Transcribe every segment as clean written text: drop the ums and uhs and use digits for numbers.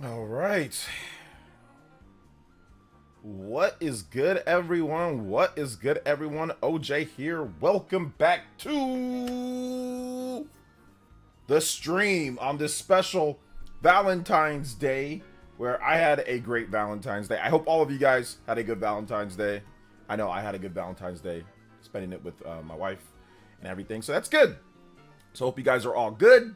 All right. What is good, everyone? What is good, everyone? OJ here. Welcome back to the stream on this special Valentine's Day where I had a great Valentine's Day. I hope all of you guys had a good Valentine's Day. I know I had a good Valentine's Day, spending it with my wife and everything. So that's good. So hope you guys are all good.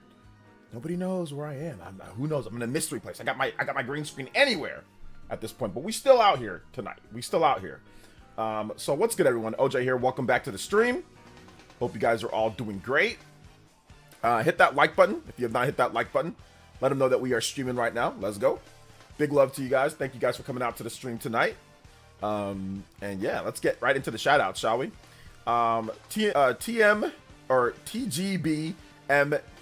Nobody knows where I am. Who knows? I'm in a mystery place. I got my green screen anywhere at this point, but we still out here tonight. We still out here. So what's good, everyone? OJ here. Welcome back to the stream. Hope you guys are all doing great. Hit that like button if you have not hit that like button. Let them know that we are streaming right now. Let's go. Big love to you guys. Thank you guys for coming out to the stream tonight. And yeah, let's get right into the shout outs, shall we? TM or TGBM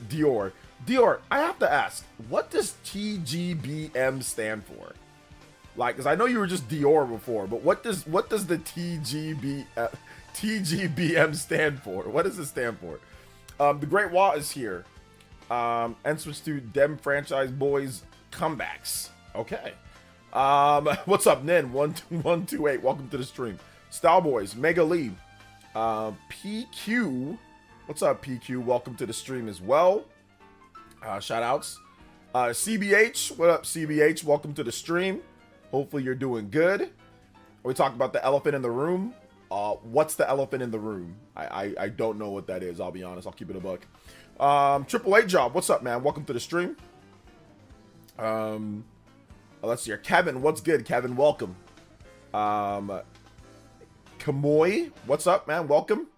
Dior. Dior, I have to ask, what does TGBM stand for? Like, because I know you were just Dior before, but what does the TGBM stand for? What does it stand for? The Great Wall is here. And switch to Dem Franchise Boys comebacks. Okay. What's up, Nin? 12128. Welcome to the stream. Style Boys, Mega Lee. PQ. What's up, PQ? Welcome to the stream as well. Shout outs. CBH. What up, CBH? Welcome to the stream. Hopefully you're doing good. We talked about the elephant in the room. What's the elephant in the room? I don't know what that is. I'll be honest. I'll keep it a buck. Triple A Job. What's up, man? Welcome to the stream. Let's see here. Kevin. What's good, Kevin? Welcome. Kamoy. What's up, man? Welcome.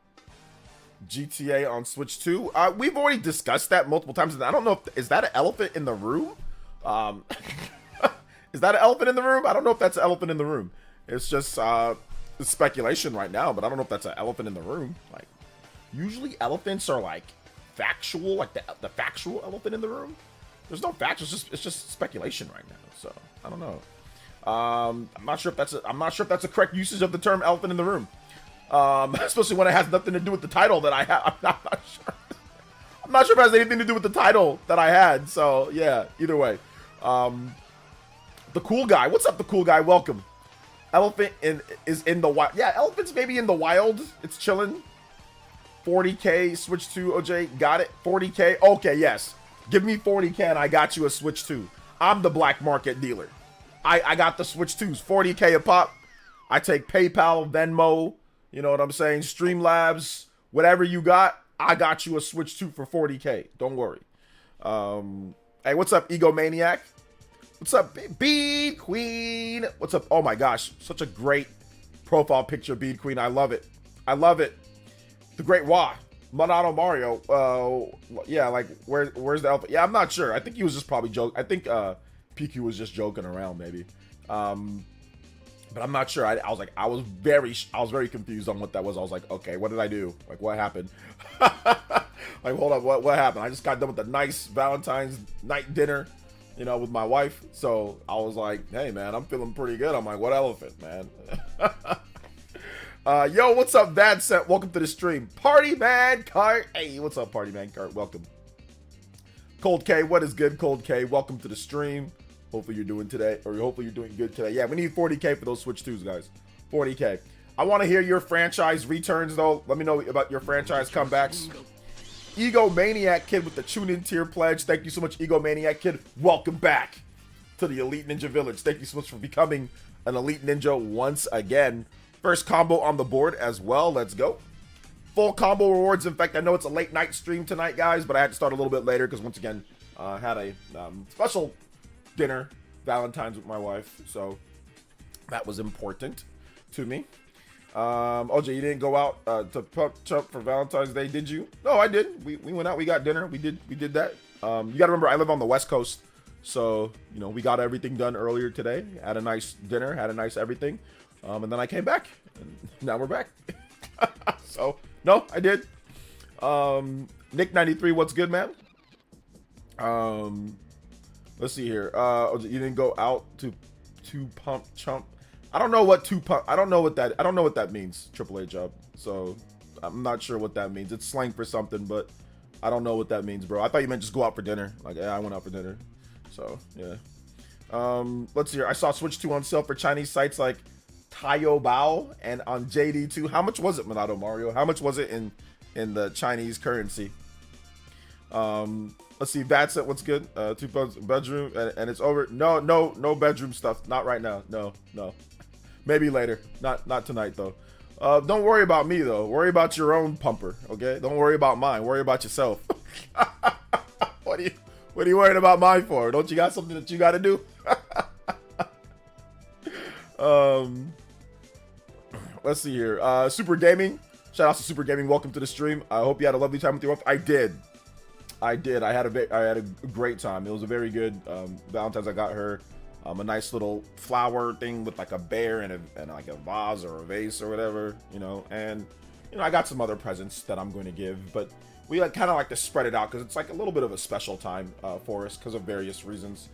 GTA on Switch 2. We've already discussed that multiple times. I don't know if is that an elephant in the room. Is that an elephant in the room? I don't know if that's an elephant in the room. It's just it's speculation right now, but I don't know if that's an elephant in the room. Like, usually elephants are like factual, like the factual elephant in the room. There's no facts. It's just speculation right now. So I don't know. I'm not sure if that's a correct usage of the term elephant in the room. Especially when it has nothing to do with the title that I have. I'm not sure. I'm not sure if it has anything to do with the title that I had. So yeah, either way. The cool guy. What's up, the cool guy? Welcome. Elephant is in the wild. Yeah, elephants maybe in the wild. It's chilling. 40K Switch 2. OJ got it. 40K. Okay, yes. Give me 40K and I got you a Switch 2. I'm the black market dealer. I got the Switch 2s. 40K a pop. I take PayPal, Venmo. You know what I'm saying? Streamlabs, whatever you got, I got you a Switch 2 for 40K. Don't worry. Hey, what's up, Egomaniac? What's up, Bead Queen? What's up? Oh my gosh, such a great profile picture, Bead Queen. I love it. I love it. The Great Wah. Monado Mario. Yeah, like, where's the elephant? Yeah, I'm not sure. I think he was just probably joking. I think PQ was just joking around, maybe. But I'm not sure. I was very confused on what that was. I was like, okay, what did I do? Like, what happened? Like, hold up, what happened? I just got done with a nice Valentine's night dinner, you know, with my wife. So I was like, hey man, I'm feeling pretty good. I'm like, what elephant, man? Yo, what's up, Bad Set? Welcome to the stream. Party Man Cart. Hey, what's up, Party Man Cart? Welcome. Cold K, what is good, Cold K? Welcome to the stream. Hopefully you're doing today, or hopefully you're doing good today. Yeah, we need 40K for those Switch 2s, guys. 40K. I want to hear your franchise returns, though. Let me know about your franchise comebacks. Egomaniac Kid with the tune-in tier pledge. Thank you so much, Egomaniac Kid. Welcome back to the Elite Ninja Village. Thank you so much for becoming an Elite Ninja once again. First combo on the board as well. Let's go. Full combo rewards. In fact, I know it's a late night stream tonight, guys, but I had to start a little bit later because, once again, had a special dinner, Valentine's with my wife, so that was important to me. OJ, you didn't go out to Pump Chump for Valentine's Day, did you? No, I did. We went out, we got dinner, we did that. You gotta remember, I live on the West Coast, so you know, we got everything done earlier today. Had a nice dinner, had a nice everything, and then I came back, and now we're back. So no, I did. Nick93, what's good, man? Let's see here. You didn't go out to pump chump. I don't know what I don't know what that means. AAA Job. So I'm not sure what that means. It's slang for something, but I don't know what that means, bro. I thought you meant just go out for dinner. Like, yeah, I went out for dinner. So yeah. Let's see here. I saw Switch 2 on sale for Chinese sites like Taobao and on JD2. How much was it, Minato Mario? How much was it in the Chinese currency? Let's see. That's it. What's good? Two bedroom and it's over. No bedroom stuff. Not right now. No. Maybe later. Not tonight though. Don't worry about me though. Worry about your own pumper. Okay. Don't worry about mine. Worry about yourself. What are you worrying about mine for? Don't you got something that you got to do? Let's see here. Super Gaming. Shout out to Super Gaming. Welcome to the stream. I hope you had a lovely time with your wife. I did. I had a great time. It was a very good Valentine's. I got her a nice little flower thing with like a bear and like a vase or a vase or whatever, you know. And you know, I got some other presents that I'm going to give, but we like kind of like to spread it out because it's like a little bit of a special time for us because of various reasons.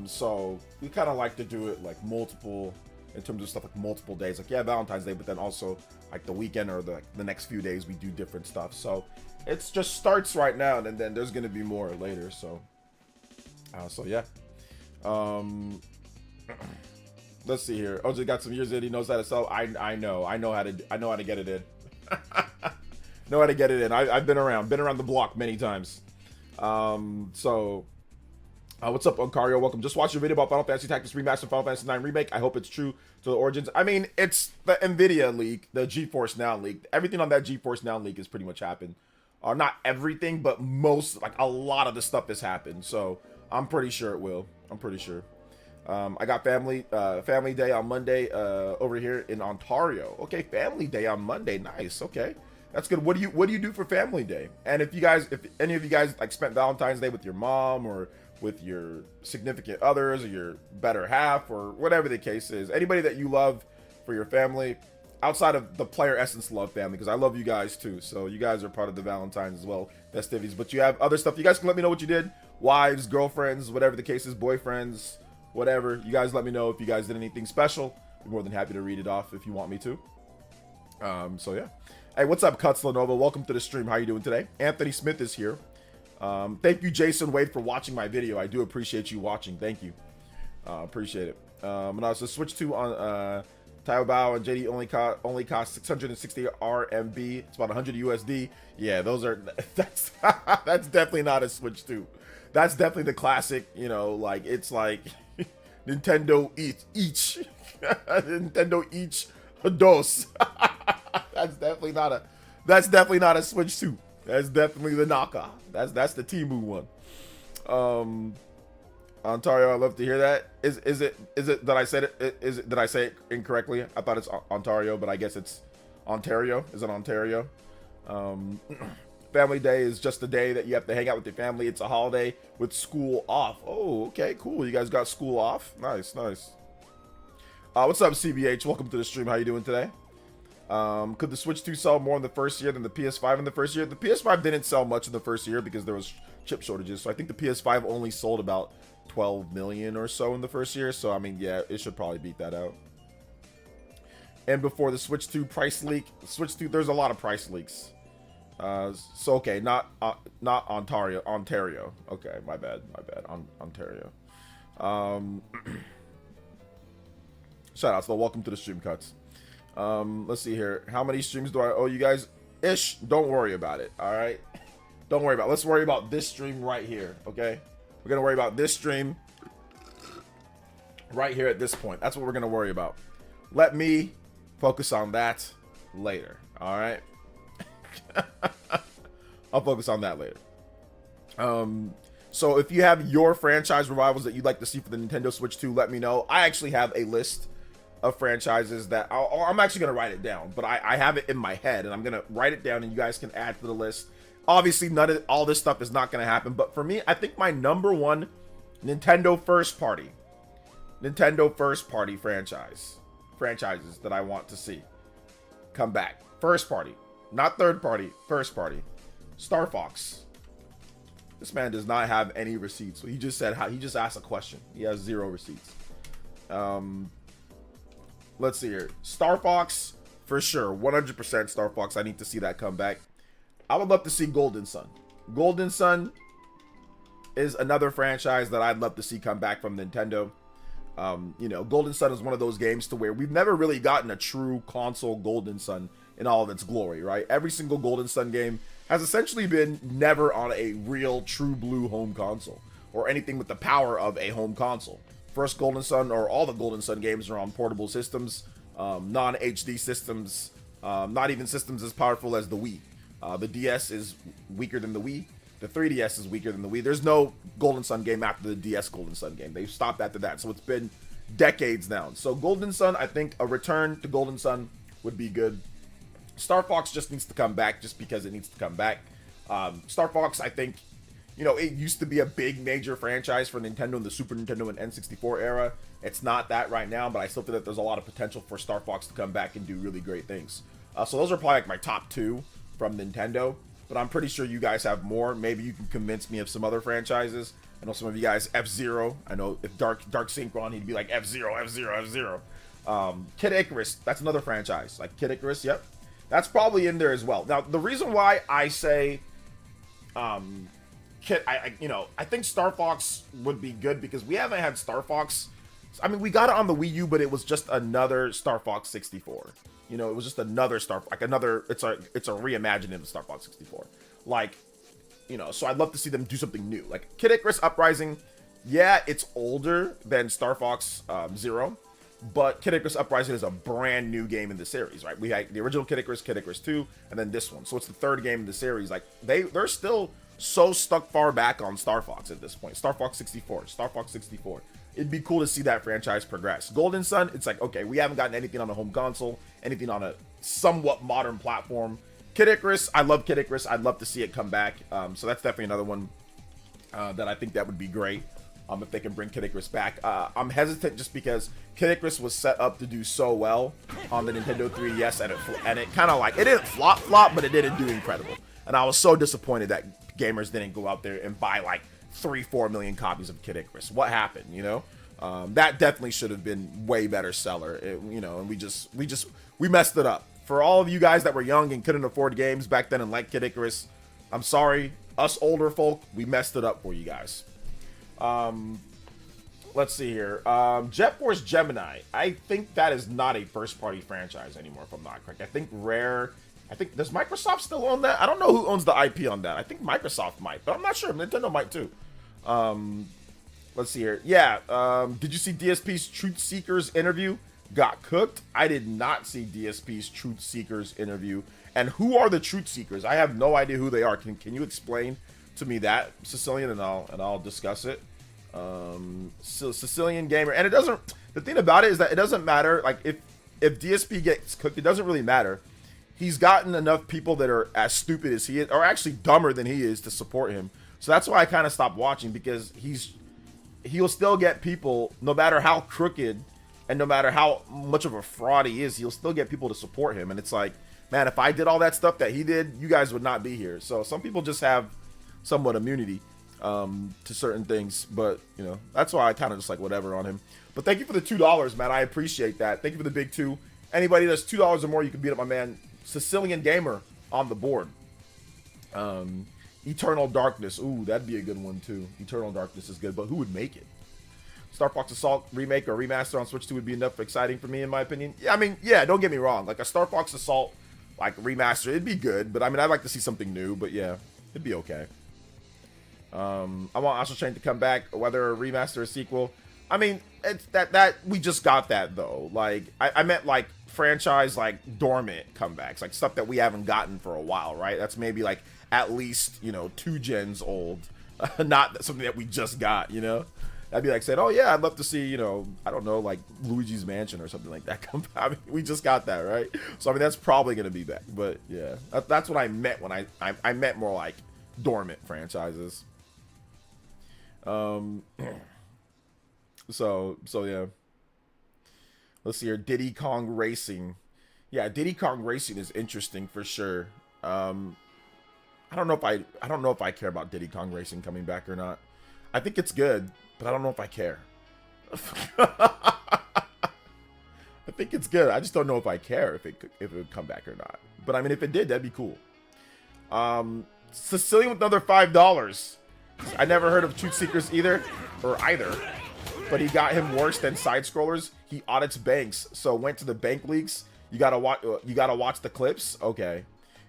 So we kind of like to do it like multiple, in terms of stuff like multiple days, like yeah, Valentine's Day, but then also like the weekend or the next few days we do different stuff. So it's just starts right now, and then there's gonna be more later. So yeah. Let's see here. OJ got some years in. He knows how to sell. I know how to get it in. Know how to get it in. I've been around the block many times. What's up, Oncario? Welcome. Just watched your video about Final Fantasy Tactics Remastered, Final Fantasy 9 Remake. I hope it's true to the origins. I mean, it's the NVIDIA leak, the GeForce Now leak. Everything on that GeForce Now leak has pretty much happened. Not everything, but most, like a lot of the stuff has happened. So I'm pretty sure it will. I'm pretty sure. I got Family Day on Monday over here in Ontario. Okay, Family Day on Monday. Nice. Okay. That's good. What do you do for Family Day? And if any of you guys like spent Valentine's Day with your mom or with your significant others or your better half or whatever the case is, anybody that you love for your family outside of the Player Essence Love family, because I love you guys too. So you guys are part of the Valentine's as well festivities, but you have other stuff. You guys can let me know what you did. Wives, girlfriends, whatever the case is, boyfriends, whatever. You guys let me know if you guys did anything special. I'm more than happy to read it off if you want me to. So yeah. Hey, what's up, Cuts Lenovo? Welcome to the stream. How you doing today? Anthony Smith is here. Thank you, Jason Wade, for watching my video. I do appreciate you watching. Thank you. Appreciate it. And also Switch 2 on Taobao and JD only cost 660 RMB. It's about 100 USD. Yeah, that's definitely not a Switch 2. That's definitely the classic, you know, like it's like Nintendo each Nintendo each dos. That's definitely not a Switch 2. That's definitely the knockoff. That's the Temu one. Ontario, I love to hear that. Is it that I said it? Did I say it incorrectly? I thought it's Ontario, but I guess it's Ontario. Is it Ontario? Family Day is just a day that you have to hang out with your family. It's a holiday with school off. Oh, okay, cool. You guys got school off. Nice. What's up, CBH? Welcome to the stream. How you doing today? Could the Switch 2 sell more in the first year than the PS5 in the first year? The PS5 didn't sell much in the first year because there was chip shortages. So I think the PS5 only sold about 12 million or so in the first year. So I mean, yeah, it should probably beat that out. And before the Switch 2 price leak, Switch 2, there's a lot of price leaks. So okay, not Ontario. Okay, my bad. Ontario. Shout out to the welcome to the stream, Cuts. Let's see here. How many streams do I owe you guys? Ish. Don't worry about it. All right. Don't worry about it. Let's worry about this stream right here. Okay. We're going to worry about this stream right here at this point. That's what we're going to worry about. Let me focus on that later. All right. I'll focus on that later. So if you have your franchise revivals that you'd like to see for the Nintendo Switch 2, let me know. I actually have a list of franchises that I'm actually going to write it down, but I have it in my head and I'm going to write it down and you guys can add to the list. Obviously, all this stuff is not going to happen, but for me, I think my number one Nintendo first party franchises that I want to see come back. First party, not third party, first party. Star Fox. This man does not have any receipts. So he just asked a question. He has 0 receipts. Let's see here. Star Fox, for sure. 100% Star Fox. I need to see that come back. I would love to see Golden Sun. Golden Sun is another franchise that I'd love to see come back from Nintendo. You know, Golden Sun is one of those games to where we've never really gotten a true console Golden Sun in all of its glory, right? Every single Golden Sun game has essentially been never on a real true blue home console or anything with the power of a home console. First Golden Sun, or all the Golden Sun games, are on portable systems, non-HD systems, not even systems as powerful as the Wii. The DS is weaker than the Wii. The 3DS is weaker than the Wii. There's no Golden Sun game after the DS Golden Sun game. They've stopped after that. So it's been decades now. So Golden Sun, I think a return to Golden Sun would be good. Star Fox just needs to come back just because it needs to come back. Star Fox, I think, you know, it used to be a big major franchise for Nintendo in the Super Nintendo and N64 era. It's not that right now, but I still think that there's a lot of potential for Star Fox to come back and do really great things. So those are probably like my top two from Nintendo. But I'm pretty sure you guys have more. Maybe you can convince me of some other franchises. I know some of you guys, F-Zero. I know if Dark Synchron, he'd be like F-Zero, F-Zero, F-Zero. Kid Icarus, that's another franchise. Like Kid Icarus, yep. That's probably in there as well. Now, the reason why I say, you know, I think Star Fox would be good because we haven't had Star Fox. I mean, we got it on the Wii U, but it was just another Star Fox 64. You know, it was just another it's a reimagining of Star Fox 64. Like, you know, so I'd love to see them do something new. Like Kid Icarus Uprising, yeah, it's older than Star Fox Zero, but Kid Icarus Uprising is a brand new game in the series, right? We had the original Kid Icarus 2, and then this one. So it's the third game in the series. Like, they're still so stuck far back on Star Fox at this point. Star Fox 64. It'd be cool to see that franchise progress. Golden Sun, it's like, okay, we haven't gotten anything on a home console, anything on a somewhat modern platform. Kid Icarus, I love Kid Icarus. I'd love to see it come back. So that's definitely another one that I think that would be great if they can bring Kid Icarus back. I'm hesitant just because Kid Icarus was set up to do so well on the Nintendo 3DS, and it kind of like, it didn't flop, but it didn't do incredible. And I was so disappointed that gamers didn't go out there and buy like 3-4 million copies of Kid Icarus. What happened, you know? That definitely should have been way better seller, you know, and we messed it up. For all of you guys that were young and couldn't afford games back then and liked Kid Icarus, I'm sorry. Us older folk, we messed it up for you guys. Let's see here. Jet Force Gemini. I think that is not a first-party franchise anymore, if I'm not correct. I think Rare... does Microsoft still own that? I don't know who owns the IP on that. I think Microsoft might, but I'm not sure. Nintendo might too. Let's see here. Yeah, did you see DSP's Truth Seekers interview? Got cooked? I did not see DSP's Truth Seekers interview. And who are the Truth Seekers? I have no idea who they are. Can you explain to me that, Sicilian, and I'll discuss it. Sicilian Gamer. And it doesn't, the thing about it is that it doesn't matter. Like, if DSP gets cooked, it doesn't really matter. He's gotten enough people that are as stupid as he is, or actually dumber than he is, to support him. So that's why I kind of stopped watching, because he'll still get people, no matter how crooked and no matter how much of a fraud he is, he'll still get people to support him. And it's like, man, if I did all that stuff that he did, you guys would not be here. So some people just have somewhat immunity to certain things, but you know, that's why I kind of just like whatever on him. But thank you for the $2, man. I appreciate that. Thank you for the big two. Anybody that's $2 or more, you can beat up my man Sicilian Gamer on the board. Eternal Darkness. Ooh, that'd be a good one too. Eternal Darkness is good, but who would make it? Star Fox Assault remake or remaster on Switch 2 would be enough exciting for me, in my opinion. Yeah, I mean, yeah, don't get me wrong. Like a Star Fox Assault like remaster, it'd be good, but I mean, I'd like to see something new, but yeah, it'd be okay. I want Astral Chain to come back, whether a remaster or sequel. I mean, it's that we just got that though. Like I meant like franchise like dormant comebacks, like stuff that we haven't gotten for a while, right? That's maybe like at least, you know, 2 gens old, not something that we just got, you know. That'd be like saying, oh yeah, I'd love to see, you know, I don't know, like Luigi's Mansion or something like that come back. I mean, we just got that, right? So I mean, that's probably gonna be back, but yeah, that's what I meant when I meant more like dormant franchises. So yeah. Let's see here. Diddy Kong Racing. Yeah, Diddy Kong Racing is interesting for sure. I don't know if I care about Diddy Kong Racing coming back or not. I think it's good, but I don't know if I care. I think it's good. I just don't know if I care if it would come back or not. But I mean, if it did, that'd be cool. Sicilian with another $5. I never heard of Truth Seekers either, or either. but he got him worse than side scrollers. He audits banks, so went to the bank leaks. You gotta watch the clips. Okay,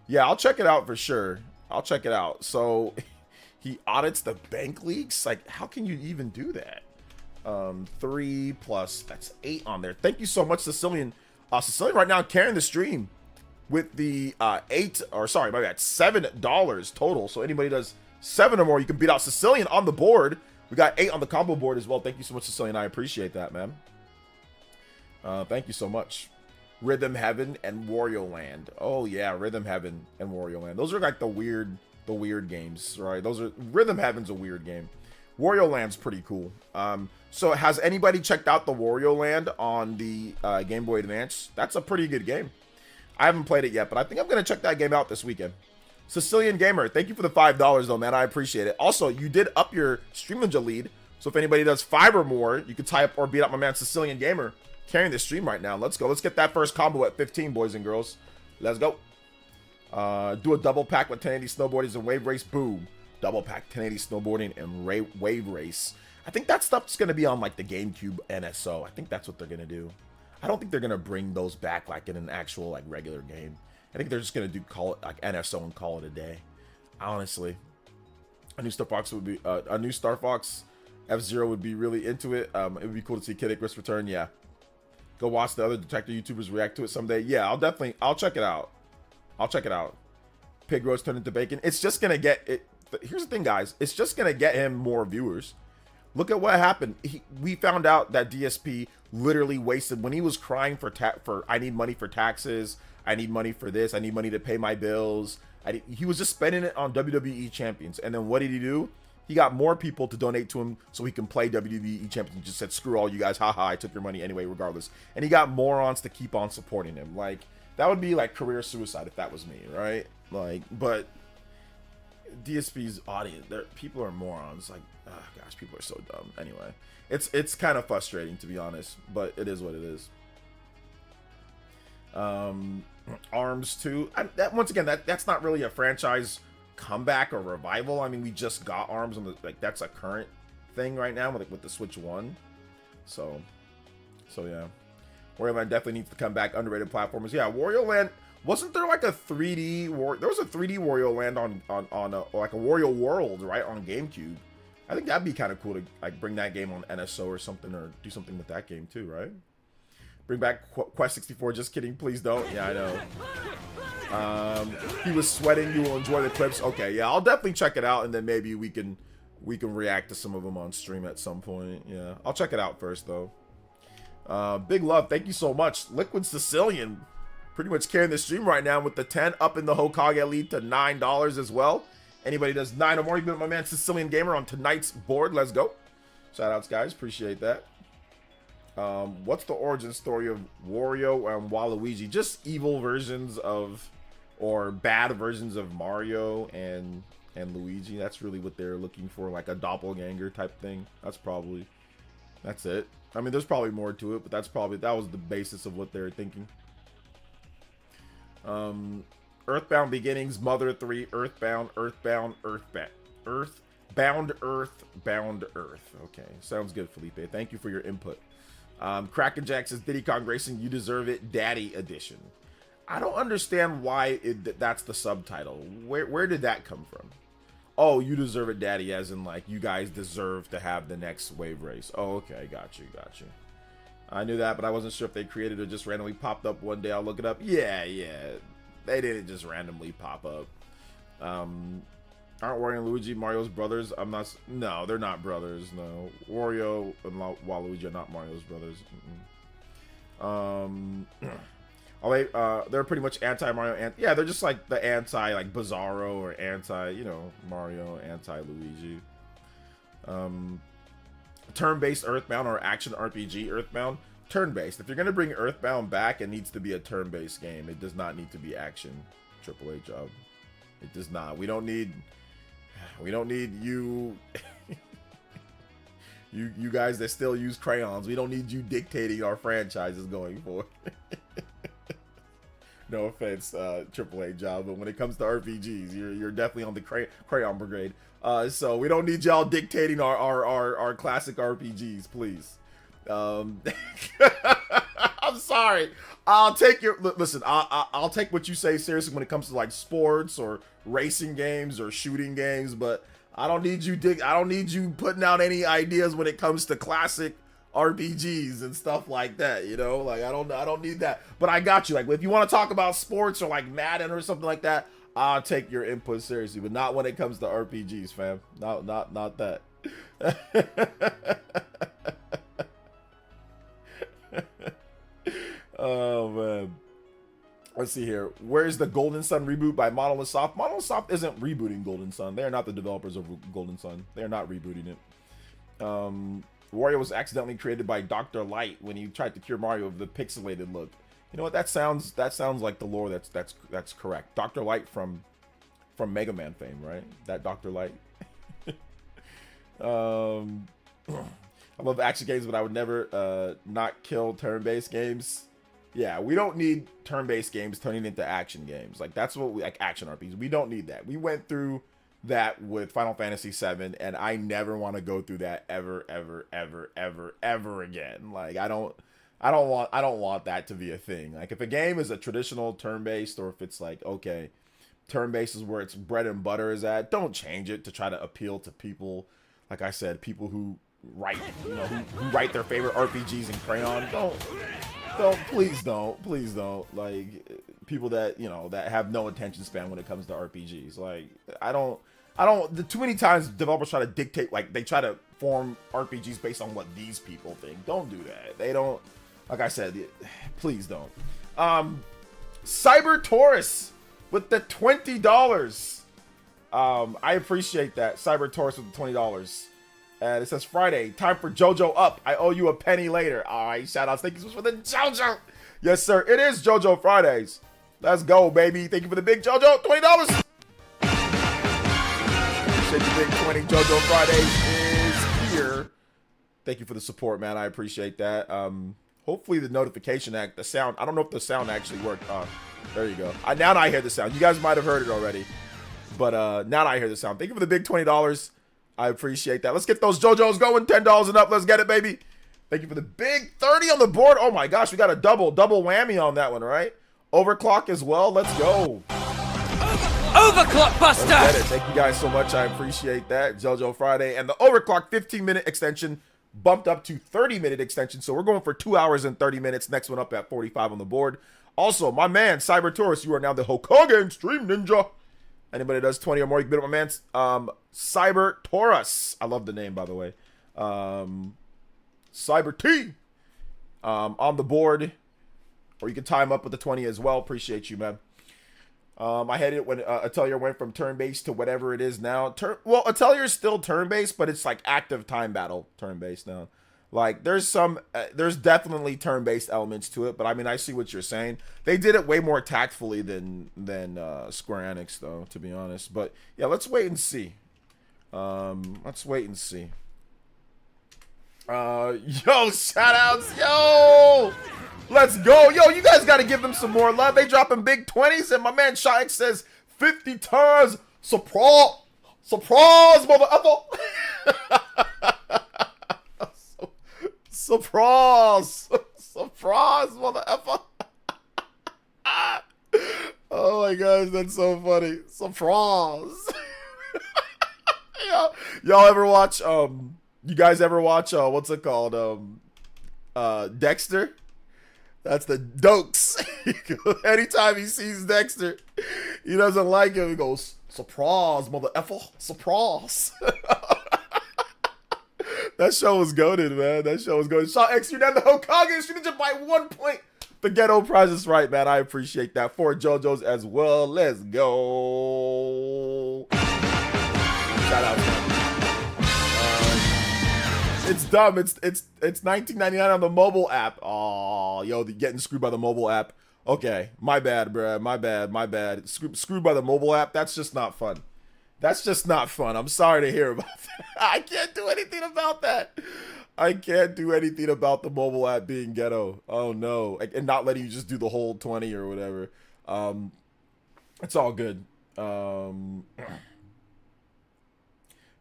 yeah, I'll check it out for sure. I'll check it out. So he audits the bank leaks. Like, how can you even do that? 3 plus, that's 8 on there. Thank you so much, Sicilian. Sicilian right now carrying the stream with the $7 total. So anybody does 7 or more, you can beat out Sicilian on the board. We got 8 on the combo board as well. Thank you so much, Sicilian. I appreciate that, man. Thank you so much. Rhythm Heaven and Wario Land. Oh yeah, Rhythm Heaven and Wario Land. Those are like the weird games, right? Rhythm Heaven's a weird game. Wario Land's pretty cool. So has anybody checked out the Wario Land on the Game Boy Advance? That's a pretty good game. I haven't played it yet, but I think I'm gonna check that game out this weekend. Sicilian Gamer, thank you for the $5 though, man. I appreciate it. Also, you did up your Stream Ninja lead, so if anybody does 5 or more, you can tie up or beat up my man Sicilian Gamer carrying the stream right now. Let's go. Let's get that first combo at 15, boys and girls. Let's go. Do a double pack with 1080 snowboarding and wave race. Boom. Double pack 1080 snowboarding and wave race. I think that stuff's gonna be on like the GameCube NSO. I think that's what they're gonna do. I don't think they're gonna bring those back like in an actual like regular game. I think they're just gonna call it like NSO and call it a day. Honestly, a new Star Fox would be a new Star Fox F-Zero would be really into it. It would be cool to see Kid Icarus return. Yeah, go watch the other detective YouTubers react to it someday. Yeah, I'll check it out. I'll check it out. Pig roast turned into bacon. It's just gonna get it. Here's the thing, guys. It's just gonna get him more viewers. Look at what happened. We found out that DSP literally wasted when he was crying for I need money for taxes. I need money for this. I need money to pay my bills. He was just spending it on WWE champions. And then what did he do? He got more people to donate to him so he can play WWE champions. He just said, screw all you guys. Haha, I took your money anyway, regardless. And he got morons to keep on supporting him. Like, that would be like career suicide if that was me, right? Like, but DSP's audience, people are morons. Like, oh gosh, people are so dumb. Anyway, it's kind of frustrating, to be honest, but it is what it is. Arms 2. Once again, that's not really a franchise comeback or revival. I mean, we just got Arms on the that's a current thing right now with the Switch 1. So yeah, Wario Land definitely needs to come back. Underrated platformers. Yeah, Wario Land. Wasn't there like a 3D there was a 3D Wario Land on like a Wario World, right, on GameCube? I think that'd be kind of cool to like bring that game on NSO or something, or do something with that game too, right? Bring back Quest 64. Just kidding, please don't. Yeah, I know. He was sweating. You will enjoy the clips. Okay, yeah, I'll definitely check it out, and then maybe we can react to some of them on stream at some point. Yeah, I'll check it out first though. Big love. Thank you so much, Liquid Sicilian. Pretty much carrying the stream right now with the 10 up in the Hokage lead to $9 as well. Anybody does 9 or more, you been my man Sicilian Gamer on tonight's board. Let's go. Shout outs, guys. Appreciate that. What's the origin story of Wario and Waluigi? Just evil versions of, or bad versions of Mario and Luigi. That's really what they're looking for, like a doppelganger type thing. That's it. I mean, there's probably more to it, but that was the basis of what they're thinking. Earthbound Beginnings, Mother 3, Earthbound. Okay, sounds good, Felipe. Thank you for your input. Kraken Jack says, Diddy Kong Racing, you deserve it, Daddy Edition. I don't understand why that's the subtitle. Where did that come from? Oh, you deserve it, Daddy, as in like you guys deserve to have the next wave race. Oh, okay, got you. I knew that, but I wasn't sure if they created it or just randomly popped up one day. I'll look it up. Yeah. They didn't just randomly pop up. Aren't Wario and Luigi Mario's brothers? No, they're not brothers. No. Wario and Waluigi are not Mario's brothers. They're pretty much anti-Mario. Yeah, they're just like the like Bizarro or Mario, anti-Luigi. Turn-based Earthbound or action RPG Earthbound. Turn-based. If you're gonna bring Earthbound back, it needs to be a turn-based game. It does not need to be action. AAA job. It does not. We don't need you. you guys that still use crayons. We don't need you dictating our franchises going forward. No offense, AAA job, but when it comes to RPGs, you're definitely on the crayon brigade. So we don't need y'all dictating our classic RPGs, please. I'm sorry. I'll take your listen. I'll take what you say seriously when it comes to like sports or racing games or shooting games, but I don't need you I don't need you putting out any ideas when it comes to classic RPGs and stuff like that. You know, like I don't need that. But I got you. Like if you want to talk about sports or like Madden or something like that, I'll take your input seriously, but not when it comes to RPGs, fam. Not that. Oh man, let's see here. Where's the Golden Sun reboot by Monolith Soft? Monolith Soft isn't rebooting Golden Sun. They are not the developers of Golden Sun. They are not rebooting it. Wario was accidentally created by Dr. Light when he tried to cure Mario of the pixelated look. You know what? That sounds like the lore. That's correct. Dr. Light from Mega Man fame, right? That Dr. Light. I love action games, but I would never not kill turn-based games. Yeah, we don't need turn-based games turning into action games. Like that's what we like, action RPGs. We don't need that. We went through that with Final Fantasy VII, and I never want to go through that ever again. Like I don't want that to be a thing. Like if a game is a traditional turn-based, or if it's like, okay, turn-based is where its bread and butter is at, don't change it to try to appeal to people. Like I said, people who write, you know, who write their favorite RPGs in crayon. Please don't. Like people that, you know, that have no attention span when it comes to RPGs. Like too many times developers try to dictate, like they try to form RPGs based on what these people think. Don't do that. They don't, like I said, please don't. Cyber Taurus with the $20. I appreciate that. Cyber Taurus with the $20. And it says Friday, time for JoJo up. I owe you a penny later. All right, shout outs. Thank you so much for the JoJo. Yes, sir. It is JoJo Fridays. Let's go, baby. Thank you for the big JoJo. $20. Appreciate the big 20. JoJo Fridays is here. Thank you for the support, man. I appreciate that. Hopefully the notification the sound. I don't know if the sound actually worked. There you go. Now I hear the sound. You guys might have heard it already. But now I hear the sound. Thank you for the big $20. I appreciate that. Let's get those JoJo's going. $10 and up. Let's get it, baby. Thank you for the big 30 on the board. Oh my gosh, we got a double whammy on that one, right? Overclock as well. Let's go. Overclock Buster. Let's get it. Thank you guys so much. I appreciate that. JoJo Friday and the Overclock 15-minute extension bumped up to 30-minute extension. So we're going for 2 hours and 30 minutes. Next one up at 45 on the board. Also, my man, Cyber Taurus, you are now the Hokage Stream Ninja. Anybody that does 20 or more, you can bid up my man, Cyber Taurus. I love the name, by the way. Cyber T on the board. Or you can tie him up with the 20 as well. Appreciate you, man. I had it when Atelier went from turn-based to whatever it is now. Well, Atelier is still turn-based, but it's like active time battle turn-based now. Like, there's definitely turn-based elements to it, but I mean, I see what you're saying. They did it way more tactfully than Square Enix, though, to be honest. But yeah, let's wait and see. Let's wait and see. Yo, shout-outs, yo! Let's go. Yo, you guys got to give them some more love. They dropping big 20s, and my man Shaq says 50 times. Surprise, motherfucker. Surprise, motherfucker. Oh my gosh, that's so funny. Surprise. Y'all ever watch, you guys ever watch, what's it called? Dexter? That's the Dokes. Anytime he sees Dexter, he doesn't like him. He goes, surprise, motherfucker. Surprise. That show was goated, man. That show was goated. Shaw X, you're down the Hokage. She just by 1 point. The ghetto prize is right, man. I appreciate that. 4 JoJo's as well. Let's go. Shout out, man. It's dumb. It's $19.99 on the mobile app. Oh, yo, getting screwed by the mobile app. Okay, my bad, bruh. My bad. Screwed by the mobile app. That's just not fun. That's just not fun. I'm sorry to hear about that. I can't do anything about that. I can't do anything about the mobile app being ghetto. Oh no, and not letting you just do the whole 20 or whatever. It's all good.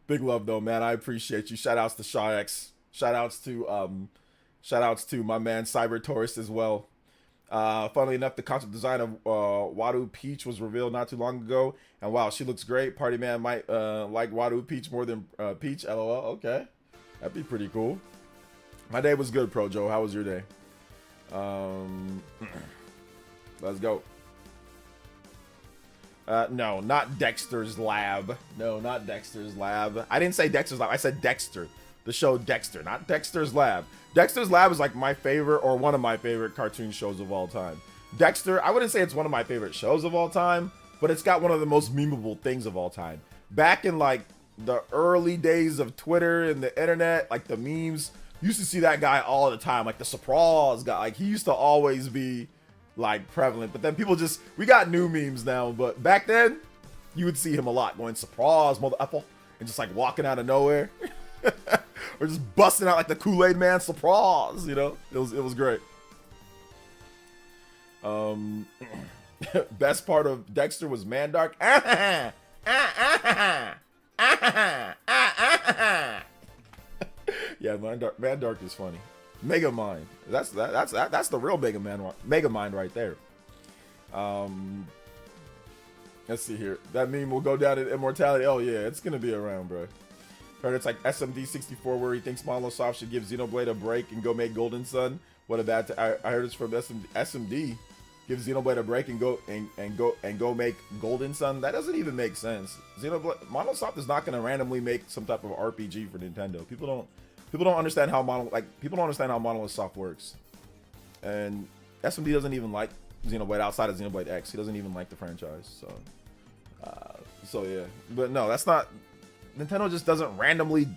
Big love though, man. I appreciate you. Shout outs to Shaw X. Shout outs to my man Cyber Taurus as well. Funnily enough, the concept design of Wadu Peach was revealed not too long ago, and wow, she looks great. Party man might like Wadu Peach more than Peach. LOL. Okay, that'd be pretty cool. My day was good, Pro Joe. How was your day? Let's go. No, not Dexter's Lab. No, not Dexter's Lab. I didn't say Dexter's Lab. I said Dexter. The show Dexter, not Dexter's Lab. Dexter's Lab is like my favorite, or one of my favorite cartoon shows of all time. Dexter, I wouldn't say it's one of my favorite shows of all time, but it's got one of the most memeable things of all time. Back in like the early days of Twitter and the internet, like the memes, you used to see that guy all the time. Like the Surprise guy, like he used to always be like prevalent. But then people just, we got new memes now, but back then you would see him a lot going Surprise, mother apple, and just like walking out of nowhere. Or just busting out like the Kool-Aid Man, Surprise, you know? It was great. Best part of Dexter was Mandark. Yeah, Mandark is funny. Megamind. That's the real Megamind right there. Let's see here. That meme will go down in immortality. Oh yeah, it's gonna be around, bro. Heard it's like SMD64 where he thinks Monolith Soft should give Xenoblade a break and go make Golden Sun. What a bad I heard it's from SMD. Give Xenoblade a break and go make Golden Sun. That doesn't even make sense. Monolith Soft is not going to randomly make some type of RPG for Nintendo. People don't understand how Monolith Soft works. And SMD doesn't even like Xenoblade outside of Xenoblade X. He doesn't even like the franchise. So yeah. But no, that's not. Nintendo just doesn't randomly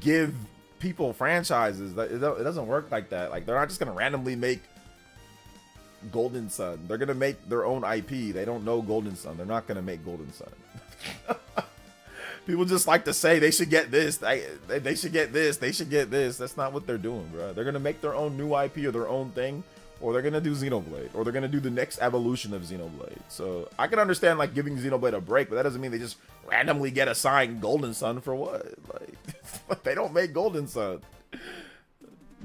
give people franchises. It doesn't work like that. Like they're not just gonna randomly make Golden Sun. They're gonna make their own IP. They don't know Golden Sun. They're not gonna make Golden Sun. People just like to say they should get this. They should get this. They should get this. That's not what they're doing, bro. They're gonna make their own new IP or their own thing, or they're gonna do Xenoblade, or they're gonna do the next evolution of Xenoblade. So I can understand like giving Xenoblade a break, but that doesn't mean they just randomly get assigned Golden Sun for what? Like they don't make Golden Sun.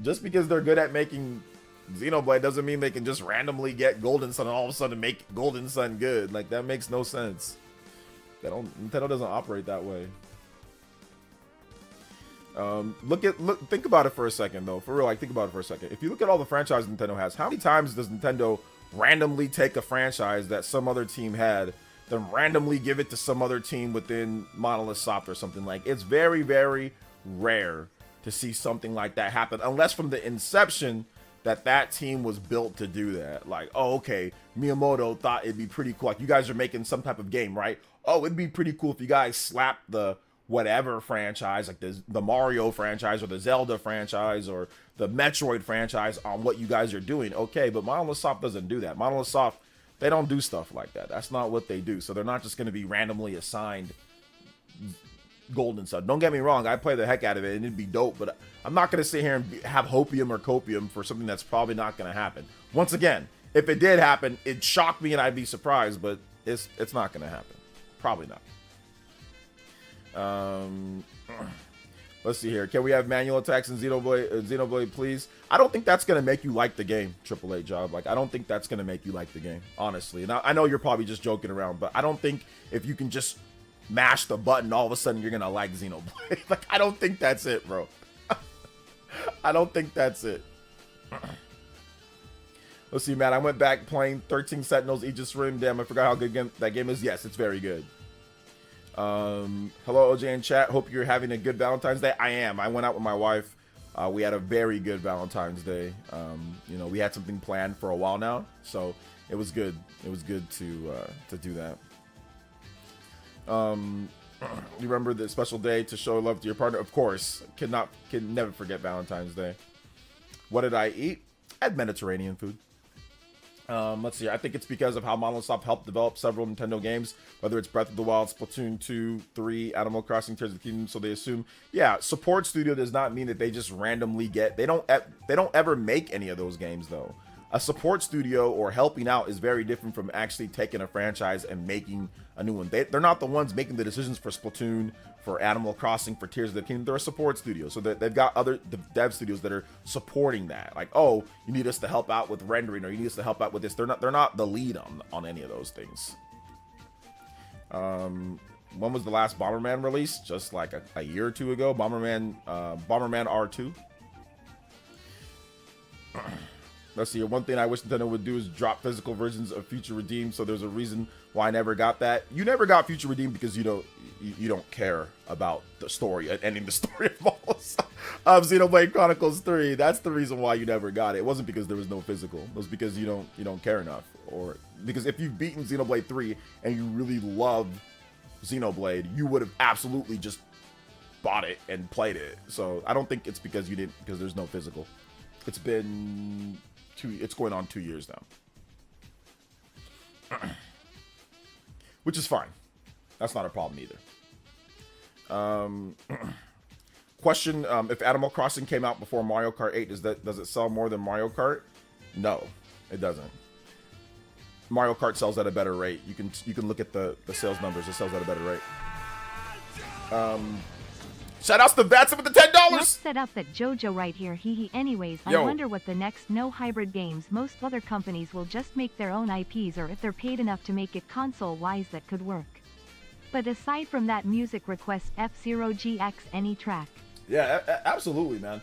Just because they're good at making Xenoblade doesn't mean they can just randomly get Golden Sun and all of a sudden make Golden Sun good. Like that makes no sense. Nintendo doesn't operate that way. Think about it for a second though. For real, like think about it for a second. If you look at all the franchises Nintendo has, how many times does Nintendo randomly take a franchise that some other team had, then randomly give it to some other team within Monolith Soft or something? Like it's very, very rare to see something like that happen, unless from the inception that team was built to do that. Like, oh, okay, Miyamoto thought it'd be pretty cool. Like you guys are making some type of game, right? Oh, it'd be pretty cool if you guys slap the whatever franchise, like the Mario franchise or the Zelda franchise or the Metroid franchise on what you guys are doing. Okay, but Monolith Soft doesn't do that. Monolith Soft, they don't do stuff like that. That's not what they do. So they're not just going to be randomly assigned Golden Sun. Don't get me wrong, I play the heck out of it and it'd be dope, but I'm not going to sit here and have hopium or copium for something that's probably not going to happen. Once again, if it did happen, it'd shock me and I'd be surprised, but it's not going to happen. Probably not. Let's see here. Can we have manual attacks in Xenoblade, please? I don't think that's gonna make you like the game, AAA Job. Like, I don't think that's gonna make you like the game, honestly. And I know you're probably just joking around, but I don't think if you can just mash the button, all of a sudden you're gonna like Xenoblade. Like, I don't think that's it, bro. I don't think that's it. Let's see, man. I went back playing 13 Sentinels Aegis Rim. Damn, I forgot how good that game is. Yes, it's very good. Hello OJ in chat, hope you're having a good Valentine's Day. I am. I went out with my wife. We had a very good Valentine's Day. You know, we had something planned for a while now, so it was good. It was good to do that. You remember the special day to show love to your partner? Of course. Can never forget Valentine's Day. What did I eat? I had Mediterranean food. Let's see. I think it's because of how Monolith Soft helped develop several Nintendo games, whether it's Breath of the Wild, Splatoon 2, 3, Animal Crossing, Tears of the Kingdom. So they assume, yeah, support studio does not mean that they just randomly get. They don't ever make any of those games though. a support studio or helping out is very different from actually taking a franchise and making a new one. They're not the ones making the decisions for Splatoon, for Animal Crossing, for Tears of the Kingdom. They're a support studio, so they've got other dev studios that are supporting that. Like, oh, you need us to help out with rendering, or you need us to help out with this. They're not the lead on any of those things. When was the last Bomberman release? Just like a year or two ago. Bomberman R2. Let's see. One thing I wish Nintendo would do is drop physical versions of Future Redeemed. So there's a reason why I never got that. You never got Future Redeemed because you don't care about the story, ending the story of Xenoblade Chronicles 3. That's the reason why you never got it. It wasn't because there was no physical. It was because you don't care enough, or because if you've beaten Xenoblade 3 and you really love Xenoblade, you would have absolutely just bought it and played it. So I don't think it's because you didn't, because there's no physical. It's been it's going on 2 years now. Which is fine. That's not a problem either. Question, if Animal Crossing came out before Mario Kart 8, does it sell more than Mario Kart? No, it doesn't. Mario Kart sells at a better rate. You can look at the sales numbers. It sells at a better rate. Shout outs to Vatsa with the $10. Let's set up that JoJo right here. Anyways, Yo. I wonder what the next no hybrid games. Most other companies will just make their own IPs, or if they're paid enough to make it console-wise, that could work. But aside from that, music request F-Zero GX any track. Yeah, absolutely, man.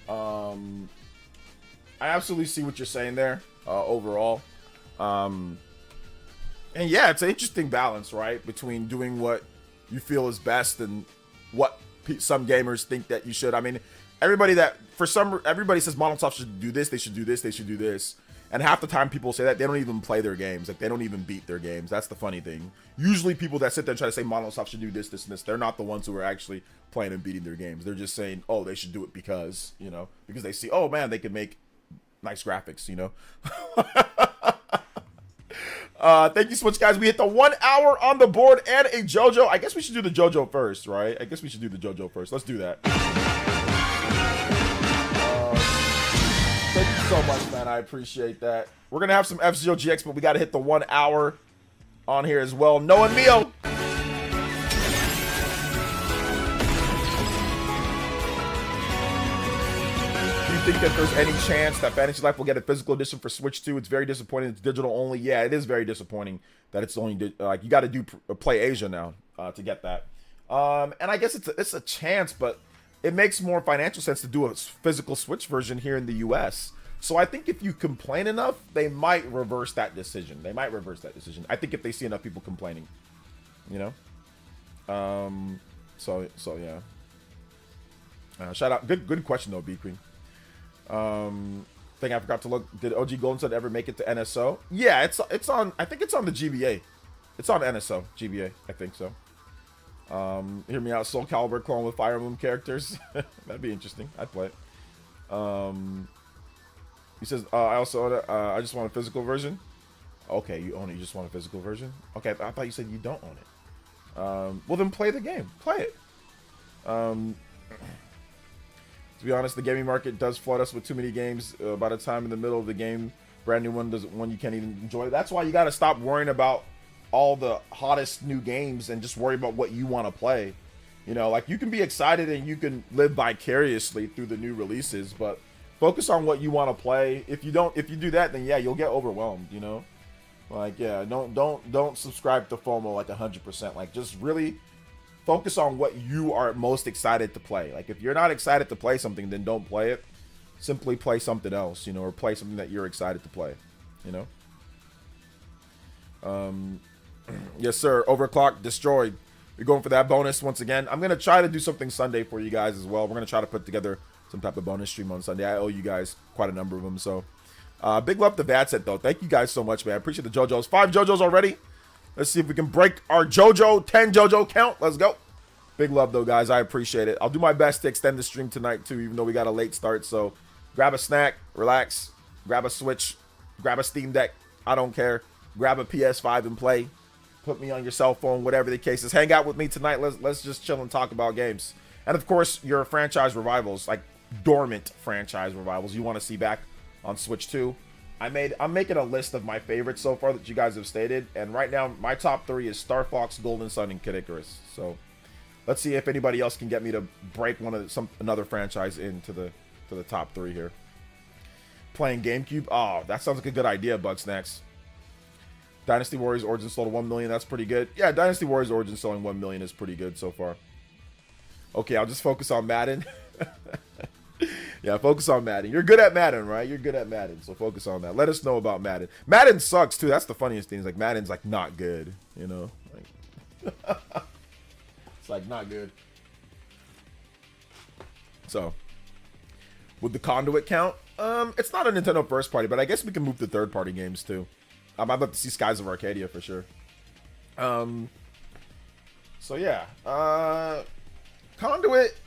I absolutely see what you're saying there, overall. And yeah, it's an interesting balance, right? Between doing what you feel is best and what some gamers think that you should. I mean, everybody says Monolith Soft should do this, they should do this, they should do this. And half the time people say that, they don't even play their games. Like, they don't even beat their games. That's the funny thing. Usually people that sit there and try to say Monolith Soft should do this, this, and this, they're not the ones who are actually playing and beating their games. They're just saying, oh, they should do it because they see, oh man, they can make nice graphics, Thank you so much, guys. We hit the 1 hour on the board and a JoJo. I guess we should do the JoJo first, right? Let's do that. Thank you so much, man. I appreciate that. We're going to have some F-Zero GX, but we got to hit the 1 hour on here as well. Noah and Mio. Think that there's any chance that Fantasy Life will get a physical edition for Switch 2? It's very disappointing. It's digital only. Yeah, it is very disappointing that it's only you got to play Asia now to get that. And I guess it's a chance, but it makes more financial sense to do a physical Switch version here in the US. So I think if you complain enough, they might reverse that decision. I think if they see enough people complaining, So yeah. Shout out. Good question though, B Queen. Thing I forgot to look. Did OG Golden Sun ever make it to NSO? Yeah, it's on. I think it's on the GBA. It's on NSO GBA. I think so. Hear me out. Soul Calibur clone with Fire Emblem characters. That'd be interesting. I'd play it. He says I also own it. I just want a physical version. Okay, you own it. You just want a physical version. Okay, I thought you said you don't own it. Well then play the game. Play it. To be honest, the gaming market does flood us with too many games. By the time in the middle of the game, brand new one you can't even enjoy. That's why you got to stop worrying about all the hottest new games and just worry about what you want to play. Like, you can be excited and you can live vicariously through the new releases, but focus on what you want to play. If you do that, then yeah, you'll get overwhelmed. Like, yeah, don't subscribe to FOMO like 100%. Like, just really focus on what you are most excited to play. Like, if you're not excited to play something, then don't play it. Simply play something else, or play something that you're excited to play, Yes, sir. Overclock destroyed. We're going for that bonus once again. I'm going to try to do something Sunday for you guys as well. We're going to try to put together some type of bonus stream on Sunday. I owe you guys quite a number of them. So, big love to Vatset, though. Thank you guys so much, man. I appreciate the JoJos. 5 JoJos already. Let's see if we can break our 10 JoJo count. Let's go. Big love, though, guys. I appreciate it. I'll do my best to extend the stream tonight, too, even though we got a late start. So grab a snack, relax, grab a Switch, grab a Steam Deck. I don't care. Grab a PS5 and play. Put me on your cell phone, whatever the case is. Hang out with me tonight. Let's just chill and talk about games. And, of course, your franchise revivals, like dormant franchise revivals you want to see back on Switch 2. I'm making a list of my favorites so far that you guys have stated, and right now my top 3 is Star Fox, Golden Sun, and Kid Icarus. So let's see if anybody else can get me to break another franchise into the top 3 here. Playing GameCube. Oh, that sounds like a good idea, Bugsnax. Dynasty Warriors Origins sold 1 million. That's pretty good. Yeah, Dynasty Warriors Origins selling 1 million is pretty good so far. Okay, I'll just focus on Madden. Yeah, focus on Madden. You're good at Madden, right? You're good at Madden, so focus on that. Let us know about Madden. Madden sucks too. That's the funniest thing. Is like Madden's like not good, you know? Like it's like not good. So, would the Conduit count? It's not a Nintendo first party, but I guess we can move to third party games too. I'd love to see Skies of Arcadia for sure. So yeah, Conduit.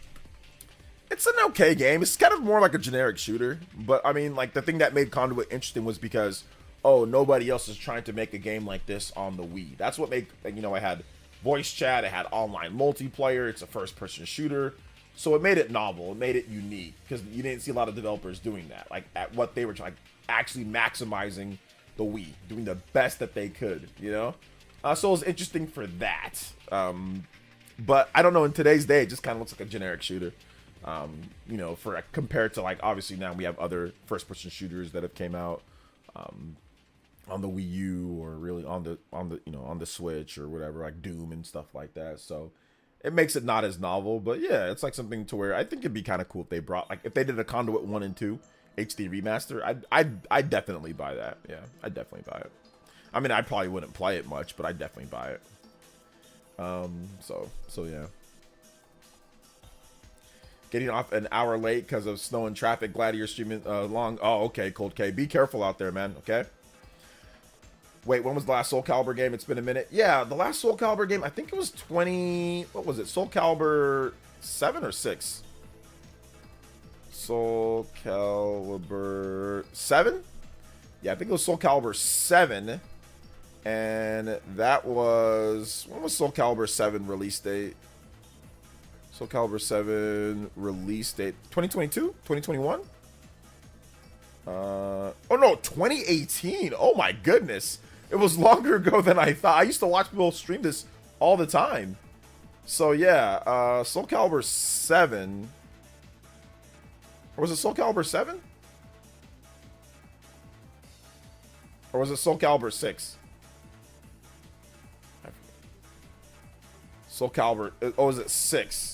It's an okay game. It's kind of more like a generic shooter, but I mean, like the thing that made Conduit interesting was because, oh, nobody else is trying to make a game like this on the Wii. That's what made, you know, it had voice chat, it had online multiplayer, it's a first-person shooter, so it made it novel, it made it unique, because you didn't see a lot of developers doing that, like at what they were trying, actually maximizing the Wii, doing the best that they could, you know. So it was interesting for that. But I don't know, in today's day, it just kind of looks like a generic shooter. You know, for compared to like obviously now we have other first-person shooters that have came out on the Wii U or really on the you know, on the Switch or whatever, like Doom and stuff like that. So it makes it not as novel, but yeah, it's like something to where I think it'd be kind of cool if they brought, like if they did a Conduit 1 and 2 HD remaster. I'd definitely buy that. Yeah, I'd definitely buy it. I mean, I probably wouldn't play it much, but I'd definitely buy it. So yeah. Getting off an hour late because of snow and traffic. Glad you're streaming long. Oh, okay, Cold K. Be careful out there, man, okay? Wait, when was the last Soul Calibur game? It's been a minute. Yeah, the last Soul Calibur game, I think it was 20... What was it? Soul Calibur 7 or 6? Soul Calibur 7? Yeah, I think it was Soul Calibur 7. And that was... When was Soul Calibur 7 release date? Soul Calibur 7 release date 2022, 2021. Oh no, 2018. Oh my goodness, it was longer ago than I thought. I used to watch people stream this all the time. So yeah, Soul Calibur 7. Or was it Soul Calibur 7? Or was it Soul Calibur 6? Soul Calibur. Oh, was it 6?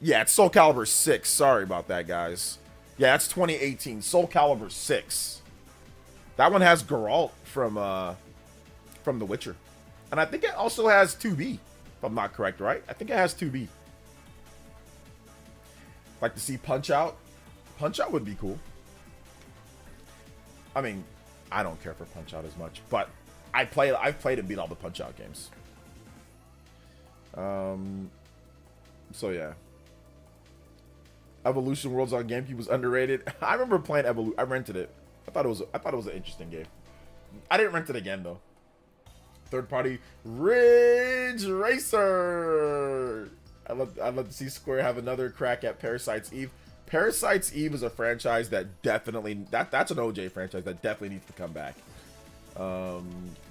Yeah, it's Soul Calibur 6. Sorry about that, guys. Yeah, it's 2018. Soul Calibur 6. That one has Geralt from The Witcher. And I think it also has 2B, if I'm not correct, right? I think it has 2B. Like to see Punch-Out? Punch-Out would be cool. I mean, I don't care for Punch-Out as much, but I've played and beat all the Punch-Out games. So yeah. Evolution Worlds on GameCube was underrated. I remember playing Evolution. I rented it. I thought it was an interesting game. I didn't rent it again though. Third party Ridge Racer. I'd love to see Square have another crack at Parasite's Eve. Parasite's Eve is a franchise that definitely that's an OJ franchise that definitely needs to come back.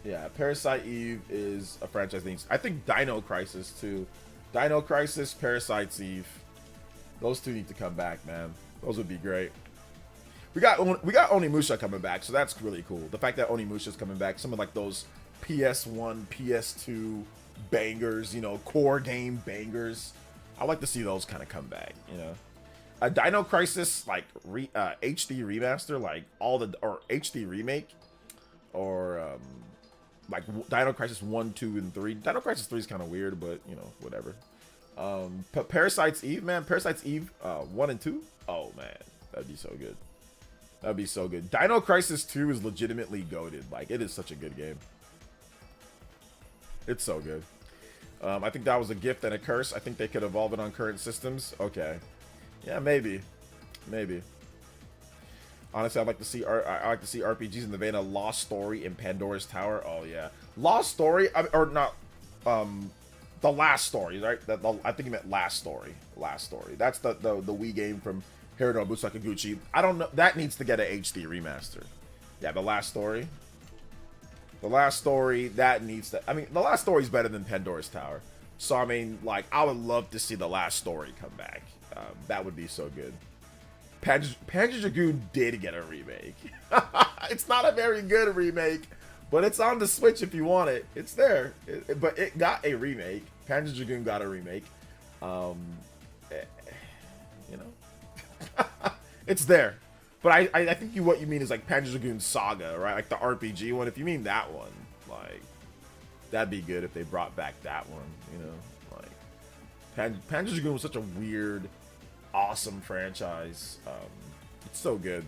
Yeah, Parasite Eve is a franchise that needs, I think Dino Crisis too. Dino Crisis, Parasite's Eve. Those two need to come back, man. Those would be great. We got Onimusha coming back, so that's really cool. The fact that Onimusha's coming back, some of like those PS1, PS2 bangers, you know, core game bangers. I like to see those kind of come back, you know. A Dino Crisis like HD remaster, like or HD remake, or like Dino Crisis 1, 2, and 3. Dino Crisis 3 is kind of weird, but you know, whatever. Parasite's Eve, man. Parasite's Eve 1 and 2. Oh man, that'd be so good. That'd be so good. Dino Crisis 2 is legitimately goated. Like, it is such a good game. It's so good. I think that was a gift and a curse. I think they could evolve it on current systems. Okay. Yeah, maybe. Maybe. Honestly, I like to see RPGs in the vein of Lost Story and Pandora's Tower. Oh yeah, Lost Story, or not. The Last Story, right? I think you meant Last Story. Last Story. That's the Wii game from Hironobu Sakaguchi. I don't know. That needs to get an HD remaster. Yeah, the last story. The last story, that needs to... I mean, the last story is better than Pandora's Tower. So, I mean, like, I would love to see the last story come back. That would be so good. Panzer Dragoon did get a remake. It's not a very good remake, but it's on the Switch if you want it. It's there. But it got a remake. Panzer Dragoon got a remake. You know? It's there. But I think what you mean is like Panzer Dragoon Saga, right? Like the RPG one. If you mean that one, like, that'd be good if they brought back that one, you know? Like, Panzer Dragoon was such a weird, awesome franchise. It's so good.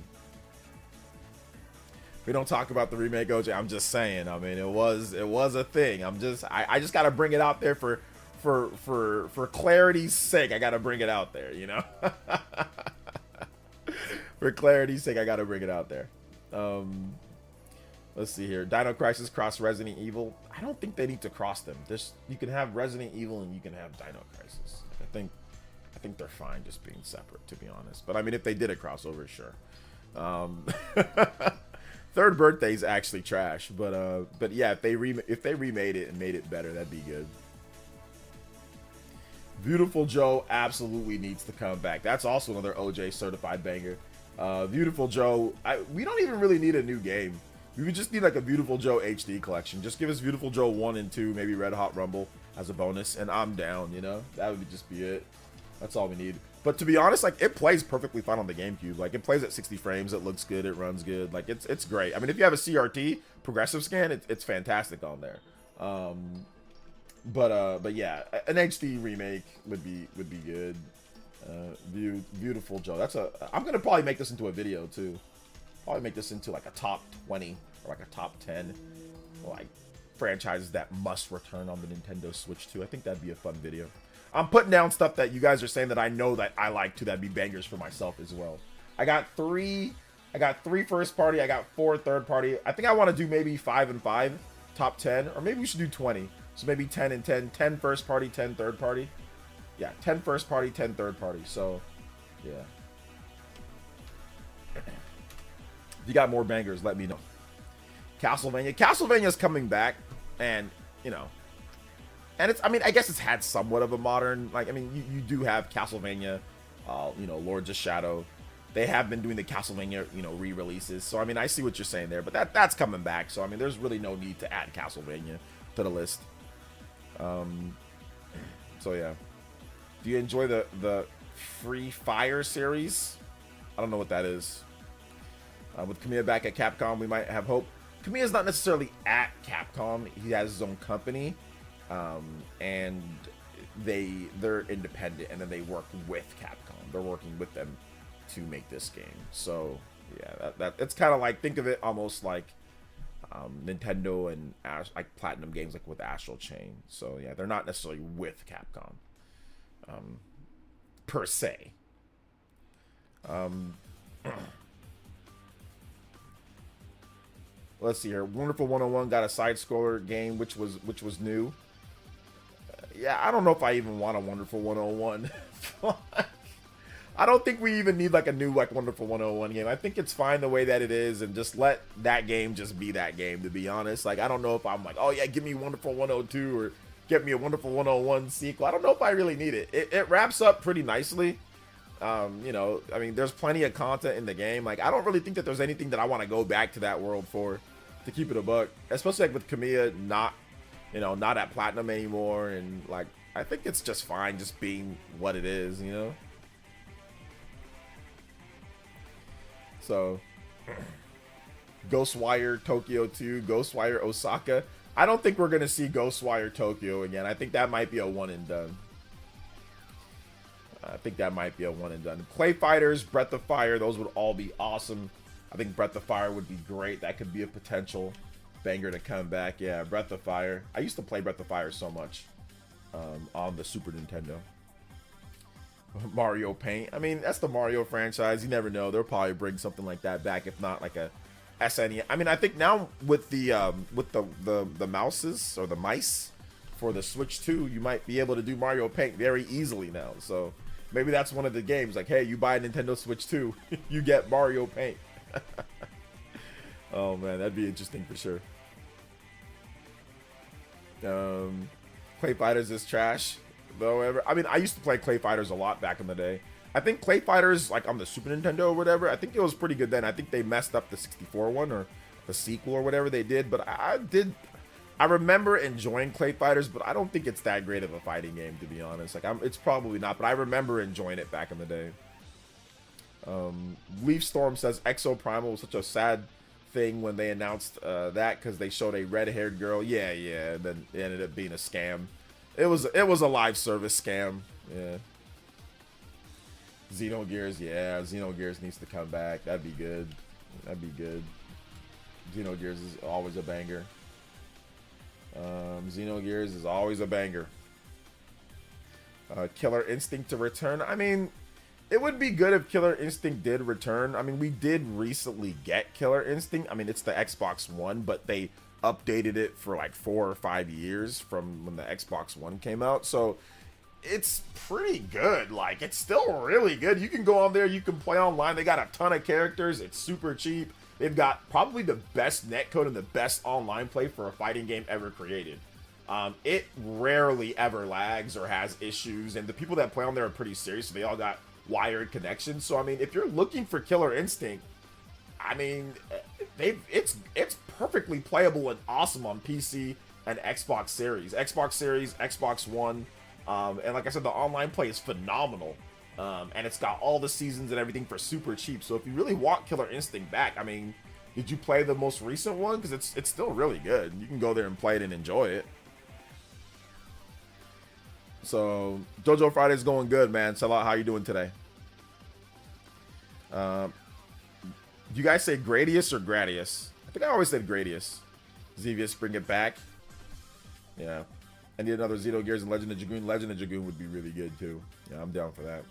We don't talk about the remake, OJ. I'm just saying. I mean, it was a thing. I just gotta bring it out there for clarity's sake. I gotta bring it out there, you know. For clarity's sake, I gotta bring it out there. Let's see here. Dino Crisis cross Resident Evil. I don't think they need to cross them. You can have Resident Evil and you can have Dino Crisis. I think they're fine just being separate, to be honest. But I mean, if they did a crossover, sure. Third Birthday's actually trash, but yeah, if they remade it and made it better, that'd be good. Beautiful Joe absolutely needs to come back. That's also another OJ certified banger. Beautiful Joe, we don't even really need a new game. We would just need like a Beautiful Joe HD collection. Just give us Beautiful Joe 1 and 2, maybe Red Hot Rumble as a bonus, and I'm down, you know? That would just be it. That's all we need. But to be honest, like, it plays perfectly fine on the GameCube. Like, it plays at 60 frames, it looks good, it runs good. Like, it's great. I mean, if you have a CRT progressive scan, it's fantastic on there. But yeah, an HD remake would be good. Beautiful Joe. I'm gonna probably make this into a video too. Probably make this into like a top 20 or like a top 10, like, franchises that must return on the Nintendo Switch too. I think that'd be a fun video. I'm putting down stuff that you guys are saying that I know that I like too. That'd be bangers for myself as well. I got three first party. I got 4 third party. I think I want to do maybe 5 and 5, top 10, or maybe we should do 20. So maybe 10 and 10, 10 first party, 10 third party. Yeah, 10 first party, 10 third party. So, yeah. If you got more bangers, let me know. Castlevania's coming back, and, you know, and it's, I mean, I guess it's had somewhat of a modern, like, I mean, you do have Castlevania, you know, Lords of Shadow. They have been doing the Castlevania, you know, re-releases. So, I mean, I see what you're saying there, but that's coming back. So, I mean, there's really no need to add Castlevania to the list. So, yeah. Do you enjoy the Free Fire series? I don't know what that is. With Kamiya back at Capcom, we might have hope. Kamiya's not necessarily at Capcom. He has his own company. And they're independent, and then they work with Capcom. They're working with them to make this game. So yeah, it's kind of like, think of it almost like Nintendo and like Platinum Games, like with Astral Chain. So yeah, they're not necessarily with Capcom per se. Let's see here. Wonderful 101 got a side scroller game, which was new. Yeah, I don't know if I even want a Wonderful 101. I don't think we even need like a new like Wonderful 101 game. I think it's fine the way that it is, and just let that game just be that game, to be honest. Like, I don't know if I'm like, oh yeah, give me Wonderful 102 or get me a Wonderful 101 sequel. I don't know if I really need it. It wraps up pretty nicely. You know, I mean, there's plenty of content in the game. Like, I don't really think that there's anything that I want to go back to that world for, to keep it a buck. Especially like with Kamiya not at Platinum anymore, and like, I think it's just fine just being what it is, you know? So, Ghostwire Tokyo 2, Ghostwire Osaka. I don't think we're going to see Ghostwire Tokyo again. I think that might be a one and done. Clay Fighters, Breath of Fire, those would all be awesome. I think Breath of Fire would be great. That could be a potential banger to come back. Yeah, Breath of Fire. I used to play Breath of Fire so much on the Super Nintendo. Mario Paint. I mean, that's the Mario franchise. You never know. They'll probably bring something like that back, if not like a SNES. I mean, I think now with the mouses or the mice for the Switch 2, you might be able to do Mario Paint very easily now. So Maybe that's one of the games. Like, hey, you buy a Nintendo Switch 2, you get Mario Paint. Oh man, that'd be interesting for sure. Clay Fighters is trash, though. I mean, I used to play Clay Fighters a lot back in the day. I think Clay Fighters, like on the Super Nintendo or whatever, I think it was pretty good then. I think they messed up the 64 one or the sequel or whatever they did, but I remember enjoying Clay Fighters, but I don't think it's that great of a fighting game, to be honest. Like, it's probably not, but I remember enjoying it back in the day. Leaf Storm says Exo Primal was such a sad thing when they announced that because they showed a red-haired girl. Yeah, and then it ended up being a scam. It was a live service scam. Yeah. Xenogears, yeah, Xenogears needs to come back. That'd be good. That'd be good. Xenogears is always a banger. Xenogears is always a banger. Killer Instinct to return. I mean, it would be good if Killer Instinct did return. I mean, we did recently get Killer Instinct. I mean, it's the Xbox One, but they updated it for like 4 or 5 years from when the Xbox One came out. So it's pretty good. Like, it's still really good. You can go on there, you can play online. They got a ton of characters. It's super cheap. They've got probably the best netcode and the best online play for a fighting game ever created. It rarely ever lags or has issues, and the people that play on there are pretty serious. So they all got wired connections. So I mean, if you're looking for Killer Instinct, I mean, it's perfectly playable and awesome on PC and Xbox Series, Xbox One, and like I said, the online play is phenomenal. And it's got all the seasons and everything for super cheap. So if you really want Killer Instinct back, I mean, did you play the most recent one? Because it's still really good. You can go there and play it and enjoy it. So JoJo Friday's going good, man. Sell out. How you doing today? Do you guys say Gradius or Gradius? I think I always said Gradius. Xevious, bring it back. Yeah. I need another Xenogears and Legend of Dragoon. Legend of Dragoon would be really good too. Yeah, I'm down for that.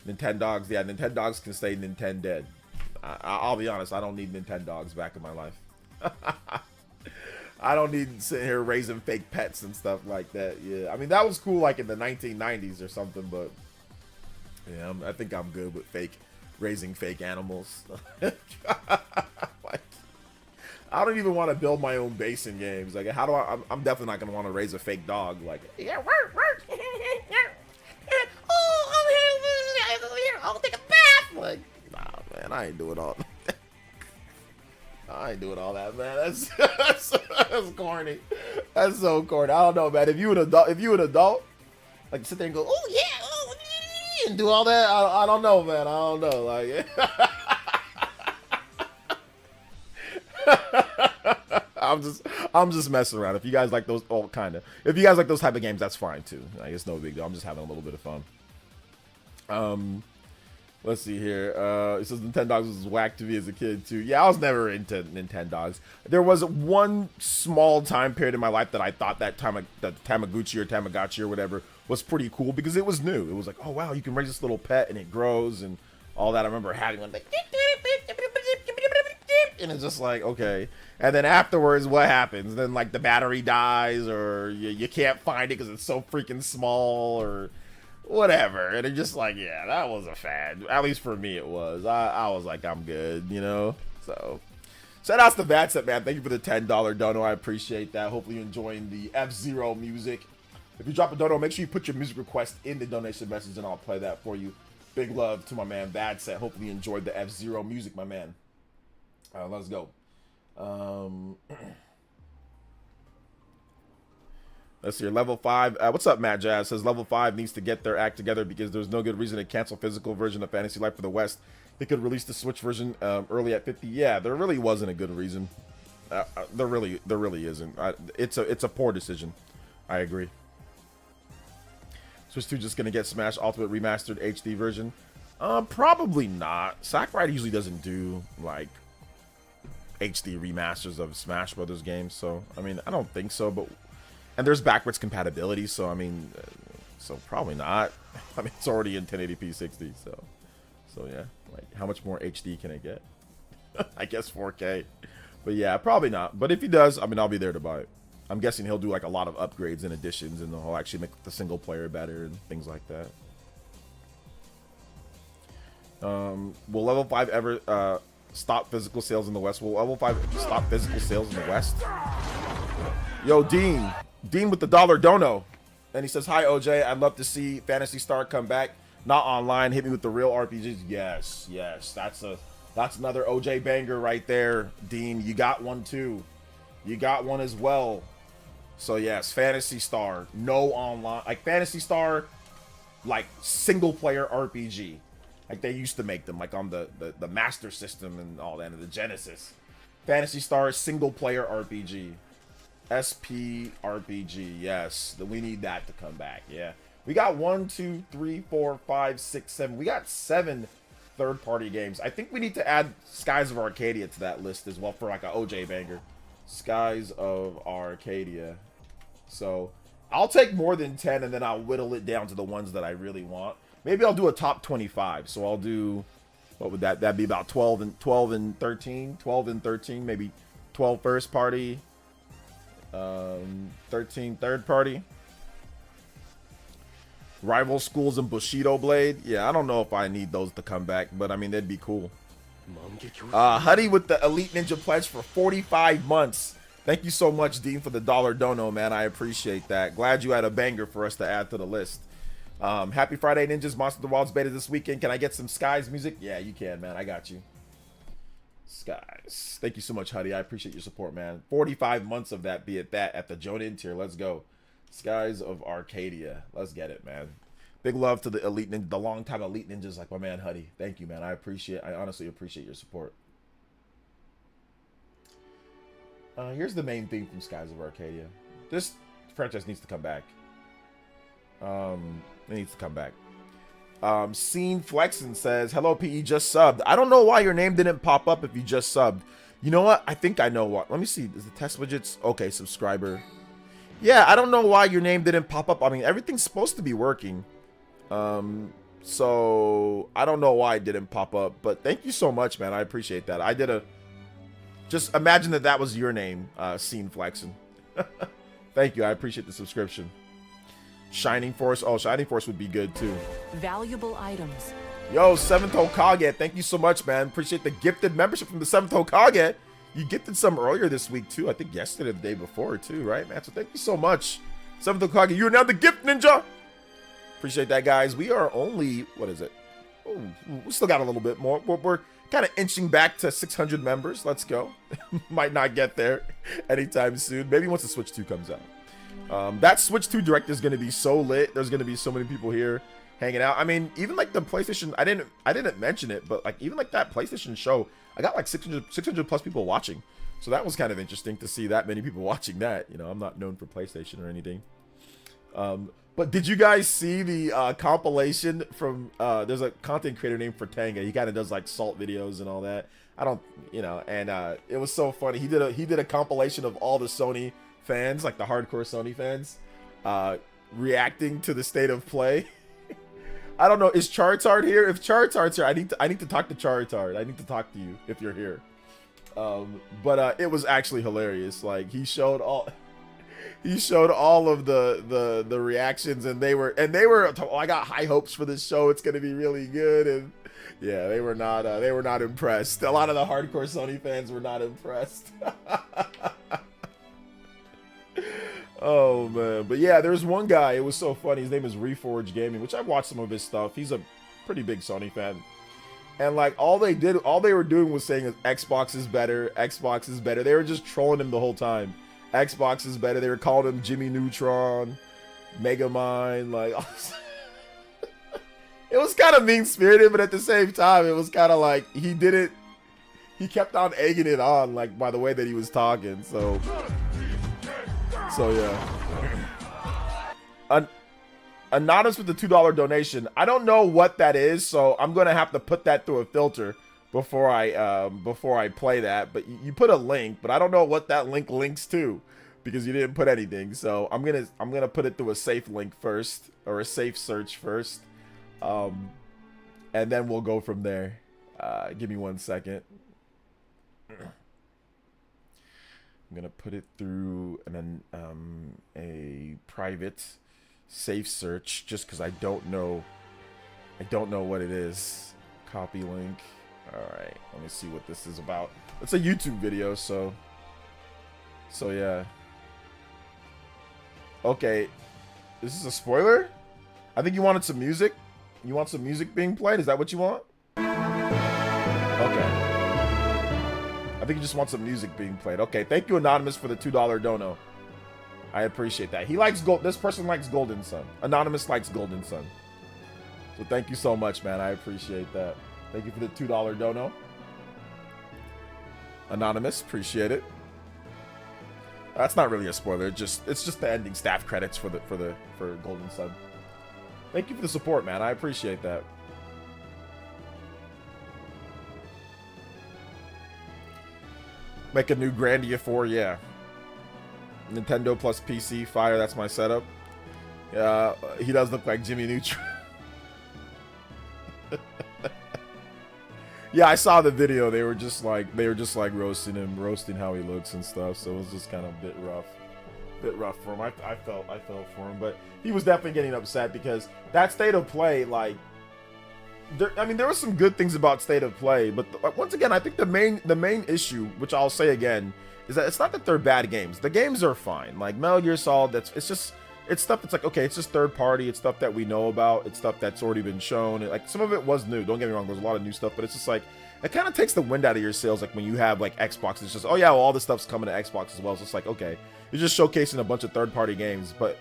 Nintendogs, yeah, Nintendogs can stay Nintendo. I'll be honest, I don't need Nintendogs back in my life. I don't need sitting here raising fake pets and stuff like that. Yeah, I mean, that was cool like in the 1990s or something, but yeah, I think I'm good with raising fake animals. Like, I don't even want to build my own base in games. Like, how do I'm definitely not going to want to raise a fake dog. Like, yeah, work. Oh, I'll take a bath. Like, nah, man, I ain't doing all that. I ain't doing all that, man. That's corny. That's so corny. I don't know, man. If you an adult, like sit there and go, oh yeah, and do all that. I don't know, man. I don't know. Like, I'm just messing around. If you guys like those, if you guys like those type of games, that's fine too. Like, it's no big deal. I'm just having a little bit of fun. Let's see here. It says Nintendogs was whack to me as a kid too. Yeah, I was never into Nintendogs. There was one small time period in my life that I thought that Tamagotchi or Tamagotchi or whatever was pretty cool because it was new. It was like, oh wow, you can raise this little pet and it grows and all that. I remember having one like, and it's just like, okay. And then afterwards, what happens? Then like the battery dies, or you can't find it because it's so freaking small, or whatever. And it's just like, yeah, that was a fad. At least for me, it was. I was like, I'm good, you know. So shout outs to Vatset, man. Thank you for the $10 dono. I appreciate that. Hopefully you're enjoying the F-Zero music. If you drop a dono, make sure you put your music request in the donation message, and I'll play that for you. Big love to my man Vatset. Hopefully you enjoyed the F-Zero music, my man. Let's go. Let's see. Level 5. What's up, Matt Jazz? Says level 5 needs to get their act together because there's no good reason to cancel physical version of Fantasy Life for the West. They could release the Switch version early at 50. Yeah, there really wasn't a good reason. There really isn't. It's a poor decision. I agree. Switch 2 just gonna get Smash Ultimate Remastered HD version? Probably not. Sakurai usually doesn't do like HD remasters of Smash Brothers games, so I mean, I don't think so. But and there's backwards compatibility, so I mean, so probably not. I mean, it's already in 1080p 60, so yeah. Like, how much more HD can it get? I guess 4K. But yeah, probably not. But if he does, I mean, I'll be there to buy it. I'm guessing he'll do like a lot of upgrades and additions, and he'll actually make the single player better and things like that. Will level 5 ever stop physical sales in the West? Will level 5 stop physical sales in the West? Yo, Dean with the dollar dono. And he says, hi, OJ. I'd love to see Phantasy Star come back. Not online. Hit me with the real RPGs. Yes. That's another OJ banger right there, Dean. You got one too. You got one as well. So yes, Phantasy Star, no online. Like Phantasy Star, like single player RPG. Like they used to make them, like on the Master System and all that, and the Genesis. Phantasy Star single player RPG. SP RPG, yes. We need that to come back. Yeah. We got 1, 2, 3, 4, 5, 6, 7. We got 7 third-party games. I think we need to add Skies of Arcadia to that list as well for like a OJ banger. Skies of Arcadia. So I'll take more than 10 and then I'll whittle it down to the ones that I really want. Maybe I'll do a top 25. So I'll do, what would that'd be about 12 and 13, 12 and 13, maybe 12 first party, 13 third party. Rival Schools and Bushido Blade. Yeah, I don't know if I need those to come back, but I mean, they'd be cool. Huddy with the Elite Ninja pledge for 45 months. Thank you so much, Dean, for the dollar dono, man. I appreciate that. Glad you had a banger for us to add to the list. Happy Friday, Ninjas. Monster of the Wilds beta this weekend. Can I get some Skies music? Yeah, you can, man. I got you. Skies. Thank you so much, Huddy. I appreciate your support, man. 45 months of that, be it that, at the Jonin tier. Let's go. Skies of Arcadia. Let's get it, man. Big love to the Elite Ninja, the long-time Elite Ninjas like my man Huddy. Thank you, man. I honestly appreciate your support. Here's the main theme from Skies of Arcadia. This franchise needs to come back. It needs to come back. Scene Flexin says, hello, PE, just subbed. I don't know why your name didn't pop up if you just subbed. You know what? I think I know what. Let me see. Is the test widgets? Okay, subscriber. Yeah, I don't know why your name didn't pop up. I mean, everything's supposed to be working. So I don't know why it didn't pop up, but thank you so much, man. I appreciate that. I did a, just imagine that was your name, Scene Flexin. Thank you. I appreciate the subscription. Shining Force. Oh, Shining Force would be good too. Valuable items. Yo, 7th Hokage. Thank you so much, man. Appreciate the gifted membership from the 7th Hokage. You gifted some earlier this week too. I think yesterday, the day before too, right, man? So thank you so much, 7th Hokage. You are now the gift ninja. Appreciate that, guys. We are only, what is it? Oh, we still got a little bit more. We're kind of inching back to 600 members. Let's go. Might not get there anytime soon. Maybe once the Switch 2 comes out. That Switch 2 Direct is going to be so lit. There's going to be so many people here hanging out. I mean, even like the PlayStation, I didn't mention it, but like even like that PlayStation show, I got like 600 plus people watching. So that was kind of interesting to see that many people watching that. You know, I'm not known for PlayStation or anything. But did you guys see the compilation from, there's a content creator named Fortanga. He kind of does like salt videos and all that. I don't, you know, and it was so funny. He did a compilation of all the Sony fans, like the hardcore Sony fans, reacting to the state of play. I don't know. Is Charizard here? If Charizard's here, I need to talk to Charizard. I need to talk to you if you're here. But it was actually hilarious. Like he showed all of the reactions, and they were oh, I got high hopes for this show. It's gonna be really good, and yeah, they were not impressed. A lot of the hardcore Sony fans were not impressed. Oh man, but yeah, there's one guy. It was so funny. His name is Reforge Gaming, which I've watched some of his stuff. He's a pretty big Sony fan, and like all they were doing was saying Xbox is better. Xbox is better. They were just trolling him the whole time. Xbox is better. They were calling him Jimmy Neutron, Megamind. Like it was kind of mean spirited, but at the same time, it was kind of like he kept on egging it on, like by the way that he was talking. So yeah. Anonymous with the $2 donation. I don't know what that is, so I'm gonna have to put that through a filter before I play that. But you put a link, but I don't know what that link links to because you didn't put anything. So I'm gonna put it through a safe link first, or a safe search first, and then we'll go from there. Give me 1 second. I'm gonna put it through a private safe search just because I don't know what it is. Copy link. Alright, let me see what this is about. It's a YouTube video, so yeah. Okay. This is a spoiler? I think you wanted some music? You want some music being played? Is that what you want? Okay. I think you just want some music being played. Okay, thank you, Anonymous, for the $2 dono. I appreciate that. He likes gold. This person likes Golden Sun. Anonymous likes Golden Sun. So thank you so much, man. I appreciate that. Thank you for the $2 dono. Anonymous, appreciate it. That's not really a spoiler. It's just the ending staff credits for Golden Sun. Thank you for the support, man. I appreciate that. Make a new Grandia 4, yeah. Nintendo plus PC, fire. That's my setup. Yeah, he does look like Jimmy Neutron. Yeah, I saw the video. They were just like roasting him, roasting how he looks and stuff. So it was just kind of a bit rough for him. I felt for him, but he was definitely getting upset because that State of Play, like, there were some good things about State of Play, but once again, I think the main issue, which I'll say again, is that it's not that they're bad games. The games are fine. Like Metal Gear Solid, it's stuff that's like, okay, it's just third party. It's stuff that we know about. It's stuff that's already been shown. Like, some of it was new. Don't get me wrong. There's a lot of new stuff, but it's just like, it kind of takes the wind out of your sails. Like when you have like Xbox, it's just, oh yeah, well, all this stuff's coming to Xbox as well. So it's like, okay, you're just showcasing a bunch of third party games, but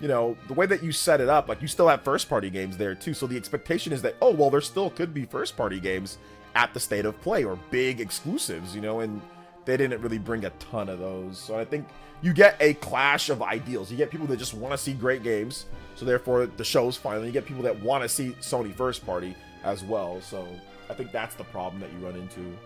you know, the way that you set it up, like you still have first party games there too. So the expectation is that, oh, well, there still could be first party games at the State of Play or big exclusives, you know, and they didn't really bring a ton of those. So I think you get a clash of ideals. You get people that just want to see great games, so therefore the show's fine. And you get people that want to see Sony first party as well. So I think that's the problem that you run into.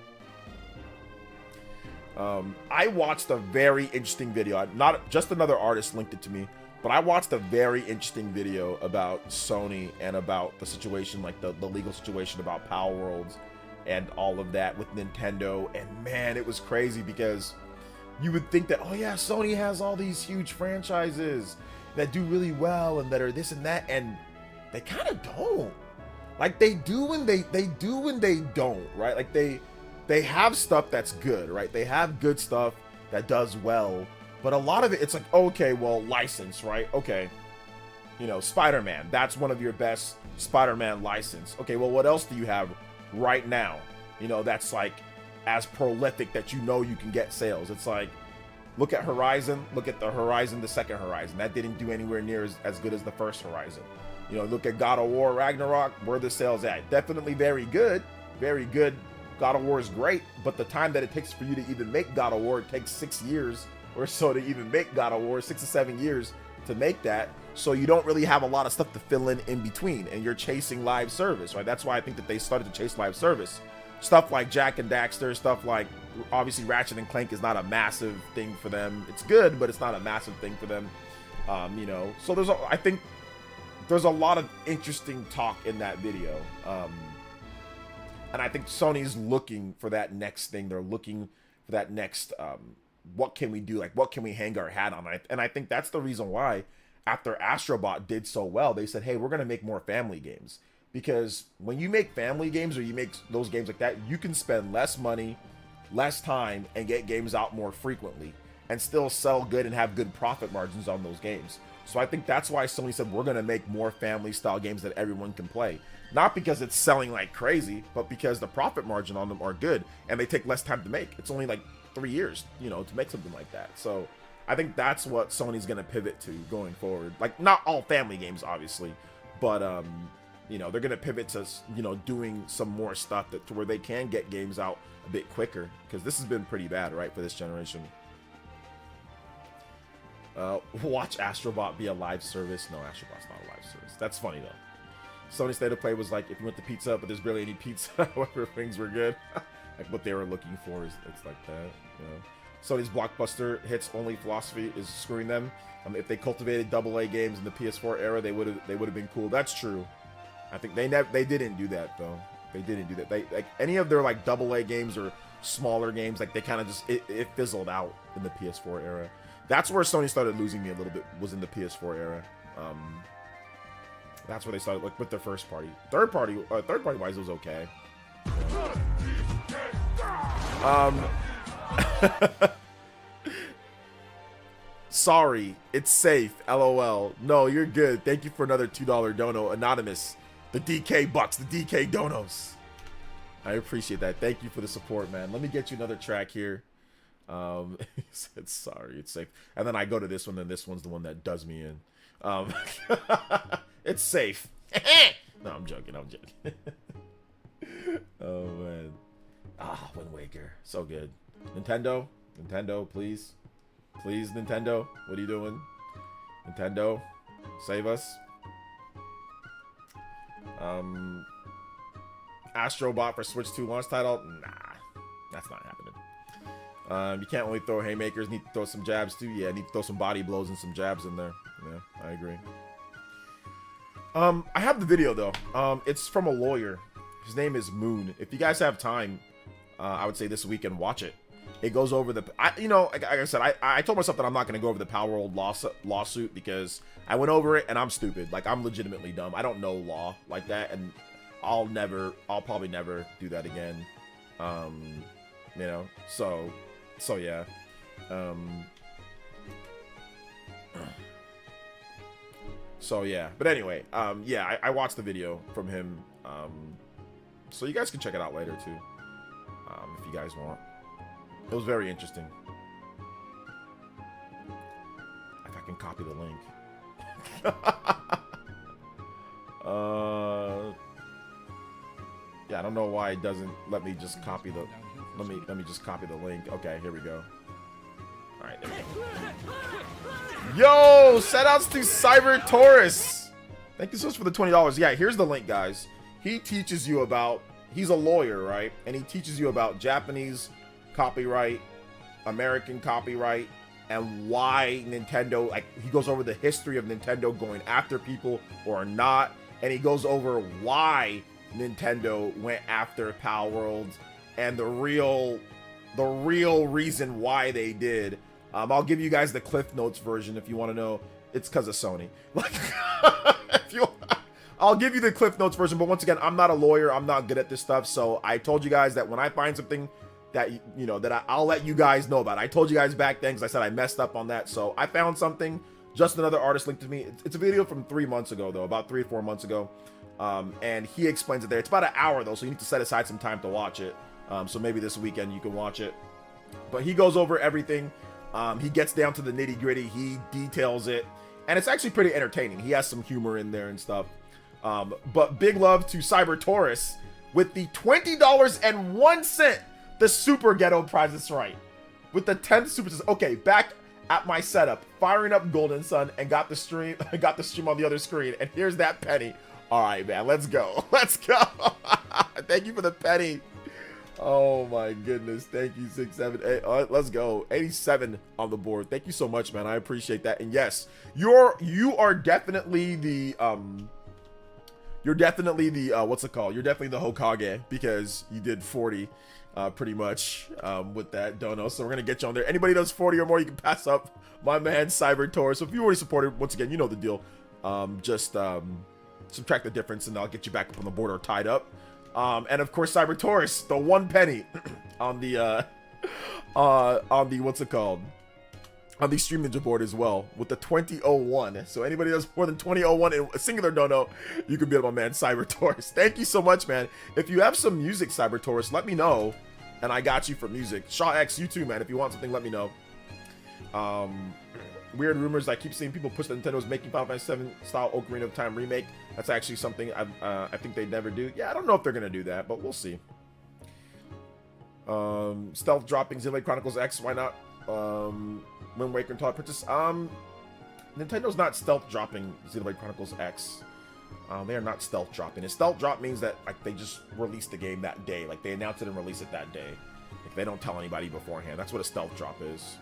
I watched a very interesting video. Not just another artist linked it to me, but I watched a very interesting video about Sony and about the situation, like the legal situation about Power Worlds and all of that with Nintendo. And man, it was crazy because you would think that, oh yeah, Sony has all these huge franchises that do really well and that are this and that, and they kind of don't. Like they do and they do and they don't, right? Like they have stuff that's good, right? They have good stuff that does well, but a lot of it, it's like, okay, well, license, right? Okay, you know, Spider-Man, that's one of your best Spider-Man license. Okay, well, what else do you have right now, you know, that's like as prolific that you know you can get sales? It's like, look at Horizon, look at the second Horizon. That didn't do anywhere near as good as the first Horizon. You know, look at God of War Ragnarok, where the sales at? Definitely very good, very good. God of War is great, but the time that it takes for you to even make God of War, it takes 6 years or so to even make God of War, 6 to 7 years to make that. So you don't really have a lot of stuff to fill in between, and you're chasing live service, right? That's why I think that they started to chase live service. Stuff like Jack and Daxter, stuff like, obviously Ratchet and Clank is not a massive thing for them. It's good, but it's not a massive thing for them. You know, so I think there's a lot of interesting talk in that video. And I think Sony's looking for that next thing. They're looking for that next, what can we do? Like, what can we hang our hat on? And I think that's the reason why, after Astrobot did so well, they said, hey, we're going to make more family games. Because when you make family games, or you make those games like that, you can spend less money, less time, and get games out more frequently, and still sell good and have good profit margins on those games. So I think that's why Sony said, we're going to make more family-style games that everyone can play. Not because it's selling like crazy, but because the profit margin on them are good, and they take less time to make. It's only like 3 years, you know, to make something like that. So I think that's what Sony's going to pivot to going forward. Like, not all family games, obviously, but, you know, they're going to pivot to, you know, doing some more stuff to where they can get games out a bit quicker, because this has been pretty bad, right, for this generation. Watch Astrobot be a live service. No, Astrobot's not a live service. That's funny, though. Sony State of Play was like, if you went to pizza, but there's barely any pizza, however, things were good. Like, what they were looking for is, it's like that, you know. Sony's blockbuster hits only philosophy is screwing them. If they cultivated AA games in the PS4 era, they would have been cool. That's true. I think they didn't do that, though. They didn't do that. They, like, any of their like AA games or smaller games, like, they kind of just it fizzled out in the PS4 era. That's where Sony started losing me a little bit, was in the PS4 era. That's where they started, like, with their first party. Third party wise, it was okay. Sorry, it's safe. LOL. No, you're good. Thank you for another $2 dono, anonymous. The DK bucks, the DK donos. I appreciate that. Thank you for the support, man. Let me get you another track here. He said, sorry, it's safe. And then I go to this one, and this one's the one that does me in. It's safe. No, I'm joking. I'm joking. Oh, man. Ah, Wind Waker. So good. Nintendo, please. Please, Nintendo. What are you doing? Nintendo, save us. Astrobot for Switch 2 launch title? Nah, that's not happening. You can't only throw haymakers, need to throw some jabs too. Yeah, need to throw some body blows and some jabs in there. Yeah, I agree. I have the video though. It's from a lawyer. His name is Moon. If you guys have time, I would say this weekend watch it. It goes over the, like I said, I told myself that I'm not going to go over the Power World lawsuit because I went over it and I'm stupid. Like, I'm legitimately dumb. I don't know law like that, and I'll probably never do that again. You know, so yeah. So yeah, but anyway, yeah, I watched the video from him. So you guys can check it out later too, if you guys want. It was very interesting. If I can copy the link. Yeah, I don't know why it doesn't let me just copy the. Let me just copy the link. Okay, here we go. All right, there we go. Yo, shoutouts to Cyber Taurus. Thank you so much for the $20. Yeah, here's the link, guys. He teaches you about. He's a lawyer, right? And he teaches you about Japanese copyright, American copyright, and why Nintendo, like, he goes over the history of Nintendo going after people or not, and he goes over why Nintendo went after Power World and the real reason why they did. I'll give you guys the Cliff Notes version if you want to know. It's because of Sony. Like, I'll give you the Cliff Notes version, but once again, I'm not a lawyer. I'm not good at this stuff, so I told you guys that when I find something that, you know, that I'll let you guys know about. I told you guys back then because I said I messed up on that, so I found something. Just another artist linked to me. It's a video from 3 months ago, though, about 3 or 4 months ago, and he explains it there. It's about an hour, though, so you need to set aside some time to watch it. So maybe this weekend you can watch it. But he goes over everything. He gets down to the nitty-gritty. He details it, and it's actually pretty entertaining. He has some humor in there and stuff. But big love to Cyber Taurus with the $20.01. The Super Ghetto Prize. That's right. With the 10th Super. Okay, back at my setup, firing up Golden Sun, and got the stream. I got the stream on the other screen, and here's that penny. All right, man, let's go. Let's go. Thank you for the penny. Oh my goodness. Thank you, 678. Let's go. 87 on the board. Thank you so much, man. I appreciate that. And yes, you are definitely the you're definitely the what's it called? You're definitely the Hokage because you did 40. Pretty much with that dono, so we're gonna get you on there. Anybody does 40 or more, you can pass up my man Cyber Taurus. So if you already supported, once again, you know the deal. Just subtract the difference, and I'll get you back up on the board or tied up. And of course, Cyber Taurus, the 1 penny on the what's it called? On the Stream Ninja board as well with the 2001. So anybody does more than 2001 in a singular dono, you can be my man Cyber Taurus. Thank you so much, man. If you have some music, Cyber Taurus, let me know, and I got you for music. Shaw X, you too, man. If you want something, let me know. Weird rumors. I keep seeing people push that Nintendo's making Final Fantasy 7 style Ocarina of Time remake. That's actually something I think they'd never do. Yeah, I don't know if they're gonna do that, but we'll see. Stealth dropping Xenoblade Chronicles X. Why not? Wind Waker and Twilight Princess. Nintendo's not stealth dropping Xenoblade Chronicles X. They are not stealth dropping. A stealth drop means that, like, they just released the game that day. Like, they announce it and release it that day. Like, they don't tell anybody beforehand. That's what a stealth drop is.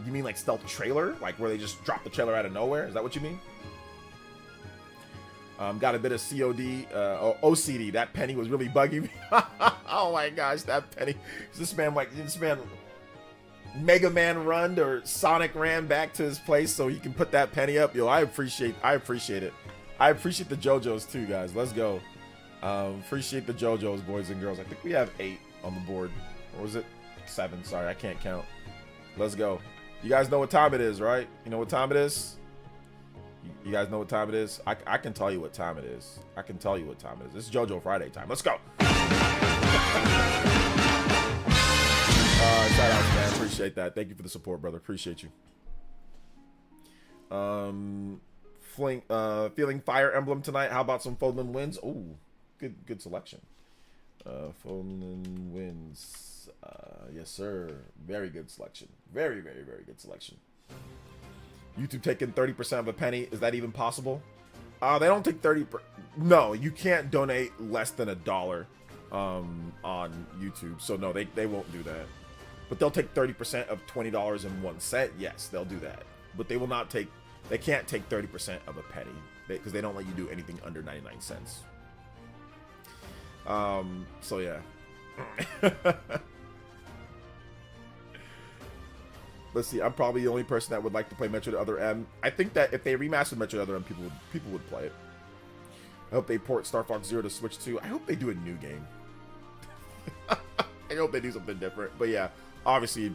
You mean like stealth trailer? Like where they just drop the trailer out of nowhere? Is that what you mean? Got a bit of COD, OCD. That penny was really bugging me. Oh my gosh, that penny. This man, like, Mega Man run or Sonic ran back to his place so he can put that penny up. Yo, I appreciate it. I appreciate the JoJos too, guys. Let's go. Appreciate the JoJos, boys and girls. I think we have 8 on the board. Or was it 7? Sorry, I can't count. Let's go. You guys know what time it is, right? You know what time it is? You guys know what time it is? I can tell you what time it is. I can tell you what time it is. It's JoJo Friday time. Let's go. Shout out, man. Appreciate that. Thank you for the support, brother. Appreciate you. Feeling Fire Emblem tonight. How about some Foldland wins? Oh, good selection. Foldland wins. Yes, sir. Very good selection. Very good selection. YouTube taking 30% of a penny. Is that even possible? They don't take 30%. No, you can't donate less than $1 on YouTube. So no, they won't do that. But they'll take 30% of $20.01. Yes, they'll do that. But they will not take. They can't take 30% of a penny because they don't let you do anything under 99 cents. So yeah. Let's see. I'm probably the only person that would like to play Metroid Other M. I think that if they remastered Metroid Other M, people would play it. I hope they port Star Fox Zero to Switch 2. I hope they do a new game. I hope they do something different. But yeah, obviously,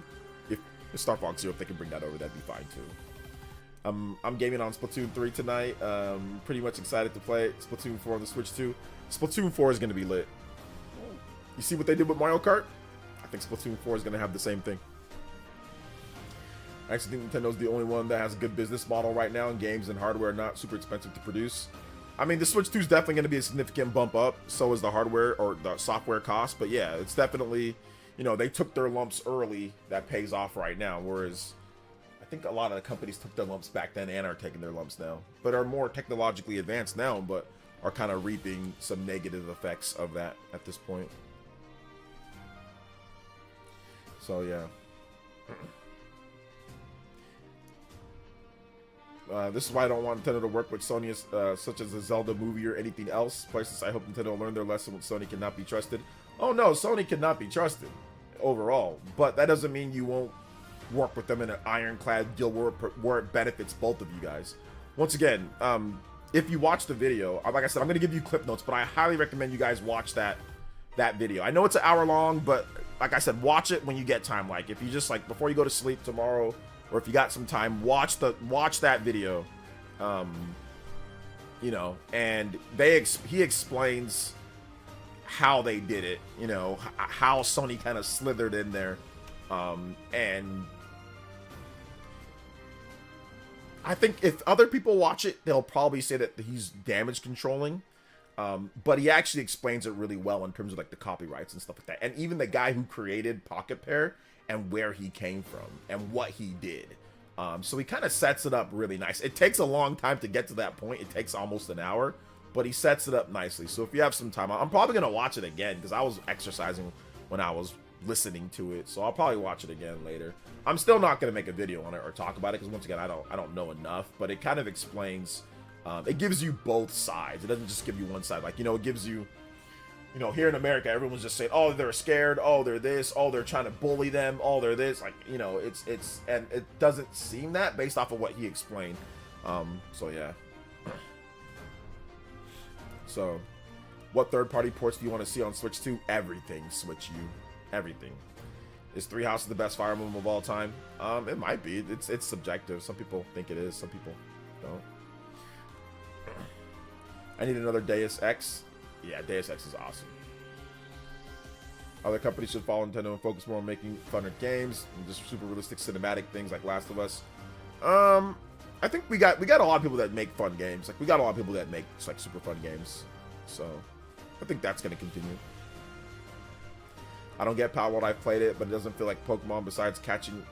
if Star Fox Zero, if they can bring that over, that'd be fine too. I'm gaming on Splatoon 3 tonight. Pretty much excited to play Splatoon 4 on the Switch 2. Splatoon 4 is going to be lit. You see what they did with Mario Kart? I think Splatoon 4 is going to have the same thing. I actually think Nintendo's the only one that has a good business model right now, and games and hardware are not super expensive to produce. I mean, the Switch 2 is definitely going to be a significant bump up. So is the hardware or the software cost. But yeah, it's definitely, you know, they took their lumps early. That pays off right now. Whereas I think a lot of the companies took their lumps back then and are taking their lumps now. But are more technologically advanced now, but are kind of reaping some negative effects of that at this point. So yeah. This is why I don't want Nintendo to work with Sony, such as a Zelda movie or anything else. Places I hope Nintendo will learn their lesson when Sony cannot be trusted. Oh no, Sony cannot be trusted overall. But that doesn't mean you won't work with them in an ironclad deal where it benefits both of you guys. Once again, if you watch the video, like I said, I'm going to give you clip notes, but I highly recommend you guys watch that video. I know it's an hour long, but like I said, watch it when you get time. Like if you just like before you go to sleep tomorrow, or if you got some time, watch that video, you know, and he explains how they did it, you know, how Sony kind of slithered in there, and I think if other people watch it, they'll probably say that he's damage controlling, but he actually explains it really well in terms of like the copyrights and stuff like that, and even the guy who created Pocket Pair and where he came from and what he did. So he kind of sets it up really nice. It takes a long time to get to that point. It takes almost an hour, but he sets it up nicely. So if you have some time, I'm probably going to watch it again because I was exercising when I was listening to it. So I'll probably watch it again later. I'm still not going to make a video on it or talk about it because once again, I don't know enough, but it kind of explains, it gives you both sides. It doesn't just give you one side. Like, you know, it gives you, you know, here in America, everyone's just saying, oh, they're scared, oh, they're this, oh, they're trying to bully them, oh, they're this. Like, you know, and it doesn't seem that based off of what he explained. So, yeah. So, what third-party ports do you want to see on Switch 2? Everything, Switch U. Everything. Is Three Houses the best Fire Emblem of all time? It might be. It's subjective. Some people think it is. Some people don't. I need another Deus Ex. Yeah, Deus Ex is awesome. Other companies should follow Nintendo and focus more on making funner games and just super realistic cinematic things like Last of Us. I think we got a lot of people that make fun games. Like we got a lot of people that make like super fun games. So I think that's gonna continue. I don't get Palworld. I've played it, but it doesn't feel like Pokemon. Besides catching,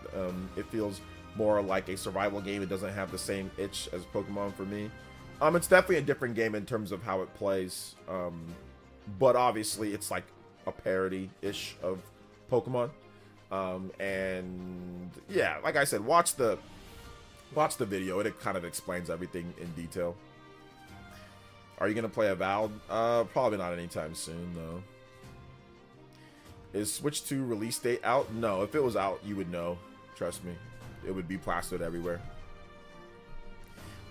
it feels more like a survival game. It doesn't have the same itch as Pokemon for me. It's definitely a different game in terms of how it plays, but obviously it's like a parody-ish of Pokemon, and yeah, like I said, watch the video. It kind of explains everything in detail. Are you gonna play Avowed? Probably not anytime soon, though. Is Switch 2 release date out? No, if it was out, you would know. Trust me. It would be plastered everywhere.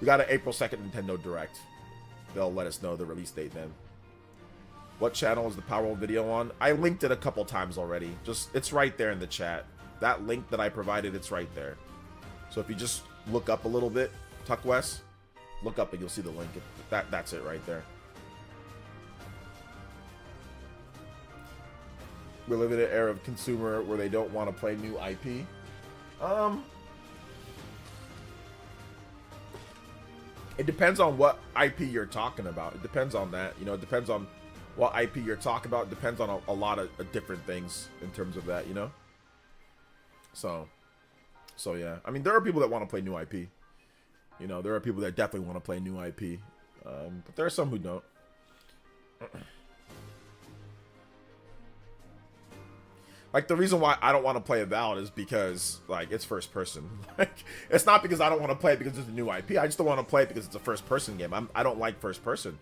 We got an April 2nd Nintendo Direct. They'll let us know the release date then. What channel is the Powerwall video on? I linked it a couple times already. It's right there in the chat. That link that I provided, it's right there. So if you just look up a little bit, Tuck West, look up and you'll see the link. That's it right there. We live in an era of consumer where they don't want to play new IP. It depends on what IP you're talking about. It depends on that. You know, it depends on what IP you're talking about. It depends on a lot of different things in terms of that, you know? So yeah. I mean, there are people that want to play new IP. You know, there are people that definitely want to play new IP. But there are some who don't. Like, the reason why I don't want to play Avowed is because, like, it's first person. Like, it's not because I don't want to play it because it's a new IP. I just don't want to play it because it's a first person game. I don't like first person.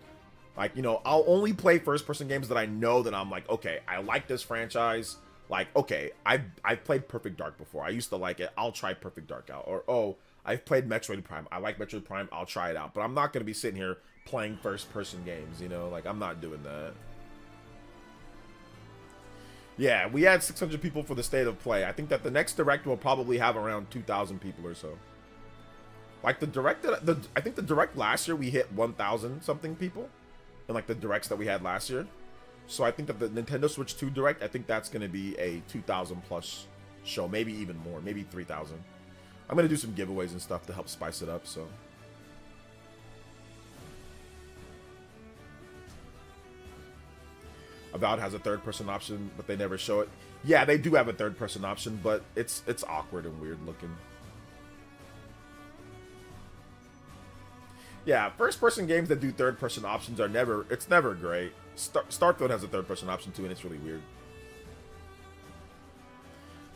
Like, you know, I'll only play first person games that I know that I'm like, okay, I like this franchise. Like, okay, I've played Perfect Dark before. I used to like it. I'll try Perfect Dark out. Or, oh, I've played Metroid Prime. I like Metroid Prime. I'll try it out. But I'm not going to be sitting here playing first person games, you know? Like, I'm not doing that. Yeah, we had 600 people for the State of Play. I think that the next Direct will probably have around 2,000 people or so. Like, the Direct, I think the Direct last year, we hit 1,000 something people. In, like, the Directs that we had last year. So I think that the Nintendo Switch 2 Direct, I think that's going to be a 2,000 plus show. Maybe even more. Maybe 3,000. I'm going to do some giveaways and stuff to help spice it up, so... Avowed has a third-person option, but they never show it. Yeah, they do have a third-person option, but it's awkward and weird looking. Yeah, first-person games that do third-person options are never great. Starfield has a third-person option too, and it's really weird.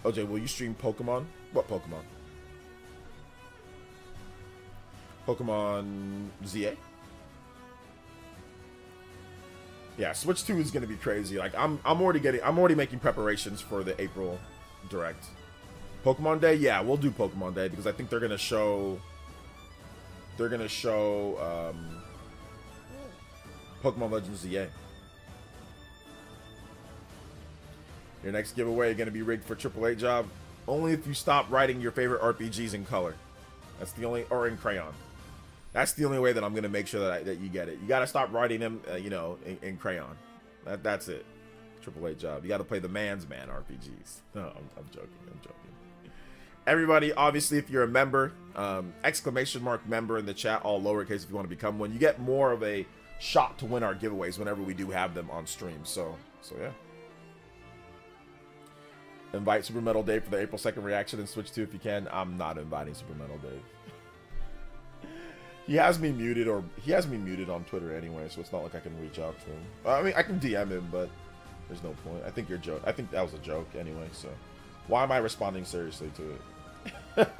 OJ, will you stream Pokemon? What Pokemon? Pokemon ZA? Yeah, Switch 2 is gonna be crazy. Like I'm already making preparations for the April Direct. Pokemon Day, yeah, we'll do Pokemon Day because I think they're gonna show Pokemon Legends ZA. Your next giveaway gonna be rigged for AAA job. Only if you stop writing your favorite RPGs in color. That's the only, or in crayon. That's the only way that I'm gonna make sure that you get it. You gotta stop writing them, you know, in crayon. That's it. AAA job. You gotta play the man's man RPGs. No, I'm joking. I'm joking. Everybody, obviously, if you're a member, exclamation mark member in the chat, all lowercase if you want to become one. You get more of a shot to win our giveaways whenever we do have them on stream. So yeah. Invite Super Metal Dave for the April 2nd reaction and Switch 2 if you can. I'm not inviting Super Metal Dave. He has me muted on Twitter anyway, so it's not like I can reach out to him. I mean, I can DM him, but there's no point. I think that was a joke anyway, so why am I responding seriously to it?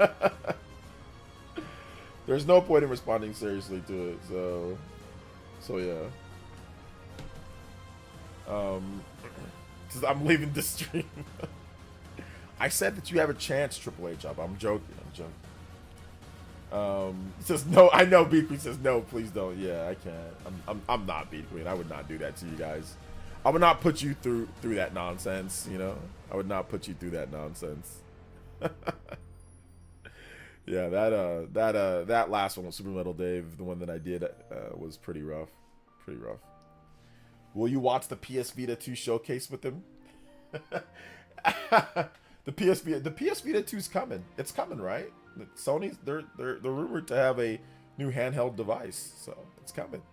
There's no point in responding seriously to it, so yeah. I'm leaving the stream. I said that you have a chance, AAA job. I'm joking. He says no. I know B Queen says no. Please don't. Yeah, I can't. I'm not B Queen. I would not do that to you guys. I would not put you through that nonsense. You know, I would not put you through that nonsense. Yeah, that last one with Super Metal Dave, the one that I did, was pretty rough. Pretty rough. Will you watch the PS Vita 2 showcase with him? The PS Vita 2 is coming. It's coming, right? Sony's they're rumored to have a new handheld device, so it's coming.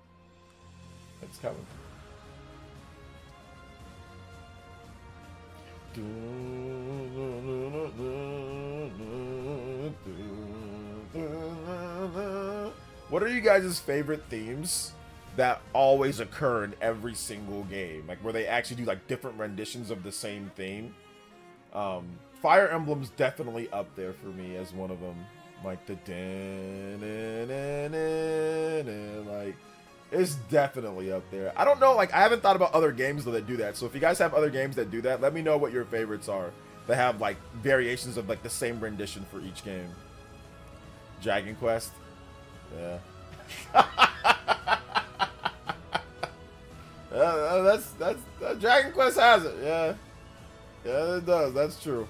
It's coming. What are you guys' favorite themes that always occur in every single game? Like where they actually do like different renditions of the same theme? Fire Emblem's definitely up there for me as one of them. Like the like it's definitely up there. I don't know, like I haven't thought about other games though that do that. So if you guys have other games that do that, let me know what your favorites are. They have like variations of like the same rendition for each game. Dragon Quest. Yeah. That's Dragon Quest has it. Yeah. Yeah, it does. That's true.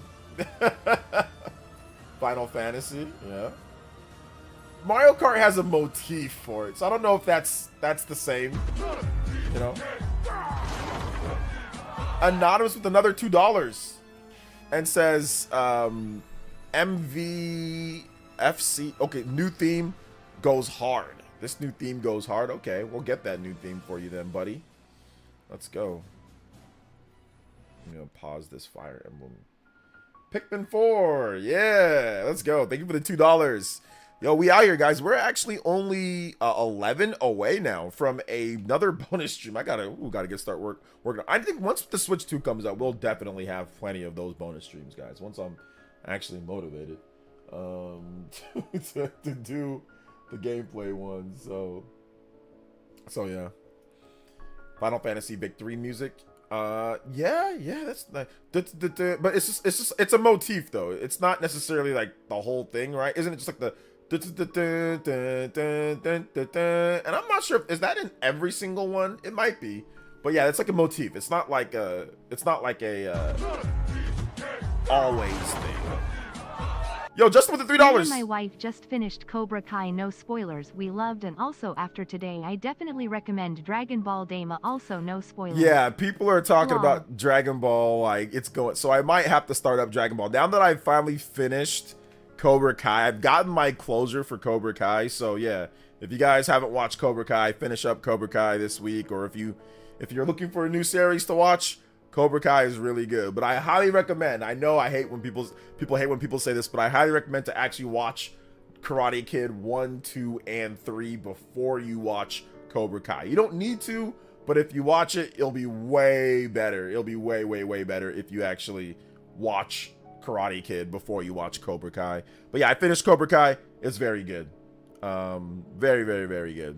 Final Fantasy. Yeah. Mario Kart has a motif for it, so I don't know if that's the same. You know. Anonymous with another $2 and says MVFC. Okay, new theme goes hard. This new theme goes hard. Okay, we'll get that new theme for you then, buddy. Let's go. I'm gonna pause this Fire Emblem. Pikmin 4. Yeah, let's go. Thank you for the $2. Yo, we out here, guys. We're actually only 11 away now from another bonus stream. I gotta get working. I think once the Switch 2 comes out, we'll definitely have plenty of those bonus streams, guys. Once I'm actually motivated to do the gameplay one. So yeah. Final Fantasy Big 3 music. Yeah, that's but it's a motif though. It's not necessarily like the whole thing, right? Isn't it just like the and I'm not sure is that in every single one. It might be, but yeah, it's like a motif. It's not like a always thing. Yo, Justin with the $3. Me and my wife just finished Cobra Kai, no spoilers. We loved, and also after today, I definitely recommend Dragon Ball Daima, also no spoilers. Yeah, people are talking about Dragon Ball, like it's going. So I might have to start up Dragon Ball now that I've finally finished Cobra Kai. I've gotten my closure for Cobra Kai. So yeah, if you guys haven't watched Cobra Kai, finish up Cobra Kai this week, or if you're looking for a new series to watch, Cobra Kai is really good. But I highly recommend. I know I hate when people hate when people say this, but I highly recommend to actually watch Karate Kid 1, 2, and 3 before you watch Cobra Kai. You don't need to, but if you watch it, it'll be way better. It'll be way, way, way better if you actually watch Karate Kid before you watch Cobra Kai. But yeah, I finished Cobra Kai. It's very good. Very, very, very good.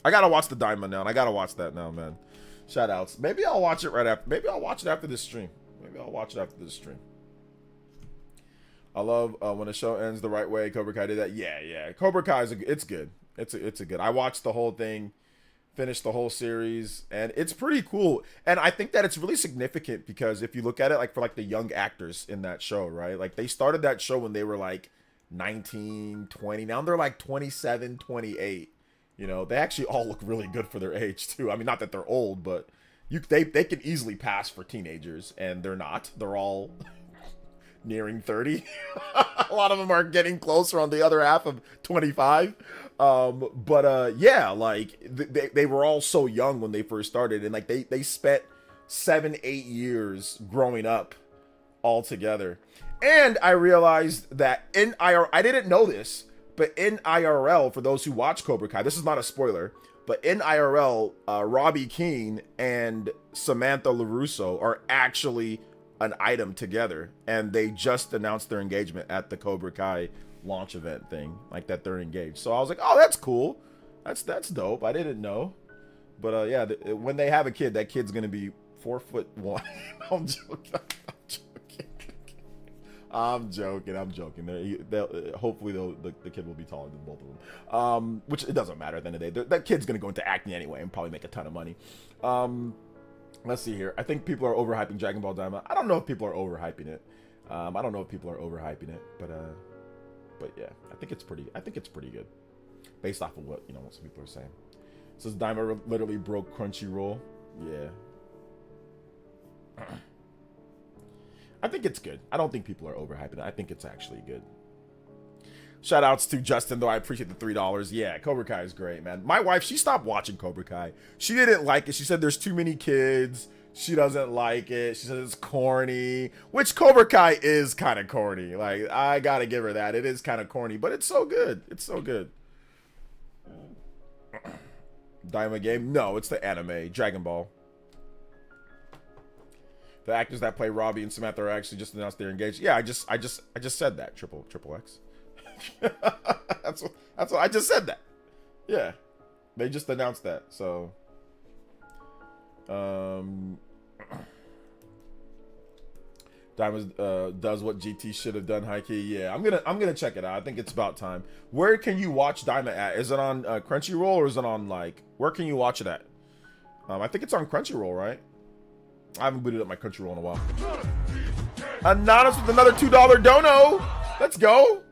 I gotta watch the Diamond now, and I gotta watch that now, man. Shout outs. Maybe I'll watch it right after. Maybe I'll watch it after this stream. I love when a show ends the right way. Cobra Kai did that. Yeah. Cobra Kai it's good. It's a good. I watched the whole thing, finished the whole series, and it's pretty cool. And I think that it's really significant because if you look at it, like for like the young actors in that show, right? Like they started that show when they were like 19, 20. Now they're like 27, 28. You know, they actually all look really good for their age too. I mean, not that they're old, but they can easily pass for teenagers, and they're not. They're all nearing 30. A lot of them are getting closer on the other half of 25. Yeah, like they were all so young when they first started, and like they spent 7-8 years growing up all together. And I realized that I didn't know this, but in IRL, for those who watch Cobra Kai, this is not a spoiler, but in IRL, Robbie Keane and Samantha LaRusso are actually an item together, and they just announced their engagement at the Cobra Kai launch event thing, like that they're engaged. So I was like, oh, that's cool. That's dope. I didn't know. But yeah, when they have a kid, that kid's gonna be 4'1". I'm joking. I'm joking. Hopefully the kid will be taller than both of them. Which it doesn't matter at the end of the day. That kid's gonna go into acting anyway and probably make a ton of money. Let's see here. I think people are overhyping Dragon Ball Daima. I don't know if people are overhyping it. But yeah, I think it's pretty good, based off of what some people are saying. It says Daima literally broke Crunchyroll. Yeah. I think it's good. I don't think people are overhyping it. I think it's actually good. Shout outs to Justin, though. I appreciate the $3. Yeah, Cobra Kai is great, man. My wife, she stopped watching Cobra Kai. She didn't like it. She said there's too many kids. She doesn't like it. She says it's corny, which Cobra Kai is kind of corny. Like, I gotta give her that. It is kind of corny, but it's so good. It's so good. Daima game? No, it's the anime. Dragon Ball. The actors that play Robbie and Samantha are actually just announced they're engaged. Yeah, I just said that. Triple X. that's what I just said that. Yeah, they just announced that. So, Diamond does what GT should have done. High key, yeah. I'm gonna check it out. I think it's about time. Where can you watch Diamond at? Is it on Crunchyroll or is it on like where can you watch it at? I think it's on Crunchyroll, right? I haven't booted up my Crunchyroll in a while. Anonymous with another $2 dono. Let's go.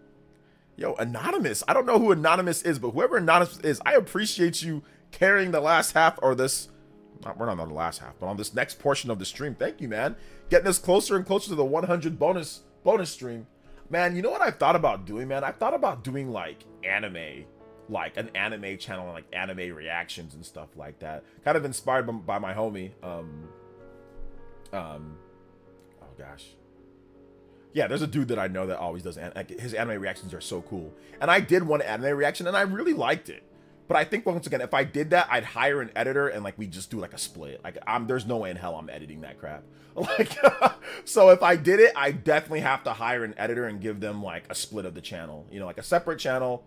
Yo, Anonymous. I don't know who Anonymous is, but whoever Anonymous is, I appreciate you carrying the last half or this. We're not on the last half, but on this next portion of the stream. Thank you, man. Getting us closer and closer to the 100 bonus stream. Man, you know what I've thought about doing, man? I've thought about doing like anime, like an anime channel and like anime reactions and stuff like that. Kind of inspired by my homie. Oh gosh. Yeah, there's a dude that I know that always does his anime reactions are so cool. And I did one anime reaction and I really liked it. But I think once again, if I did that, I'd hire an editor and like we just do like a split. Like there's no way in hell I'm editing that crap. Like, so if I did it, I definitely have to hire an editor and give them like a split of the channel. You know, like a separate channel.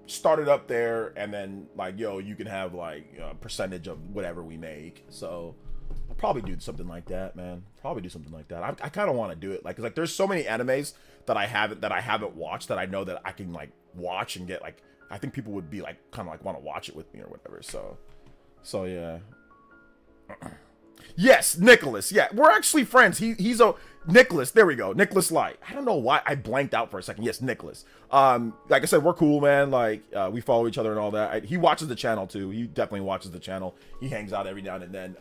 Start it up there, and then like, yo, you can have like a percentage of whatever we make. So I'll probably do something like that, man. Probably do something like that. I kind of want to do it, like, 'cause like there's so many animes that I haven't watched that I know that I can like watch and get like. I think people would be like kind of like want to watch it with me or whatever. So yeah. Yes, Nicholas. Yeah, we're actually friends. He's a Nicholas. There we go. Nicholas Light. I don't know why I blanked out for a second. Yes, Nicholas. Like I said, we're cool, man. Like we follow each other and all that. He watches the channel too. He definitely watches the channel. He hangs out every now and then.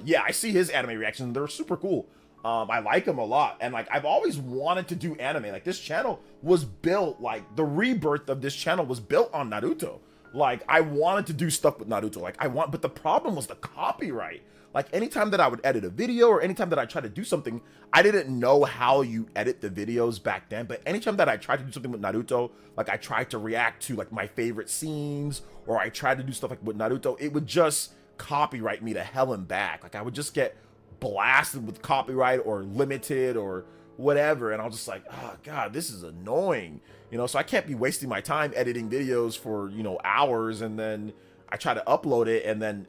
Yeah, I see his anime reactions. They're super cool. I like him a lot, and like I've always wanted to do anime. Like this channel was built, like the rebirth of this channel was built on Naruto. Like I wanted to do stuff with Naruto. But the problem was the copyright. Like anytime that I would edit a video or anytime that I tried to do something, I didn't know how you edit the videos back then. But anytime that I tried to do something with Naruto, like I tried to react to like my favorite scenes, or I tried to do stuff like with Naruto, it would just copyright me to hell and back. Like I would just get blasted with copyright or limited or whatever, and I was just like, oh god, this is annoying, you know. So I can't be wasting my time editing videos for, you know, hours, and then I try to upload it and then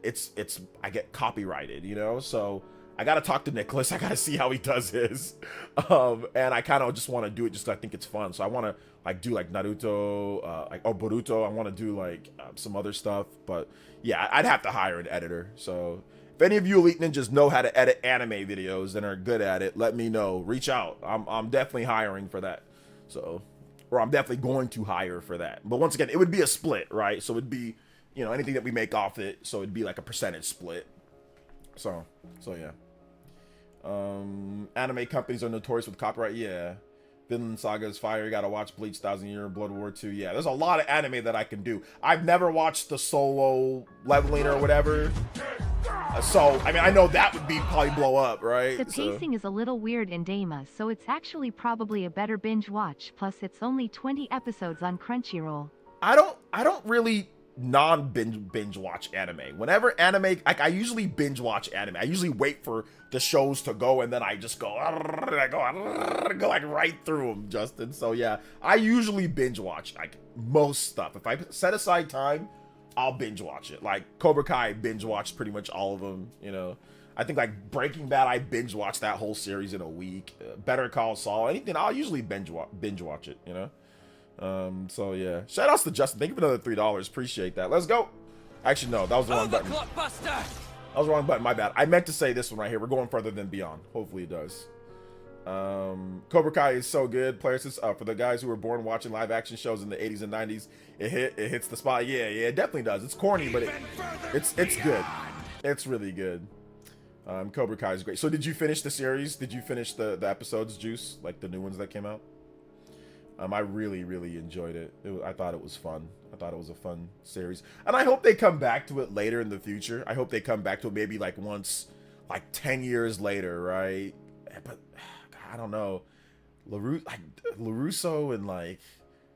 I get copyrighted, you know. So I gotta talk to Nicholas. I gotta see how he does his, and I kind of just want to do it just 'cause I think it's fun. So I want to like do like Naruto, like Boruto. I want to do like some other stuff, but yeah, I'd have to hire an editor. So if any of you Elite Ninjas know how to edit anime videos and are good at it, let me know. Reach out. I'm definitely hiring for that. So, or I'm definitely going to hire for that. But once again, it would be a split, right? So it'd be, you know, anything that we make off it. So it'd be like a percentage split. So yeah. Anime companies are notorious with copyright. Yeah. Vinland Saga is fire. You gotta watch Bleach, 1,000 Year, Blood War 2. Yeah, there's a lot of anime that I can do. I've never watched the Solo Leveling or whatever. So, I mean, I know that would be probably blow up, right? The pacing is a little weird in Dama, so it's actually probably a better binge watch. Plus, it's only 20 episodes on Crunchyroll. I don't really binge watch anime. Whenever anime, like I usually binge watch anime. I usually wait for the shows to go and then I just go like right through them, Justin. So yeah, I usually binge watch like most stuff. If I set aside time, I'll binge watch it. Like Cobra Kai, binge watched pretty much all of them, you know. I think like Breaking Bad, I binge watch that whole series in a week. Better Call Saul, anything, I'll usually binge watch it, you know. So yeah, shout outs to Justin. Thank you for another $3. Appreciate that. Let's go. Actually, no, that was the wrong button. That was the wrong button. My bad. I meant to say this one right here. We're going further than Beyond. Hopefully it does. Cobra Kai is so good. Players, for the guys who were born watching live action shows in the 80s and 90s, it hits the spot. Yeah, it definitely does. It's corny, but it's good. It's really good. Cobra Kai is great. So did you finish the series? Did you finish the episodes, Juice? Like the new ones that came out? I really, really enjoyed it. I thought it was fun. I thought it was a fun series. And I hope they come back to it later in the future. I hope they come back to it maybe like once, like 10 years later, right? But I don't know. LaRusso and like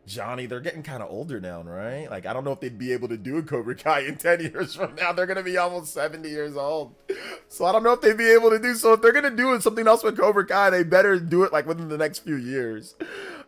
Johnny, they're getting kind of older now, right? Like, I don't know if they'd be able to do a Cobra Kai in 10 years from now. They're going to be almost 70 years old. So I don't know if they'd be able to do so. If they're going to do something else with Cobra Kai, they better do it like within the next few years.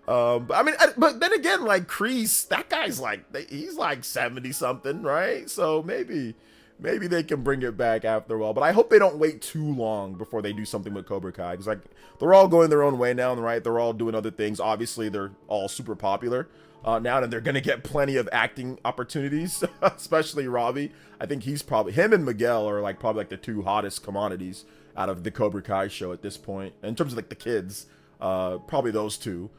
But I mean, but then again, like Kreese, that guy's like, he's like 70 something, right? So maybe maybe they can bring it back after a while. But I hope they don't wait too long before they do something with Cobra Kai. Because like they're all going their own way now, right? They're all doing other things. Obviously, they're all super popular now, and they're gonna get plenty of acting opportunities, especially Robbie. I think he's probably him and Miguel are like probably like the two hottest commodities out of the Cobra Kai show at this point. In terms of like the kids, probably those two.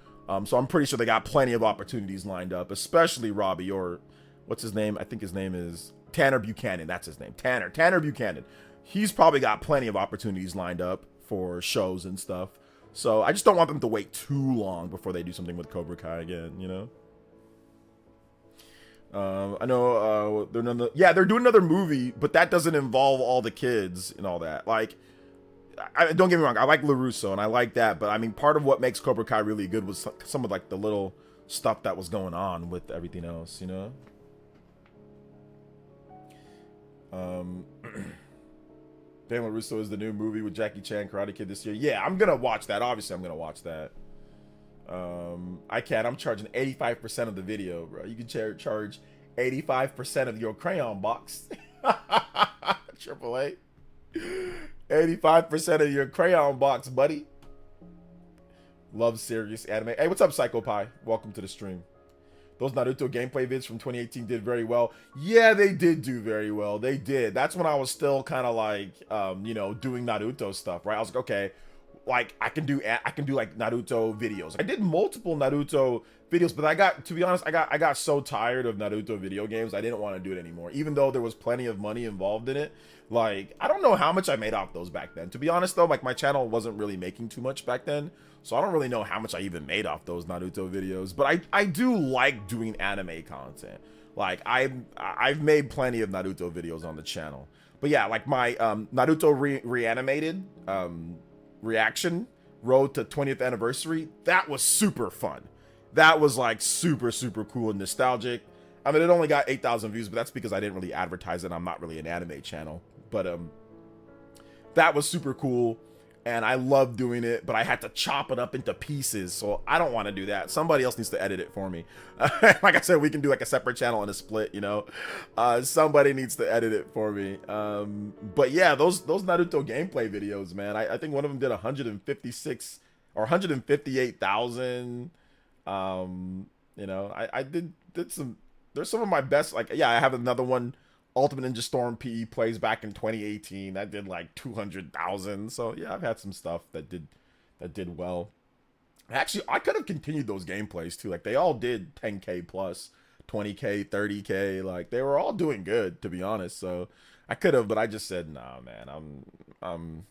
So I'm pretty sure they got plenty of opportunities lined up, especially Robbie, or what's his name? I think his name is Tanner Buchanan. That's his name. Tanner Buchanan. He's probably got plenty of opportunities lined up for shows and stuff. So I just don't want them to wait too long before they do something with Cobra Kai again, you know? I know they're doing another movie, but that doesn't involve all the kids and all that. Like, don't get me wrong, I like LaRusso and I like that, but I mean, part of what makes Cobra Kai really good was some of like the little stuff that was going on with everything else, you know? Dan LaRusso is the new movie with Jackie Chan, Karate Kid this year. Yeah, I'm gonna watch that. Obviously, I'm gonna watch that. I'm charging 85% of the video, bro. You can charge 85% of your crayon box. Triple A. 85% of your crayon box, buddy. Love serious anime. Hey, what's up, Psycho Pie? Welcome to the stream. Those Naruto gameplay vids from 2018 did very well. Yeah, they did do very well. They did. That's when I was still kind of like, you know, doing Naruto stuff, right? I was like, okay, like I can do like Naruto videos. I did multiple Naruto videos, but to be honest, I got so tired of Naruto video games. I didn't want to do it anymore, even though there was plenty of money involved in it. Like, I don't know how much I made off those back then. To be honest though, like my channel wasn't really making too much back then. So I don't really know how much I even made off those Naruto videos, but I do like doing anime content. Like I've made plenty of Naruto videos on the channel. But yeah, like my Naruto reanimated reaction road to 20th anniversary, that was super fun. That was like super cool and nostalgic. I mean, it only got 8,000 views, but that's because I didn't really advertise it. I'm not really an anime channel, but that was super cool. And I love doing it, but I had to chop it up into pieces. So I don't want to do that. Somebody else needs to edit it for me. Like I said, we can do like a separate channel and a split, you know. Somebody needs to edit it for me. But yeah, those Naruto gameplay videos, man. I think one of them did 156 or 158,000. You know, I did some. There's some of my best. Like, yeah, I have another one. Ultimate Ninja Storm PE plays back in 2018. That did like 200,000. So yeah, I've had some stuff that did well. Actually, I could have continued those gameplays too. Like they all did 10K plus, 20K, 30K. Like they were all doing good, to be honest. So I could have, but I just said, nah, man, I'm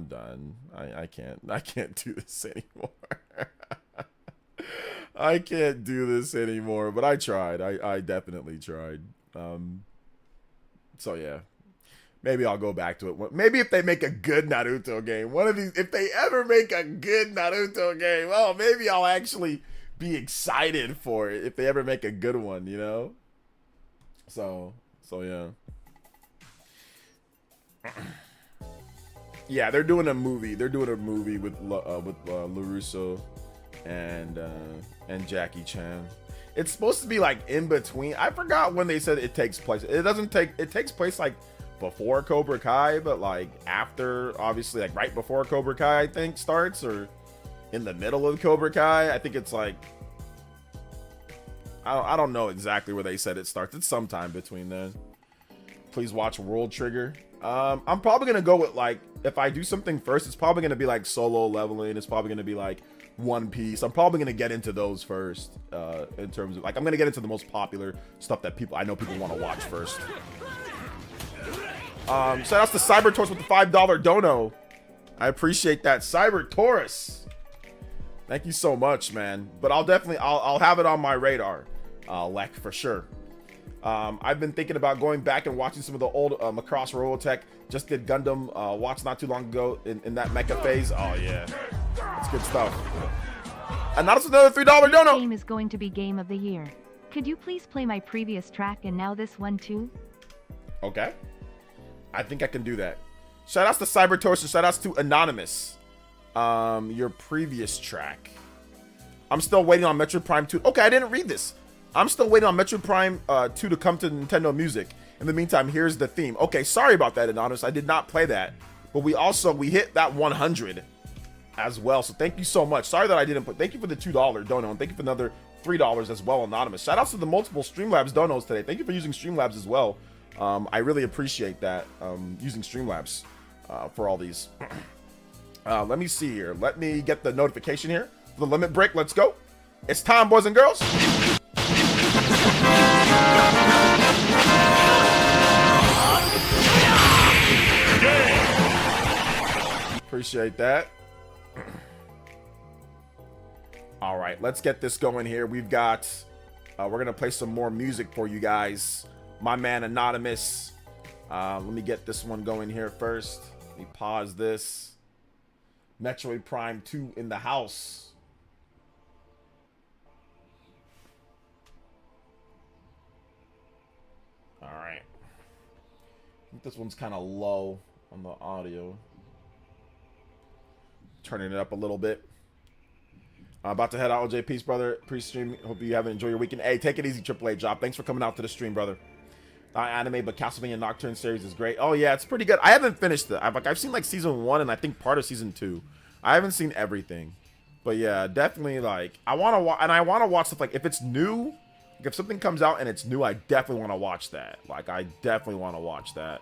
done. I can't do this anymore. I can't do this anymore. But I tried. I definitely tried. So yeah, maybe I'll go back to it. Maybe if they make a good Naruto game, one of these, if they ever make a good Naruto game, well, maybe I'll actually be excited for it if they ever make a good one, you know? So yeah. Yeah, they're doing a movie. They're doing a movie with LaRusso and Jackie Chan. It's supposed to be like in between. I forgot when they said it takes place. It takes place like before Cobra Kai, but like after, obviously, like right before Cobra Kai, I think starts, or in the middle of Cobra Kai. I think it's like, I don't know exactly where they said it starts. It's sometime between then. Please watch World Trigger. I'm probably gonna go with, like, if I do something first, it's probably gonna be like Solo Leveling. It's probably gonna be like One Piece. I'm probably gonna get into those first, in terms of, like, I'm gonna get into the most popular stuff that I know people want to watch first. So that's the Cyber Taurus with the $5 dono. I appreciate that, Cyber Taurus. Thank you so much, man. But I'll have it on my radar, Lek, for sure. I've been thinking about going back and watching some of the old Macross Robotech. Just did Gundam watch not too long ago in that mecha phase. Oh yeah, that's good stuff. And now it's another $3 dono. This game is going to be game of the year. Could you please play my previous track and now this one too? Okay, I think I can do that. Shout outs to Cyber Taurus and shout outs to Anonymous. Your previous track. I'm still waiting on Metroid Prime 2. Okay, I didn't read this. I'm still waiting on Metroid Prime 2 to come to Nintendo Music. In the meantime, here's the theme. Okay, sorry about that, Anonymous. I did not play that. But we hit that 100 as well. So thank you so much. Sorry that I didn't put, thank you for the $2 dono, and thank you for another $3 as well, Anonymous. Shout outs to the multiple Streamlabs donos today. Thank you for using Streamlabs as well. I really appreciate that, using Streamlabs for all these. Let me see here. Let me get the notification here. The limit break. Let's go. It's time, boys and girls. Appreciate that. All right, let's get this going here. We've got, we're gonna play some more music for you guys. My man Anonymous. Let me get this one going here first. Let me pause this. Metroid Prime 2 in the house. All right. I think this one's kind of low on the audio. Turning it up a little bit. I'm about to head out, OJ. Peace, brother. Pre-stream. Hope you have enjoyed your weekend. Hey, take it easy, AAA Job. Thanks for coming out to the stream, brother. Not anime, but Castlevania Nocturne series is great. Oh yeah, it's pretty good. I haven't finished it. I've seen like season 1 and I think part of season 2. I haven't seen everything, but yeah, definitely like I want to watch stuff like if it's new. Like, if something comes out and it's new, I definitely want to watch that. Like I definitely want to watch that.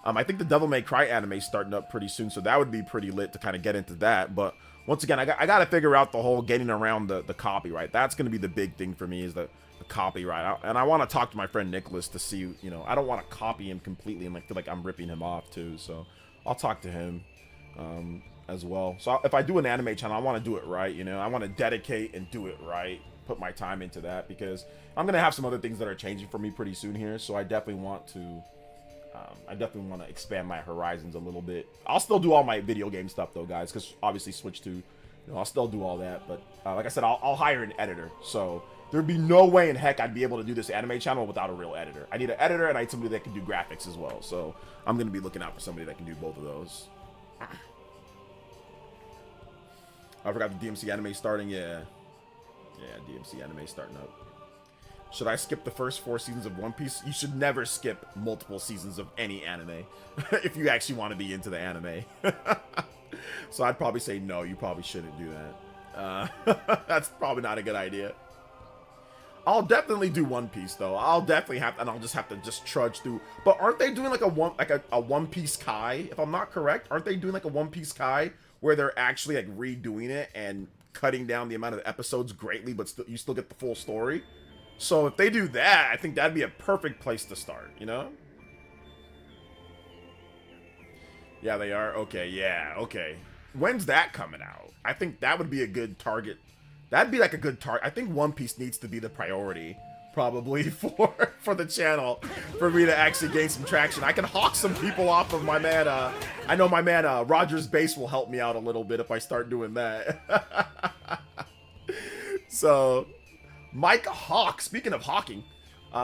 I think the Devil May Cry anime is starting up pretty soon, so that would be pretty lit to kind of get into that. But once again, I got to figure out the whole getting around the copyright. That's going to be the big thing for me is the copyright. And I want to talk to my friend Nicholas to see, you know, I don't want to copy him completely and like feel like I'm ripping him off too. So I'll talk to him as well. So if I do an anime channel, I want to do it right. You know, I want to dedicate and do it right. Put my time into that because I'm going to have some other things that are changing for me pretty soon here. So I definitely want to expand my horizons a little bit. I'll still do all my video game stuff though, guys, because obviously Switch 2, you know, I'll still do all that. But like I said, I'll hire an editor. So there'd be no way in heck I'd be able to do this anime channel without a real editor. I need an editor and I need somebody that can do graphics as well. So I'm going to be looking out for somebody that can do both of those. I forgot the DMC anime starting. Yeah, DMC anime starting up. Should I skip the first 4 seasons of One Piece? You should never skip multiple seasons of any anime if you actually want to be into the anime. So I'd probably say no, you probably shouldn't do that. That's probably not a good idea. I'll definitely do One Piece though. I'll just have to trudge through. But aren't they doing like a One Piece Kai? If I'm not correct, aren't they doing like a One Piece Kai where they're actually like redoing it and cutting down the amount of episodes greatly, but you still get the full story? So if they do that, I think that'd be a perfect place to start, you know? Yeah, they are. Okay, yeah, okay. When's that coming out? I think that would be a good target. That'd be like a good target. I think One Piece needs to be the priority, probably, for the channel, for me to actually gain some traction. I can hawk some people off of my man. I know my man Roger's Base will help me out a little bit if I start doing that. So... Mike Hawk, speaking of hawking,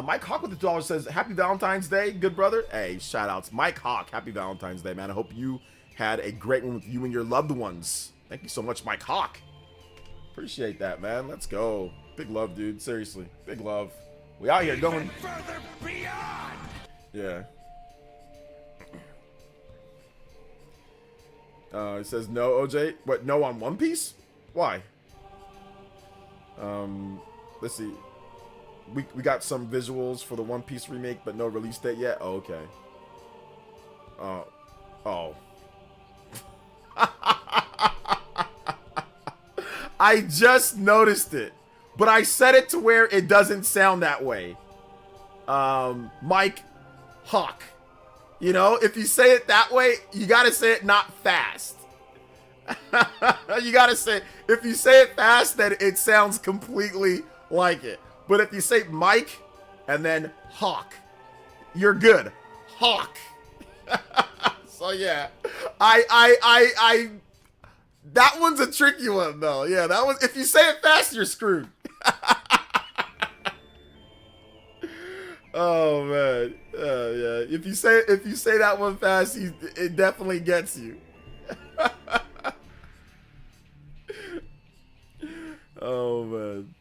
Mike Hawk with the $2 says, Happy Valentine's Day, good brother. Hey, shout outs. Mike Hawk, happy Valentine's Day, man. I hope you had a great one with you and your loved ones. Thank you so much, Mike Hawk. Appreciate that, man. Let's go. Big love, dude. Seriously, big love. We out here going further beyond. Yeah. It says no, OJ. What, no on One Piece? Why? Let's see. We got some visuals for the One Piece remake, but no release date yet. Oh, okay. Oh. I just noticed it, but I set it to where it doesn't sound that way. Mike Hawk. You know, if you say it that way, you gotta say it not fast. You gotta say, if you say it fast, then it sounds completely like it. But if you say Mike and then Hawk, you're good. Hawk. So yeah, I that one's a tricky one though. Yeah, that one. If you say it fast, you're screwed. Oh man, yeah. If you say that one fast, it definitely gets you. Oh man.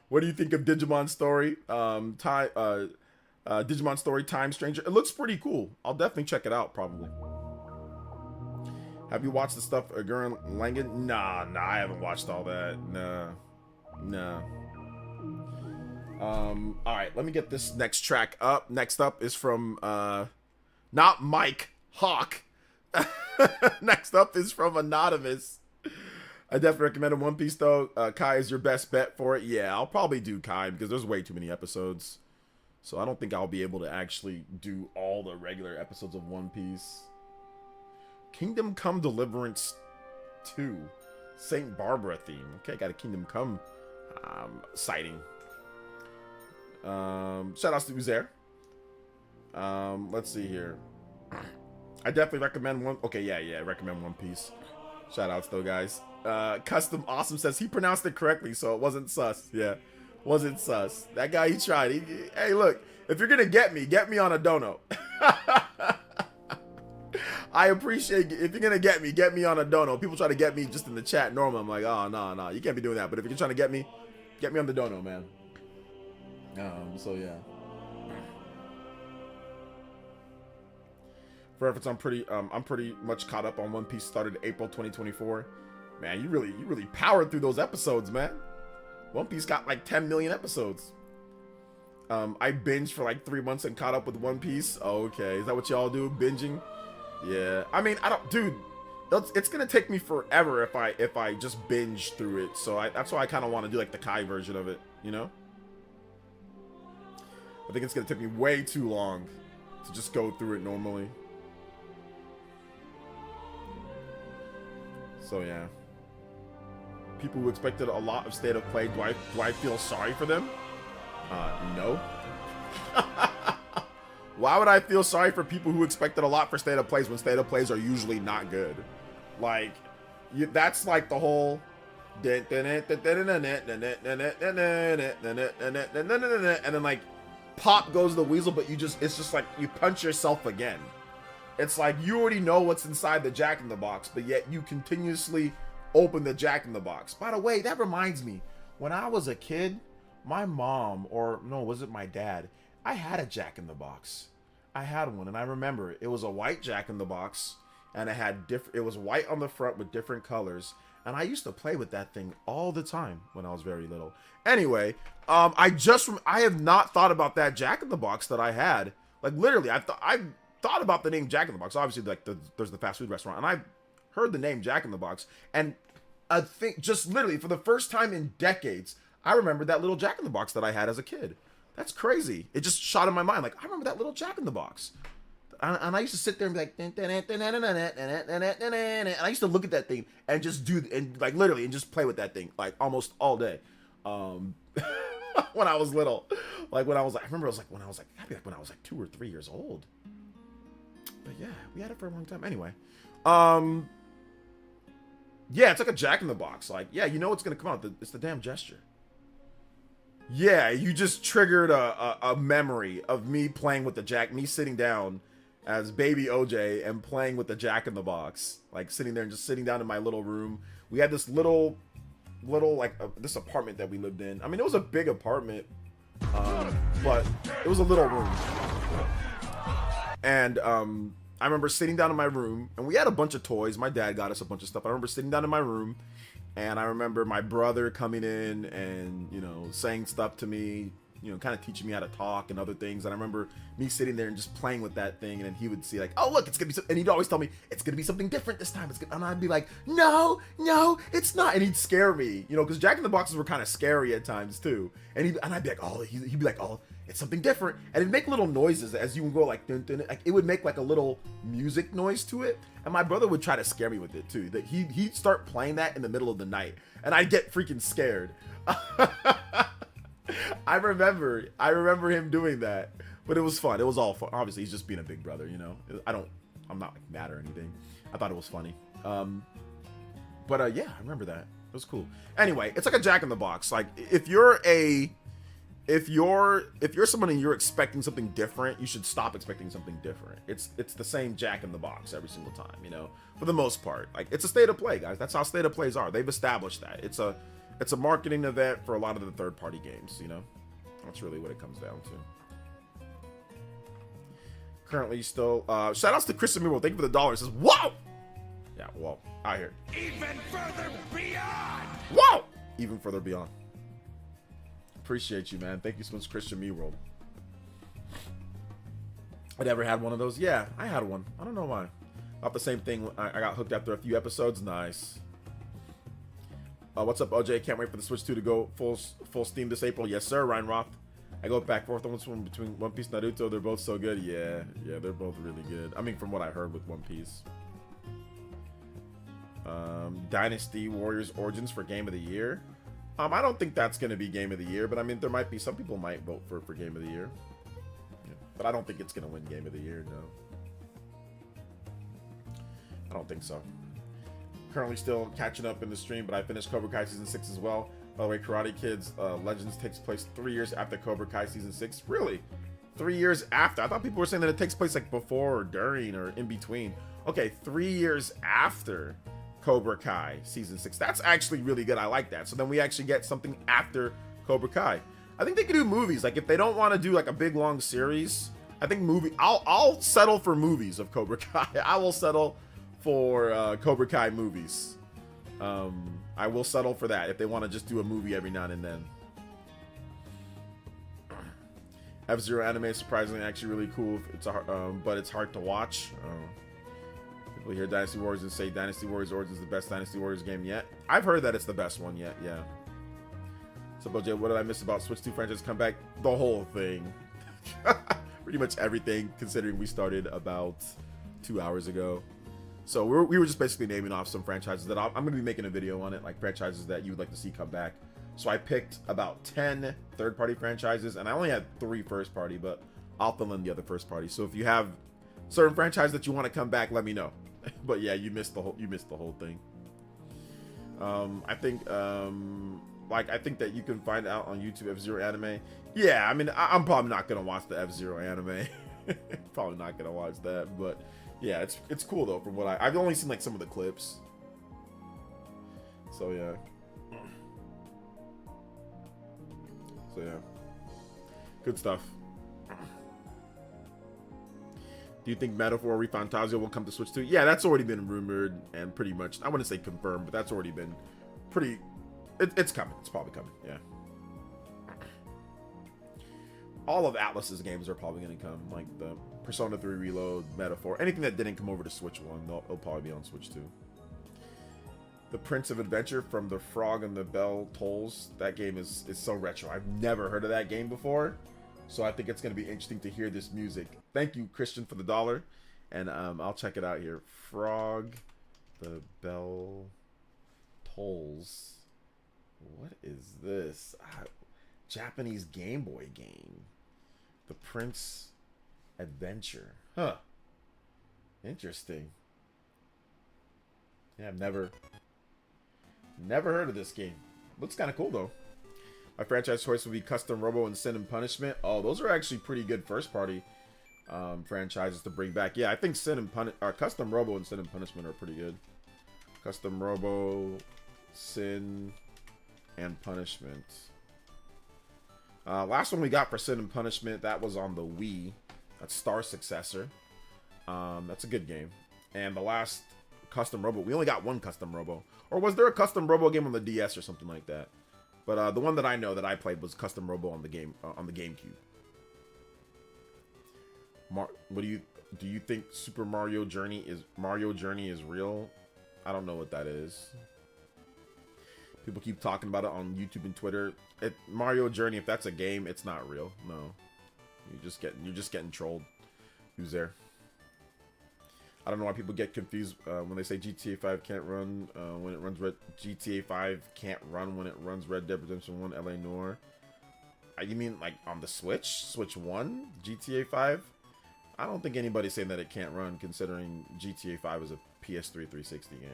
What do you think of Digimon Story? Digimon Story Time Stranger. It looks pretty cool. I'll definitely check it out, probably. Have you watched the stuff Gurren Lagann? Nah, I haven't watched all that. Nah. Alright, let me get this next track up. Next up is from, not Mike Hawk. Next up is from Anonymous. I definitely recommend One Piece, though. Kai is your best bet for it. Yeah, I'll probably do Kai, because there's way too many episodes. So I don't think I'll be able to actually do all the regular episodes of One Piece. Kingdom Come Deliverance 2. St. Barbara theme. Okay, got a Kingdom Come sighting. Shout outs to who's there. Let's see here. I definitely recommend one. Okay, yeah, I recommend One Piece. Shout outs though, guys. Custom Awesome says he pronounced it correctly, so it wasn't sus. Yeah, wasn't sus. That guy, he tried. Hey, look, if you're gonna get me on a dono. I appreciate if you're gonna get me on a dono. People try to get me just in the chat normal. I'm like, oh no, you can't be doing that. But if you're trying to get me on the dono, man. So yeah. For reference, I'm pretty much caught up on One Piece. Started April 2024. Man, you really powered through those episodes, man. One Piece got like 10 million episodes. I binged for like 3 months and caught up with One Piece. Okay, is that what y'all do? Binging? Yeah. I mean, dude. It's gonna take me forever if I just binge through it. So that's why I kind of want to do like the Kai version of it. You know? I think it's gonna take me way too long to just go through it normally. So yeah. People who expected a lot of State of Play, do I feel sorry for them? No. Why would I feel sorry for people who expected a lot for State of Plays when State of Plays are usually not good? Like, that's like the whole... And then like, pop goes the weasel, but it's just like, you punch yourself again. It's like, you already know what's inside the Jack in the Box, but yet you continuously open the Jack in the Box. By the way, that reminds me, when I was a kid, my mom, or no, was it my dad? I had a Jack in the Box. I had one, and I remember it was a white Jack in the Box, and it was white on the front with different colors, and I used to play with that thing all the time when I was very little. Anyway, I have not thought about that Jack in the Box that I had. Like, literally, I thought about the name Jack in the Box. Obviously, like there's the fast food restaurant, and I heard the name Jack in the Box, and I think just literally for the first time in decades, I remember that little Jack in the Box that I had as a kid. That's crazy. It just shot in my mind. Like, I remember that little Jack in the Box. And I used to sit there and be like, and I used to look at that thing and just literally just play with that thing like almost all day. When I was little, I remember it was like when I was like 2 or 3 years old. But yeah, we had it for a long time. Anyway, yeah, it's like a Jack in the Box. Like, yeah, you know what's gonna come out. It's the damn gesture. Yeah, you just triggered a memory of me playing with the Jack, me sitting down as baby OJ and playing with the Jack in the Box, like sitting there and just sitting down in my little room. We had this little this apartment that we lived in. I mean, it was a big apartment, but it was a little room. And I remember sitting down in my room, and we had a bunch of toys. My dad got us a bunch of stuff. I remember sitting down in my room, and I remember my brother coming in and, you know, saying stuff to me, you know, kind of teaching me how to talk and other things. And I remember me sitting there and just playing with that thing, and then he would see like, oh, look, it's gonna be and he'd always tell me, it's gonna be something different this time. And I'd be like, no, it's not. And he'd scare me, you know, because Jack in the Boxes were kind of scary at times too. And I'd be like, oh, he'd be like, oh, it's something different. And it'd make little noises as you would go like, dun, dun, like it would make like a little music noise to it. And my brother would try to scare me with it too. That he'd start playing that in the middle of the night, and I'd get freaking scared. I remember him doing that, but it was fun. It was all fun. Obviously, he's just being a big brother, you know. I'm not like mad or anything. I thought it was funny. But yeah, I remember that. It was cool. Anyway, it's like a Jack in the Box. Like if you're someone and you're expecting something different, you should stop expecting something different. It's the same Jack in the Box every single time, you know, for the most part. Like, it's a State of Play, guys. That's how State of Plays are. They've established that. it's a marketing event for a lot of the third-party games, you know? That's really what it comes down to. Currently still, shout outs to Christian Miro. Thank you for the dollar. It says, whoa! Yeah, whoa. Out here. Even further beyond! Whoa! Even further beyond. Appreciate you, man. Thank you so much, Christian Miro. I never had one of those. Yeah, I had one. I don't know why. About the same thing. I got hooked after a few episodes. Nice. What's up, OJ? Can't wait for the Switch 2 to go full steam this April. Yes, sir, Ryan Roth. I go back and forth on between One Piece and Naruto. They're both so good. Yeah, they're both really good. I mean, from what I heard with One Piece. Dynasty Warriors Origins for Game of the Year. I don't think that's going to be Game of the Year, but I mean, there might be, some people might vote for Game of the Year. Yeah, but I don't think it's going to win Game of the Year, no. I don't think so. Currently still catching up in the stream, but I finished Cobra Kai Season 6 as well. By the way, Karate Kids Legends takes place 3 years after Cobra Kai Season 6. Really? 3 years after? I thought people were saying that it takes place like before or during or in between. Okay, 3 years after Cobra Kai Season 6. That's actually really good. I like that. So then we actually get something after Cobra Kai. I think they could do movies. Like, if they don't want to do like a big long series, I think I'll settle for movies of Cobra Kai. I will settle for Cobra Kai movies. I will settle for that if they want to just do a movie every now and then. F-Zero anime is surprisingly actually really cool. But it's hard to watch. People hear Dynasty Warriors and say Dynasty Warriors Origins is the best Dynasty Warriors game yet. I've heard that it's the best one yet, yeah. So, BoJ, what did I miss about Switch 2 franchise comeback? The whole thing. Pretty much everything, considering we started about 2 hours ago. So we were just basically naming off some franchises that I'm going to be making a video on it, like franchises that you would like to see come back. So I picked about 10 third-party franchises, and I only had 3 first-party, but I'll fill in the other first-party. So if you have certain franchise that you want to come back, let me know. But yeah, you missed the whole thing. I think that you can find out on YouTube F-Zero anime. Yeah, I mean, I'm probably not gonna watch the F-Zero anime. Probably not gonna watch that, but yeah, it's cool though. From what I've only seen like some of the clips. So yeah. Good stuff. Do you think Metaphor Refantasia will come to Switch 2? Yeah, that's already been rumored and pretty much, I wouldn't say confirmed, but that's already been pretty, it's coming. It's probably coming, yeah. All of Atlus's games are probably going to come, like the Persona 3 Reload, Metaphor, anything that didn't come over to Switch 1, it'll probably be on Switch 2. The Prince of Adventure from the Frog and the Bell Tolls, that game is so retro. I've never heard of that game before. So I think it's going to be interesting to hear this music. Thank you, Christian, for the $1. And I'll check it out here. Frog, the Bell Tolls. What is this? Japanese Game Boy game. The Prince Adventure. Huh. Interesting. Yeah, I've never heard of this game. Looks kind of cool, though. My franchise choice would be Custom Robo and Sin and Punishment. Oh, those are actually pretty good first-party franchises to bring back. Yeah, I think Custom Robo and Sin and Punishment are pretty good. Custom Robo, Sin, and Punishment. Last one we got for Sin and Punishment, that was on the Wii. That's Star Successor. That's a good game. And the last Custom Robo, we only got one Custom Robo. Or was there a Custom Robo game on the DS or something like that? But the one that I know that I played was Custom Robo on the GameCube. What do you think Super Mario Journey is real? I don't know what that is. People keep talking about it on YouTube and Twitter. Mario Journey, if that's a game, it's not real. No, you're just getting trolled. Who's there? I don't know why people get confused when they say GTA 5 can't run when it runs GTA 5 can't run when it runs Red Dead Redemption 1 LA Noire. You mean like on the Switch 1 GTA 5? I don't think anybody's saying that it can't run, considering GTA 5 is a PS3 360 game.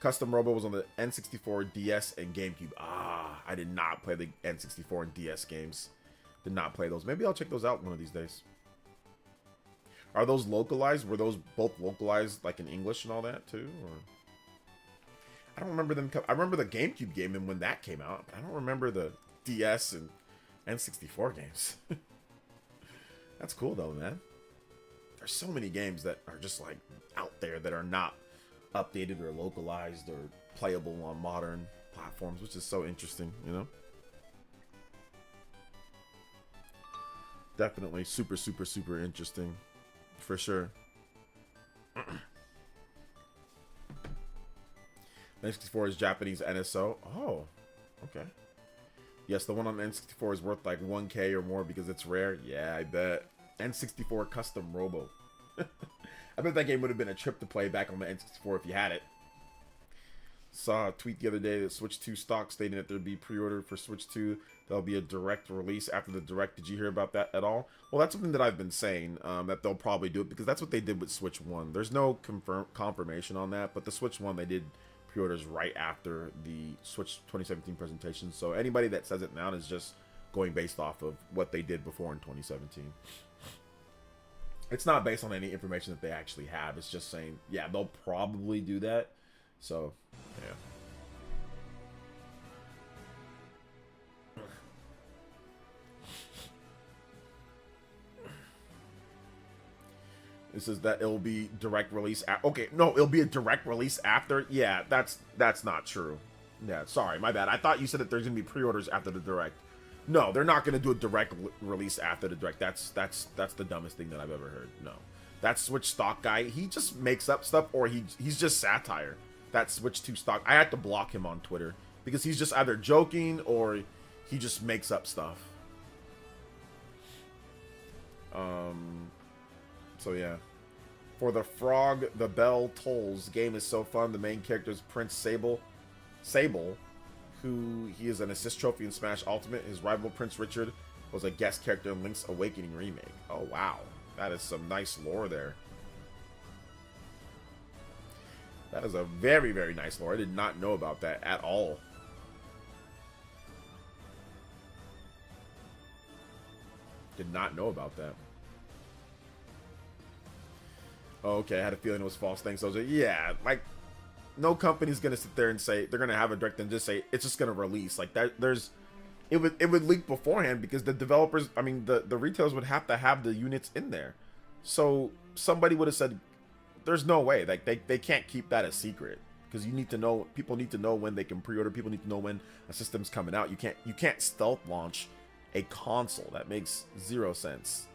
Custom Robo was on the N64, DS, and GameCube. I did not play the N64 and DS games. Did not play those. Maybe I'll check those out one of these days. Are those localized? Were those both localized, like in English and all that too? Or I don't remember them. I remember the GameCube game and when that came out, but I don't remember the DS and N64 games. That's cool though, man. There's so many games that are just like out there that are not updated or localized or playable on modern platforms, which is so interesting, you know? Definitely super, super, super interesting. For sure. N64 is Japanese NSO. Oh, okay. Yes, the one on N64 is worth like 1K or more because it's rare. Yeah, I bet. N64 Custom Robo. I bet that game would have been a trip to play back on the N64 if you had it. Saw a tweet the other day that Switch 2 stock stating that there'd be pre-order for Switch 2. There'll be a direct release after the direct. Did you hear about that at all? Well, that's something that I've been saying, that they'll probably do it because that's what they did with Switch 1. There's no confirmation on that, but the Switch 1, they did pre-orders right after the Switch 2017 presentation. So anybody that says it now is just going based off of what they did before in 2017. It's not based on any information that they actually have. It's just saying, yeah, they'll probably do that. So, yeah. This is that it'll be direct release. Okay, no, it'll be a direct release after. Yeah, that's not true. Yeah, sorry, my bad. I thought you said that there's gonna be pre-orders after the direct. No, they're not gonna do a direct release after the direct. That's the dumbest thing that I've ever heard. No, that Switch stock guy, he just makes up stuff, or he's just satire. That Switch 2 stock, I had to block him on Twitter because he's just either joking or he just makes up stuff. So yeah. For the Frog, the Bell Tolls game is so fun. The main character is Prince Sable, who he is an assist trophy in Smash Ultimate. His rival Prince Richard was a guest character in Link's Awakening remake. Oh wow, that is some nice lore there. That is a very, very nice lore. I did not know about that at all. Did not know about that. Oh, okay, I had a feeling it was false. Thanks, OJ. Yeah, like, no company's gonna sit there and say they're gonna have a direct and just say it's just gonna release. Like that, it would leak beforehand because the developers, I mean, the retailers would have to have the units in there. So somebody would have said, "There's no way." Like they can't keep that a secret because you need to know. People need to know when they can pre-order. People need to know when a system's coming out. You can't stealth launch a console. That makes zero sense.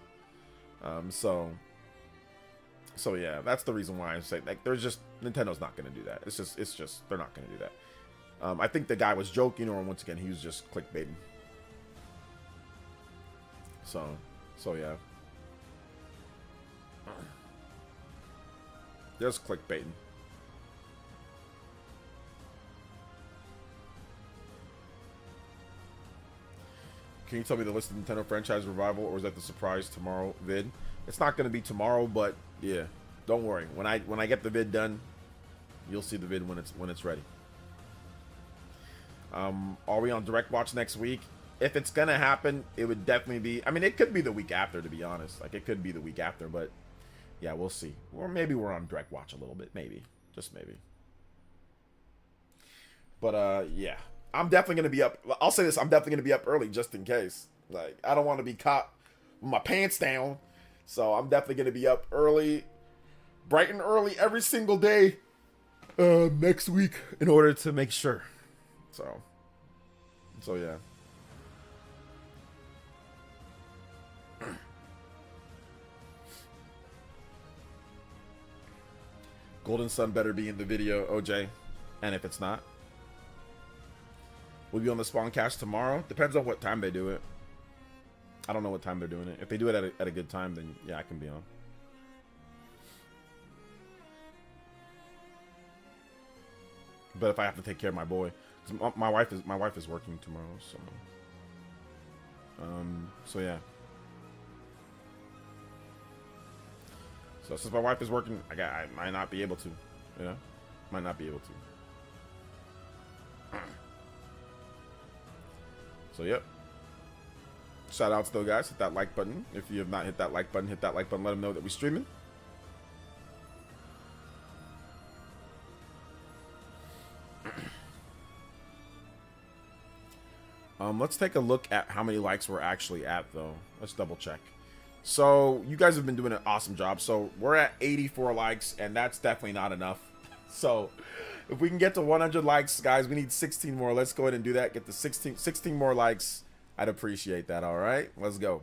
So yeah, that's the reason why I'm saying, like, there's just, Nintendo's not gonna do that. It's just they're not gonna do that. I think the guy was joking, or once again he was just clickbaiting. So yeah, just clickbaiting. Can you tell me the list of Nintendo franchise revival, or is that the surprise tomorrow vid? It's not gonna be tomorrow, but yeah, don't worry. When I get the vid done, you'll see the vid when it's ready. Are we on Direct Watch next week? If it's gonna happen, it would definitely be. I mean, it could be the week after, to be honest. Like, it could be the week after, but yeah, we'll see. Or maybe we're on Direct Watch a little bit, maybe, just maybe. But yeah, I'm definitely gonna be up. I'll say this: I'm definitely gonna be up early just in case. Like, I don't want to be caught with my pants down. So I'm definitely going to be up early, bright and early every single day next week in order to make sure. So yeah. Golden Sun better be in the video, OJ. And if it's not, we'll be on the Spawncast tomorrow. Depends on what time they do it. I don't know what time they're doing it. If they do it at a good time, then yeah, I can be on. But if I have to take care of my boy, 'cause my wife is working tomorrow, so yeah. So since my wife is working, I might not be able to, you know, might not be able to. So yep. Shout outs though, guys. Hit that like button. If you have not hit that like button, hit that like button. Let them know that we're streaming. Let's take a look at how many likes we're actually at, though. Let's double check. So you guys have been doing an awesome job. So we're at 84 likes, and that's definitely not enough. So if we can get to 100 likes, guys, we need 16 more. Let's go ahead and do that. Get the 16 more likes. I'd appreciate that. All right, let's go.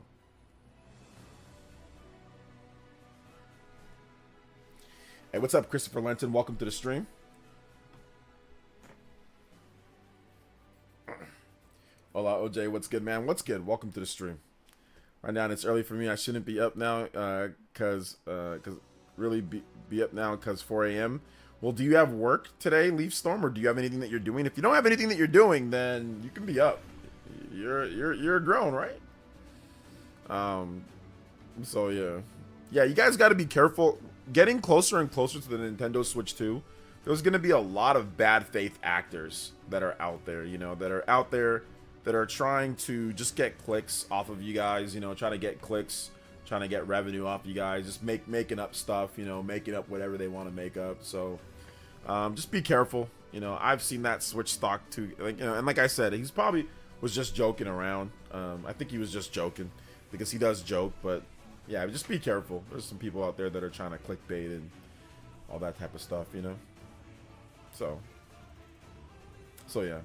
Hey, what's up, Christopher Lenton? Welcome to the stream. Hola, OJ. What's good, man? What's good? Welcome to the stream. Right now, it's early for me. I shouldn't be up now because really be up now because 4 a.m. Well, do you have work today, Leaf Storm, or do you have anything that you're doing? If you don't have anything that you're doing, then you can be up. You're grown, right? So yeah, you guys got to be careful. Getting closer and closer to the Nintendo Switch 2, there's going to be a lot of bad faith actors that are out there, you know, that are trying to just get clicks off of you guys, you know, trying to get clicks, trying to get revenue off you guys, just making up stuff, you know, making up whatever they want to make up. So just be careful. You know, I've seen that Switch stock too, like, you know, and like I said, he's probably was just joking around. I think he was just joking because he does joke, but yeah, just be careful. There's some people out there that are trying to clickbait and all that type of stuff, you know. So yeah.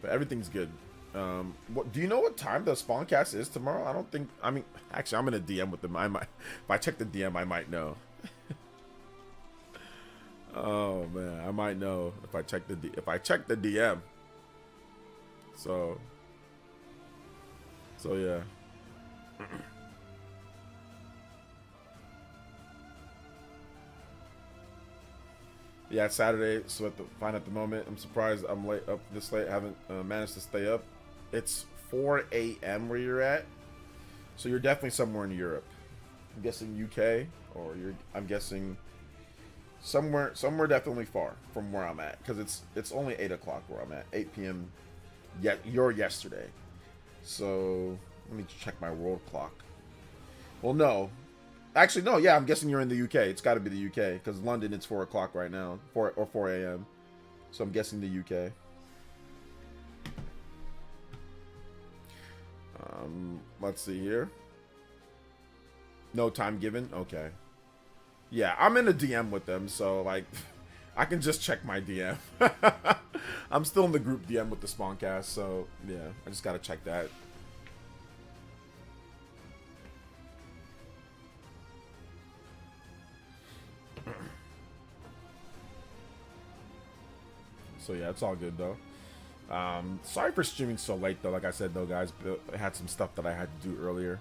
But everything's good. What do you know what time the Spawncast is tomorrow? I don't think. I mean, actually, I'm gonna DM with them. I might. If I check the DM, I might know. Oh man, I might know if I check the DM. So yeah. Yeah, it's Saturday, so fine at the moment. I'm surprised I'm late up this late. I haven't managed to stay up. It's 4 a.m. where you're at, so you're definitely somewhere in Europe. I'm guessing UK, or I'm guessing somewhere definitely far from where I'm at, because it's only 8 o'clock where I'm at. 8 p.m. Yeah, your yesterday. So let me check my world clock. Well, no. Actually, no, yeah, I'm guessing you're in the UK. It's got to be the UK, because London, it's 4 o'clock right now, 4 a.m. So I'm guessing the UK. Let's see here. No time given? Okay. Yeah, I'm in a DM with them, so, like, I can just check my DM. I'm still in the group DM with the Spawncast, so, yeah, I just got to check that. So yeah, it's all good though. Sorry for streaming so late though. Like I said though, guys, I had some stuff that I had to do earlier.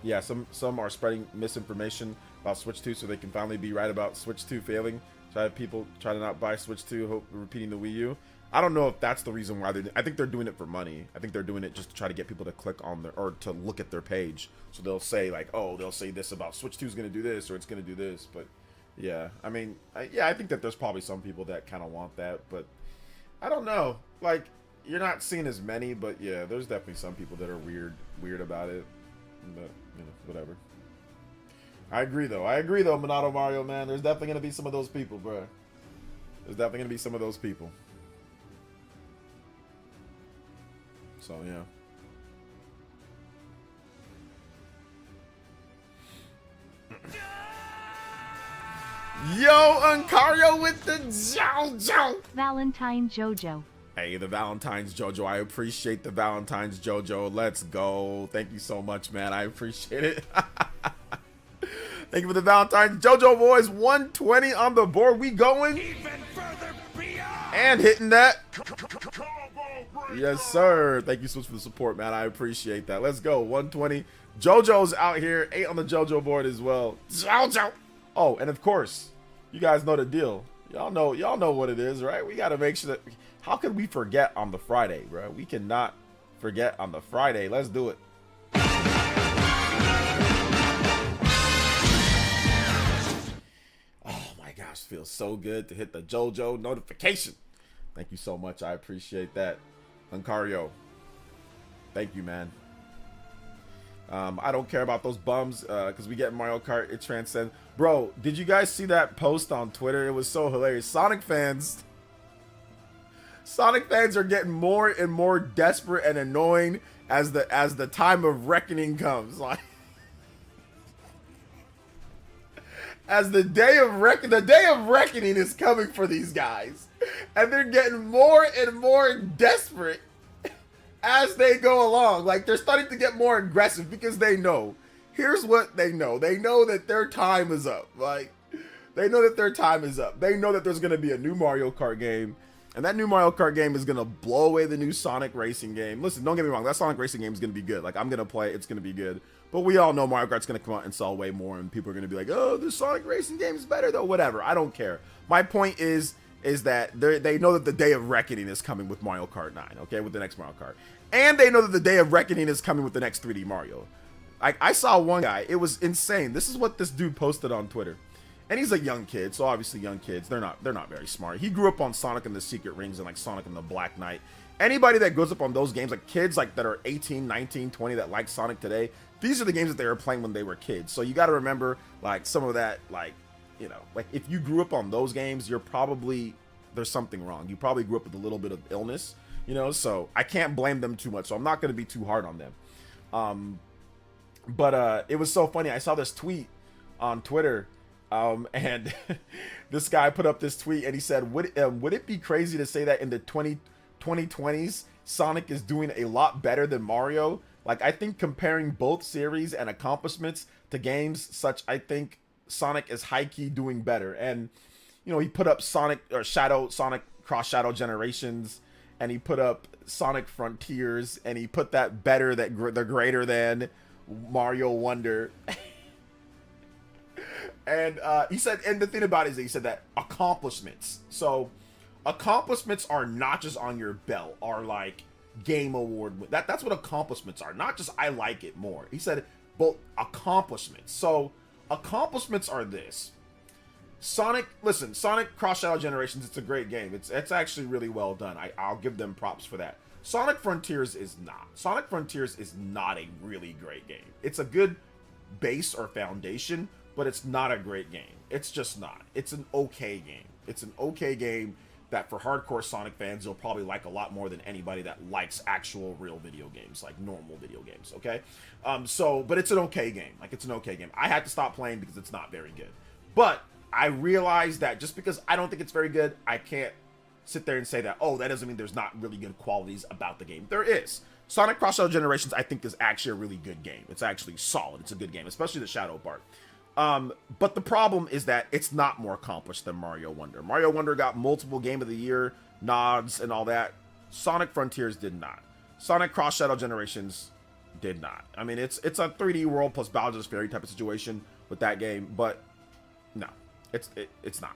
Yeah, some are spreading misinformation about Switch 2 so they can finally be right about Switch 2 failing. Try people try to not buy Switch 2, repeating the Wii U. I don't know if that's the reason why I think they're doing it for money. I think they're doing it just to try to get people to click on their, or to look at their page. So they'll say like, oh, they'll say this about Switch 2 is going to do this, or it's going to do this, but yeah, I mean, I think that there's probably some people that kind of want that, but I don't know. Like, you're not seeing as many, but yeah, there's definitely some people that are weird about it. But, you know, whatever. I agree, though, Monado Mario, man. There's definitely going to be some of those people, bro. There's definitely going to be some of those people. So, yeah. Yo, Uncario with the JoJo. Valentine JoJo. Hey, the Valentine's JoJo. I appreciate the Valentine's JoJo. Let's go. Thank you so much, man. I appreciate it. Thank you for the Valentine's JoJo, boys. 120 on the board. We going. Even further beyond. And hitting that. Yes, sir. Thank you so much for the support, man. I appreciate that. Let's go. 120. JoJo's out here. 8 on the JoJo board as well. JoJo. Oh, and of course, you guys know the deal. Y'all know what it is, right? We got to make sure that, how could we forget on the Friday, bro? We cannot forget on the Friday. Let's do it. Oh my gosh, feels so good to hit the JoJo notification. Thank you so much. I appreciate that. Uncario. Thank you, man. I don't care about those bums because we get Mario Kart. It transcends. Bro, did you guys see that post on Twitter? It was so hilarious. Sonic fans are getting more and more desperate and annoying as the time of reckoning comes. Like, as the day of reckoning is coming for these guys, and they're getting more and more desperate as they go along. Like, they're starting to get more aggressive because they know. Here's what they know. They know that their time is up. Like, they know that their time is up. They know that there's going to be a new Mario Kart game, and that new Mario Kart game is going to blow away the new Sonic Racing game. Listen, don't get me wrong. That Sonic Racing game is going to be good. Like, I'm going to play it. It's going to be good. But we all know Mario Kart's going to come out and sell way more, and people are going to be like, oh, the Sonic Racing game is better, though. Whatever. I don't care. My point is that they know that the day of reckoning is coming with Mario Kart 9, okay, with the next Mario Kart. And they know that the day of reckoning is coming with the next 3D Mario. I saw one guy. It was insane. This is what this dude posted on Twitter. And he's a young kid, so obviously young kids, they're not very smart. He grew up on Sonic and the Secret Rings and like Sonic and the Black Knight. Anybody that grows up on those games, like kids like that are 18, 19, 20 that like Sonic today, these are the games that they were playing when they were kids. So you got to remember like some of that, like, you know, like if you grew up on those games, there's something wrong. You probably grew up with a little bit of illness, you know, so I can't blame them too much. So I'm not going to be too hard on them. But it was so funny. I saw this tweet on Twitter, and this guy put up this tweet, and he said, would it be crazy to say that in the 2020s, Sonic is doing a lot better than Mario? Like, I think comparing both series and accomplishments to games such, I think Sonic is high-key doing better. And, you know, he put up Sonic Cross Shadow Generations, and he put up Sonic Frontiers, and he put that better, that the greater than Mario Wonder. And he said, and the thing about it is that he said that accomplishments. So accomplishments are not just on your belt, are like game award. That's what accomplishments are. Not just I like it more. He said both accomplishments. So accomplishments are this. Sonic Cross Shadow Generations, it's a great game. It's actually really well done. I'll give them props for that. Sonic Frontiers is not. Sonic Frontiers is not a really great game. It's a good base or foundation, but it's not a great game. It's just not. It's an okay game. It's an okay game that for hardcore Sonic fans, you'll probably like a lot more than anybody that likes actual real video games, like normal video games, okay? But it's an okay game. Like, it's an okay game. I had to stop playing because it's not very good. But I realized that just because I don't think it's very good, I can't sit there and say that, oh, that doesn't mean there's not really good qualities about the game. There is. Sonic Cross Shadow Generations, I think, is actually a really good game. It's actually solid. It's a good game, especially the Shadow part. But the problem is that it's not more accomplished than Mario Wonder. Mario Wonder got multiple Game of the Year nods and all that. Sonic Frontiers did not. Sonic Cross Shadow Generations did not. I mean, it's a 3D world plus Bowser's Fury type of situation with that game, but no, it's not.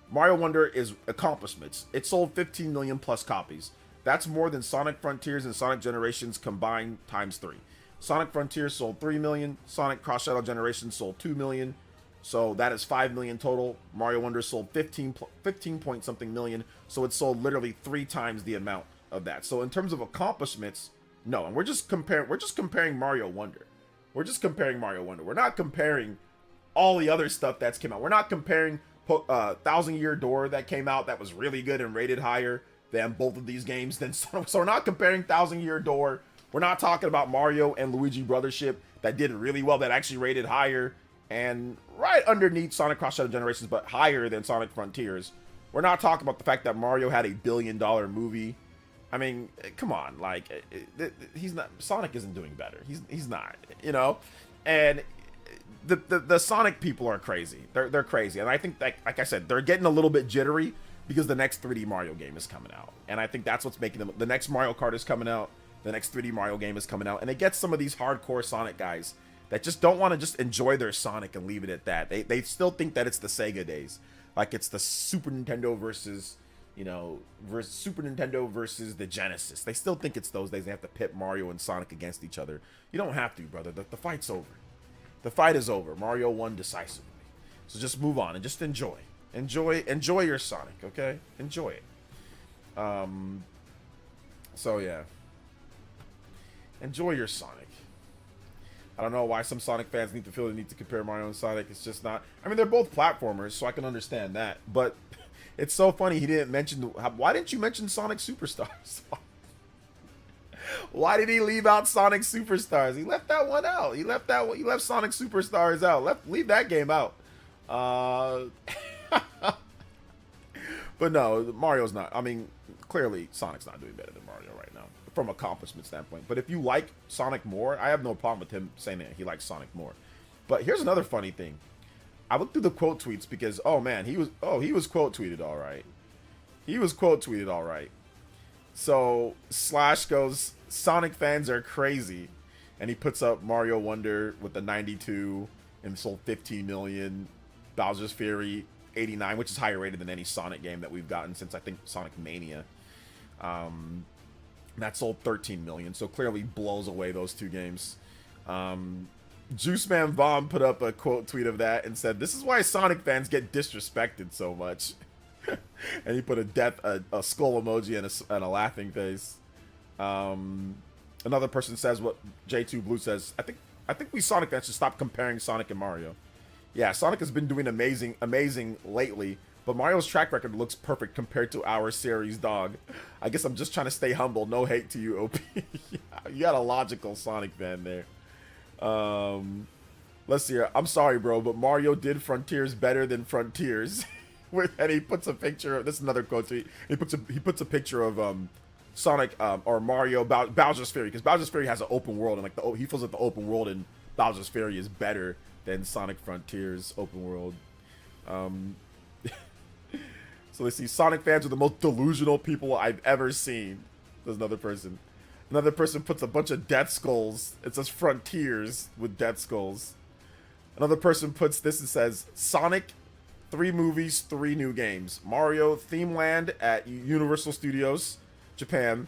Mario Wonder is accomplishments. It sold 15 million plus copies. That's more than Sonic Frontiers and Sonic Generations combined times 3. Sonic Frontiers sold 3 million. Sonic Cross Shadow Generations sold 2 million. So that is 5 million total. Mario Wonder sold 15 point something million. So it sold literally 3 times the amount of that. So in terms of accomplishments, no. And we're just comparing Mario Wonder. We're just comparing Mario Wonder. We're not comparing all the other stuff that's came out. We're not comparing Thousand Year Door that came out that was really good and rated higher than both of these games. So we're not comparing Thousand Year Door. We're not talking about Mario and Luigi Brothership that did really well, that actually rated higher and right underneath Sonic Cross Shadow Generations, but higher than Sonic Frontiers. We're not talking about the fact that Mario had a $1 billion movie. I mean, come on, like, he's not. Sonic isn't doing better. He's not, you know. And the Sonic people are crazy. They're crazy, and I think that, like I said, they're getting a little bit jittery because the next 3D Mario game is coming out, and I think that's what's making them. The next Mario Kart is coming out. The next 3D Mario game is coming out, and it gets some of these hardcore Sonic guys that just don't want to just enjoy their Sonic and leave it at that. They still think that it's the Sega days, like it's the Super Nintendo versus Super Nintendo versus the Genesis. They still think it's those days. They have to pit Mario and Sonic against each other. You don't have to, brother. The fight's over. The fight is over. Mario won decisively. So just move on and just enjoy your Sonic, okay? Enjoy it. So yeah. Enjoy your Sonic. I don't know why some Sonic fans need to feel the need to compare Mario and Sonic. It's just not. I mean, they're both platformers, so I can understand that. But it's so funny he didn't mention. Why didn't you mention Sonic Superstars? Why did he leave out Sonic Superstars? He left that one out. He left Sonic Superstars out. Leave that game out. But no, Mario's not. I mean, clearly Sonic's not doing better than Mario right now from accomplishment standpoint. But if you like Sonic more, I have no problem with him saying that he likes Sonic more. But here's another funny thing. I looked through the quote tweets because, oh man, he was quote tweeted all right. He was quote tweeted all right. So Slash goes, Sonic fans are crazy, and he puts up Mario Wonder with the 92 and sold 15 million. Bowser's Fury 89, which is higher rated than any Sonic game that we've gotten since I think Sonic Mania. That sold 13 million, so clearly blows away those two games. Juice Man Vom put up a quote tweet of that and said, "This is why Sonic fans get disrespected so much." And he put a skull emoji and a laughing face. Another person says what J2 Blue says. I think we Sonic fans should stop comparing Sonic and Mario. Yeah, Sonic has been doing amazing lately, but Mario's track record looks perfect compared to our series, dog. I guess I'm just trying to stay humble. No hate to you, OP. Yeah, you got a logical Sonic fan there. Let's see here. I'm sorry, bro, but Mario did Frontiers better than Frontiers. And he puts a picture of, this is another quote tweet. He puts a picture of Sonic or Mario Bowser's Fury, because Bowser's Fury has an open world, and like he feels like the open world in Bowser's Fury is better than Sonic Frontiers open world. So let's see. Sonic fans are the most delusional people I've ever seen. There's another person. Another person puts a bunch of death skulls. It says Frontiers with death skulls. Another person puts this and says Sonic, 3 movies, 3 new games. Mario Theme Land at Universal Studios, Japan.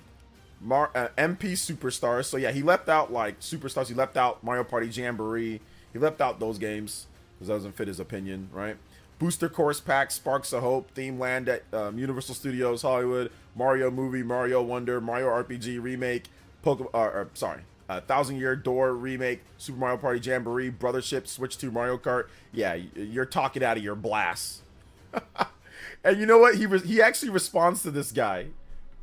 MP Superstars. So yeah, he left out like Superstars. He left out Mario Party Jamboree. He left out those games because that doesn't fit his opinion, right? Booster Course Pack, Sparks of Hope, Theme Land at Universal Studios Hollywood, Mario Movie, Mario Wonder, Mario RPG Remake, 1,000 Year Door Remake, Super Mario Party Jamboree, Brothership, Switch 2 Mario Kart. Yeah, you're talking out of your blast. And you know what? He actually responds to this guy.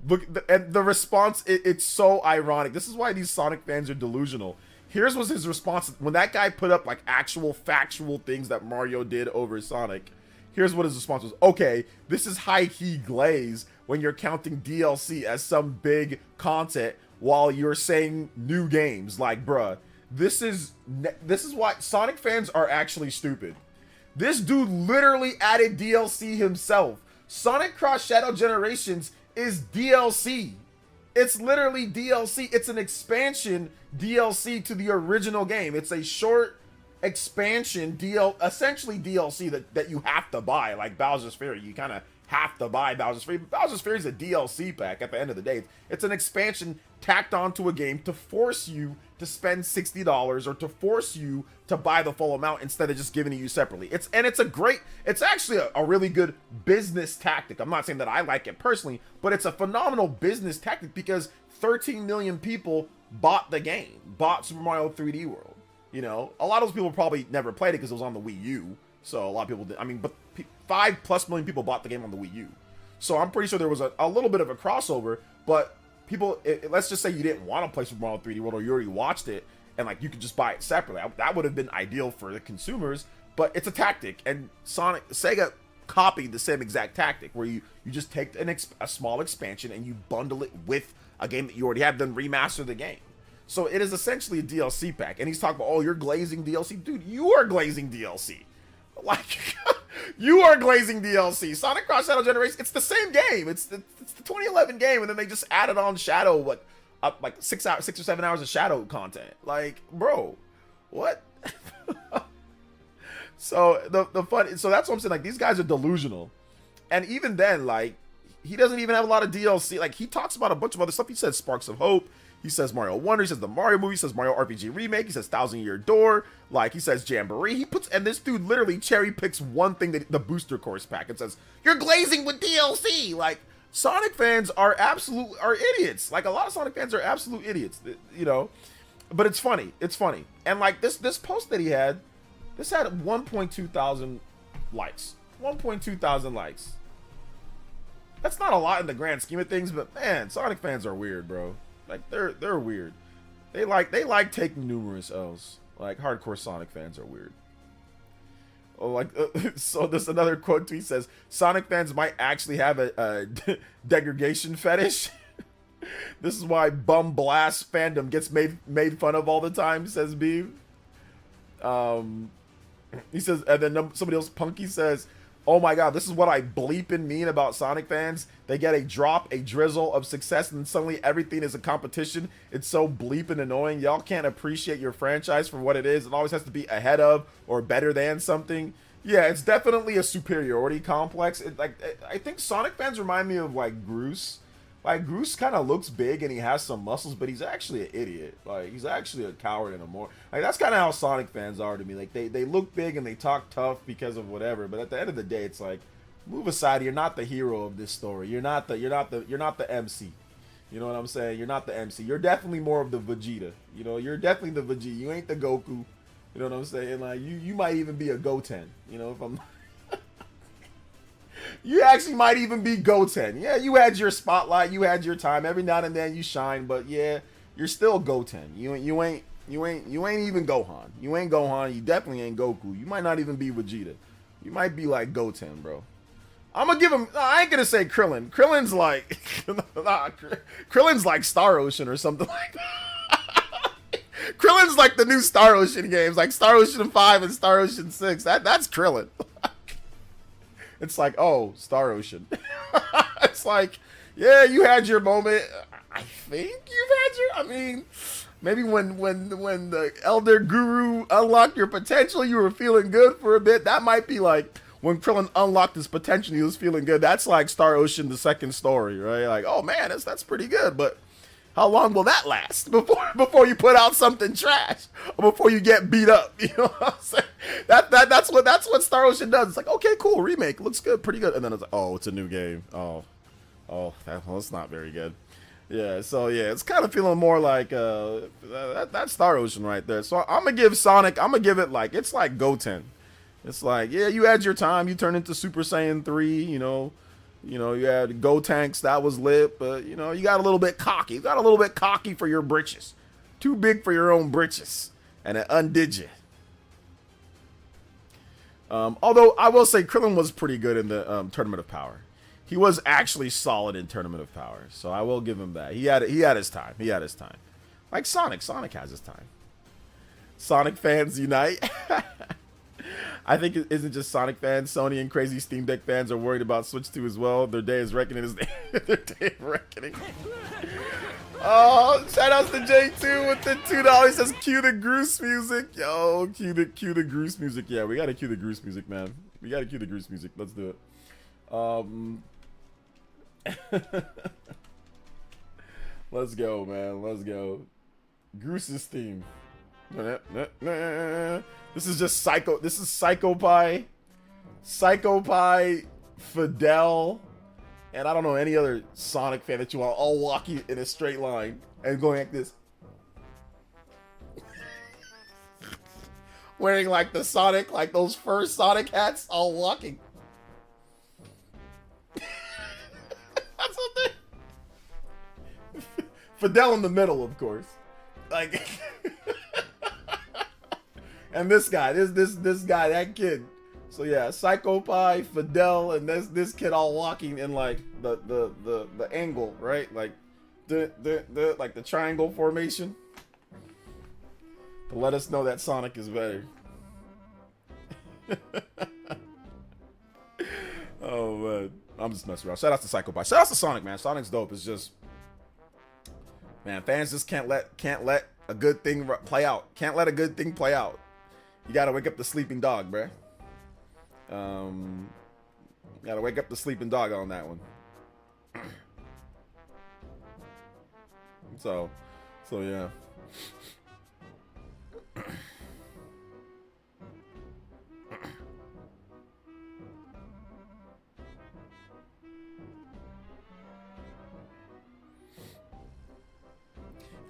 Look, and the response, it's so ironic. This is why these Sonic fans are delusional. Here's was his response when that guy put up like actual factual things that Mario did over Sonic. Here's what his response was. Okay, this is high-key glaze when you're counting DLC as some big content while you're saying new games. Like, bruh, this is why Sonic fans are actually stupid. This dude literally added DLC himself. Sonic Cross Shadow Generations is DLC. It's literally DLC. It's an expansion DLC to the original game. It's a short expansion essentially DLC that you have to buy, like Bowser's Fury. You kind of have to buy Bowser's Fury. Bowser's Fury is a DLC pack at the end of the day. It's an expansion tacked onto a game to force you to spend $60 or to force you to buy the full amount instead of just giving it you separately. It's actually a really good business tactic. I'm not saying that I like it personally, but it's a phenomenal business tactic because 13 million people bought the game, bought Super Mario 3D World. You know, a lot of those people probably never played it because it was on the Wii U. So a lot of people did. I mean, but 5+ million people bought the game on the Wii U. So I'm pretty sure there was a little bit of a crossover, but people, let's just say you didn't want to play Super Mario 3D World or you already watched it and like you could just buy it separately. That would have been ideal for the consumers, but it's a tactic, and Sega copied the same exact tactic where you just take a small expansion and you bundle it with a game that you already have, then remaster the game. So it is essentially a DLC pack. And he's talking about, oh, you're glazing DLC. Dude, you are glazing DLC. Like, you are glazing DLC. Sonic Cross Shadow Generation, it's the same game. It's the 2011 game, and then they just added on Shadow, like 6 or 7 hours of Shadow content. Like, bro, what? So so that's what I'm saying. Like, these guys are delusional. And even then, like, he doesn't even have a lot of DLC. Like, he talks about a bunch of other stuff. He says Sparks of Hope. He says Mario Wonder. He says the Mario movie. He says Mario RPG Remake. He says 1,000 Year Door. Like, he says Jamboree. And this dude literally cherry picks one thing, the Booster Course pack, and says, you're glazing with DLC. Like, Sonic fans are idiots. Like, a lot of Sonic fans are absolute idiots, you know. but it's funny. It's funny. And like this post that he had, this had 1.2 thousand likes. 1.2 thousand likes. That's not a lot in the grand scheme of things, but man, Sonic fans are weird, bro. Like they're weird. They like taking numerous L's. Like hardcore Sonic fans are weird. Oh, like so. There's another quote tweet says Sonic fans might actually have a degradation fetish. This is why Bum Blast fandom gets made fun of all the time, says Beeb. He says, and then somebody else, Punky, says, oh my god, this is what I bleeping mean about Sonic fans. They get a drop, a drizzle of success, and suddenly everything is a competition. It's so bleeping annoying. Y'all can't appreciate your franchise for what it is. It always has to be ahead of or better than something. Yeah, it's definitely a superiority complex. I think Sonic fans remind me of like Groose. Like, Groose kind of looks big and he has some muscles, but he's actually an idiot. Like, he's actually a coward and a more... Like, that's kind of how Sonic fans are to me. Like, they look big and they talk tough because of whatever, but at the end of the day, it's like, move aside. You're not the hero of this story. You're not the MC. You know what I'm saying? You're not the MC. You're definitely more of the Vegeta. You know, you're definitely the Vegeta. You ain't the Goku. You know what I'm saying? Like, you might even be a Goten. You know, if I'm... You actually might even be Goten. Yeah, you had your spotlight, you had your time. Every now and then you shine, but yeah, you're still Goten. You ain't even Gohan. You ain't Gohan. You definitely ain't Goku. You might not even be Vegeta. You might be like Goten, bro. I'm gonna give him. No, I ain't gonna say Krillin. Krillin's like, Krillin's like Star Ocean or something like that. Krillin's like the new Star Ocean games, like Star Ocean 5 and Star Ocean 6. That's Krillin. It's like, oh, Star Ocean. It's like, yeah, you had your moment. I think you've had your... I mean, maybe when the Elder Guru unlocked your potential, you were feeling good for a bit. That might be like when Krillin unlocked his potential, he was feeling good. That's like Star Ocean, the second story, right? Like, oh man, that's pretty good. But how long will that last before you put out something trash or before you get beat up? You know what I'm saying? That's what Star Ocean does. It's like, okay, cool, remake, looks good, pretty good, and then it's like, oh, it's a new game. Oh, that's not very good. Yeah, so yeah, it's kind of feeling more like that Star Ocean right there. So I'm gonna give Sonic, I'm gonna give it like, it's like Goten. It's like, yeah, you had your time, you turned into Super Saiyan 3, you know, you had Gotenks, that was lit, but, you know, you got a little bit cocky. You got a little bit cocky for your britches. Too big for your own britches. And it undid you. Although, I will say, Krillin was pretty good in the Tournament of Power. He was actually solid in Tournament of Power. So I will give him that. He had his time. He had his time. Like Sonic. Sonic has his time. Sonic fans unite. I think it isn't just Sonic fans. Sony and crazy Steam Deck fans are worried about Switch 2 as well. Their day is reckoning. Their day of reckoning. Oh, shout outs to J2 with the $2. Says cue the Groose music. Yo, cue the Groose music. Yeah, we gotta cue the Groose music, man. We gotta cue the Groose music. Let's do it. Let's go, man. Let's go. Groose's theme. This is just Psycho. This is Psycho-Pie, Fidel, and I don't know any other Sonic fan that you want all walking in a straight line and going like this. Wearing like the Sonic, like those first Sonic hats, all walking. That's what they... Fidel in the middle, of course. Like... And this guy, this guy, that kid. So yeah, Psycho-Pie, Fidel, and this kid all walking in like the angle, right? Like like the triangle formation. To let us know that Sonic is better. Oh man. I'm just messing around. Shout out to Psycho-Pie. Shout out to Sonic, man. Sonic's dope. It's just, man, fans just can't let a good thing play out. Can't let a good thing play out. You gotta wake up the sleeping dog, bruh. Gotta wake up the sleeping dog on that one. So yeah.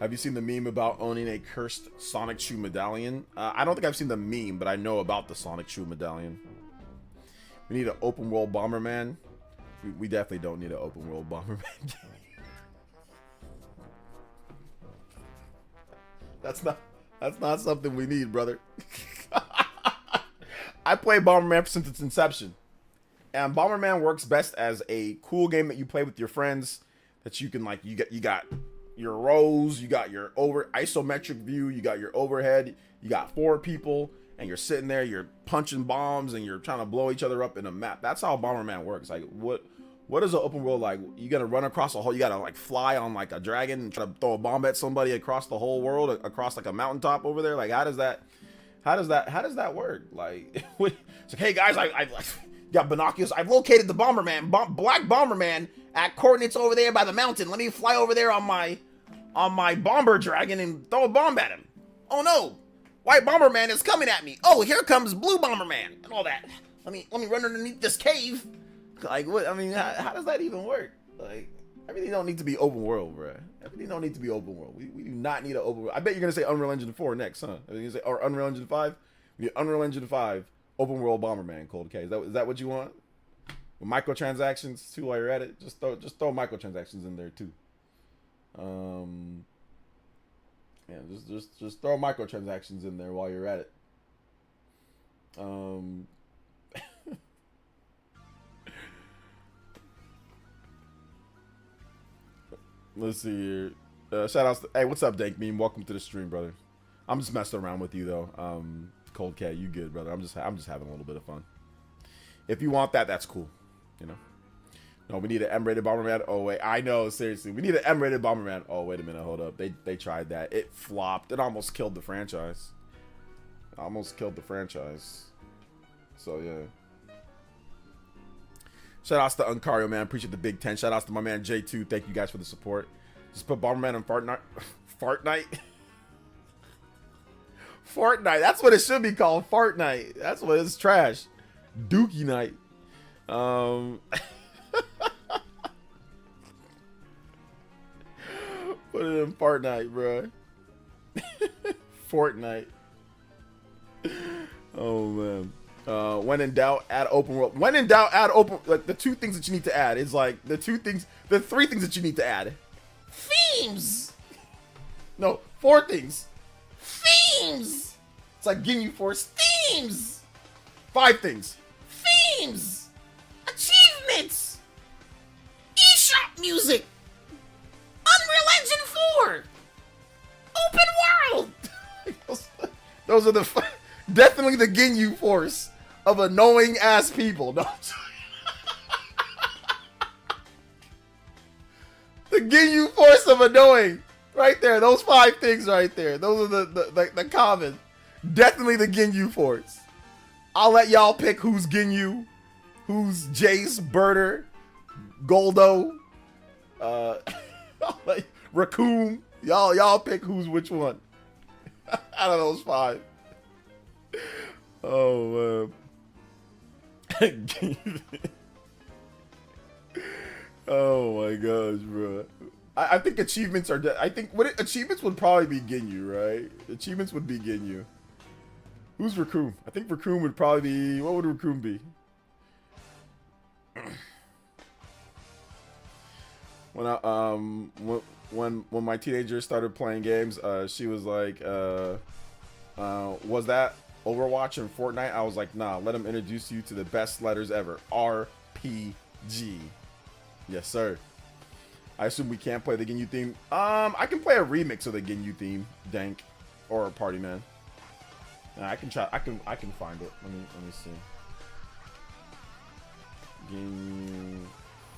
Have you seen the meme about owning a cursed Sonic shoe medallion? I don't think I've seen the meme, but I know about the Sonic shoe medallion. We need an open world Bomberman. We definitely don't need an open world Bomberman game. That's not something we need, brother. I play Bomberman since its inception. And Bomberman works best as a cool game that you play with your friends, that you can like you got your rows, you got your isometric view, you got your overhead, you got 4 people, and you're sitting there, you're punching bombs, and you're trying to blow each other up in a map. That's how Bomberman works. Like, what is an open world like? You gotta run across a whole, you gotta like fly on like a dragon and try to throw a bomb at somebody across the whole world, across like a mountaintop over there. Like, how does that work? Like, it's like, hey guys, I got binoculars. I've located the Bomberman, Black Bomberman at coordinates over there by the mountain. Let me fly over there on my bomber dragon and throw a bomb at him. Oh no, White Bomberman is coming at me. Oh, here comes Blue Bomberman and all that. Let me run underneath this cave. Like, what? I mean, how does that even work? Like, everything don't need to be open world, bro. Everything don't need to be open world. We do not need an open world. I bet you're gonna say Unreal Engine 4 next, huh? Are you gonna say, or Unreal Engine 5? We need Unreal Engine 5 open world Bomberman, Cold K. Is that what you want? With microtransactions too, while you're at it, just throw microtransactions in there too. Yeah, just throw microtransactions in there while you're at it. Let's see here. Shout outs to, hey, what's up, Dank Meme? Welcome to the stream, brother. I'm just messing around with you though. Cold Cat, you good, brother? I'm just having a little bit of fun. If you want that, that's cool. You know. No, we need an M-rated Bomberman. Oh wait, I know, seriously, we need an M-rated Bomberman. Oh wait a minute, hold up. They tried that. It flopped. It almost killed the franchise. So yeah. Shout outs to Uncario, man. Appreciate the big 10. Shout outs to my man J2. Thank you guys for the support. Just put Bomberman on Fortnite. Fortnite. That's what it should be called. Fortnite. That's what it's trash. Dookie night. Put it in Fortnite, bro. Fortnite. Oh man. When in doubt, add open world. When in doubt, add open. Like, the 2 things that you need to add is like the 3 things that you need to add. Themes. No, 4 things. Themes. It's like Ginyu Force. Themes. 5 things. Themes. Achievements. eShop music. Unreal Engine 4. Open world. Those are the definitely the Ginyu Force of annoying ass people. No. The Ginyu Force of annoying. Right there. Those 5 things right there. Those are the common. Definitely the Ginyu Force. I'll let y'all pick who's Ginyu, who's Jace, Birder, Goldo, Raccoon. Y'all pick who's which one. Out of those 5. Oh man. Oh my gosh, bro. I think achievements are. I think achievements would probably be Ginyu, right? Achievements would be Ginyu. Who's Raccoon? I think Raccoon would probably be. What would Raccoon be? When I when my teenager started playing games, she was like, "Was that Overwatch and Fortnite?" I was like, "Nah, let him introduce you to the best letters ever. RPG." Yes, sir. I assume we can't play the Ginyu theme. I can play a remix of the Ginyu theme, Dank, or a Party Man. I can try. I can find it. Let me see. Ginyu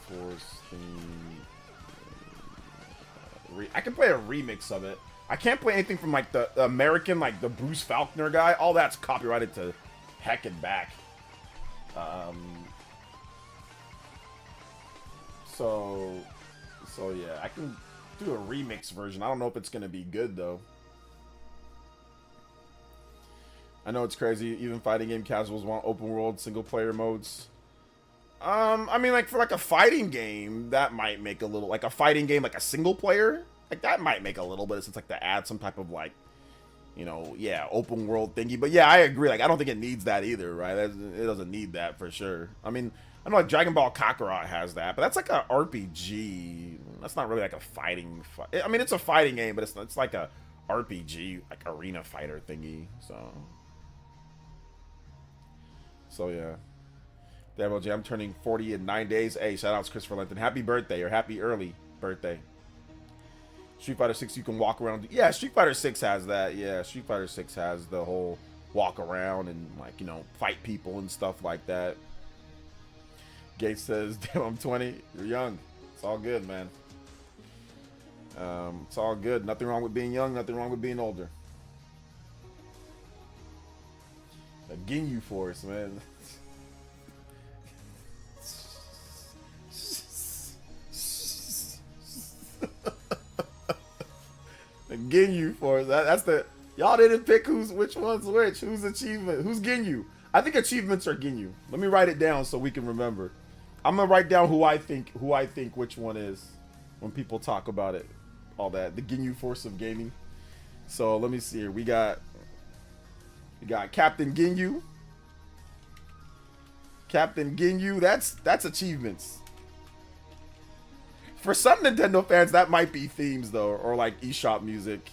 Force theme. I can play a remix of it. I can't play anything from like the American, like the Bruce Faulkner guy. All that's copyrighted to heck and back. So yeah, I can do a remix version. I don't know if it's gonna be good though. I know it's crazy. Even fighting game casuals want open world single player modes. I mean, like for like a fighting game, that might make a little like a fighting game, like a single player Like, that might make a little bit of sense, like, to add some type of, like, you know, yeah, open world thingy. But yeah, I agree. Like, I don't think it needs that either, right? It doesn't need that for sure. I mean, I know, like, Dragon Ball Kakarot has that, but that's like a RPG. That's not really like a fighting. I mean, it's a fighting game, but it's like a RPG, like arena fighter thingy. So yeah. Devil J, I'm turning 40 in 9 days. Hey, shout out to Christopher Linton. Happy birthday, or happy early birthday. Street Fighter 6, you can walk around. Yeah, Street Fighter 6 has that. Yeah, Street Fighter 6 has the whole walk around and, like, you know, fight people and stuff like that. Gates says, damn, I'm 20. You're young. It's all good, man. It's all good. Nothing wrong with being young. Nothing wrong with being older. The Ginyu Force, man. The Ginyu Force. That's the... Y'all didn't pick which one's which. Who's achievement? Who's Ginyu? I think achievements are Ginyu. Let me write it down so we can remember. I'm gonna write down who I think which one is when people talk about it. All that. The Ginyu Force of gaming. So let me see here. We got Captain Ginyu. Captain Ginyu. That's achievements. For some Nintendo fans, that might be themes though, or like eShop music.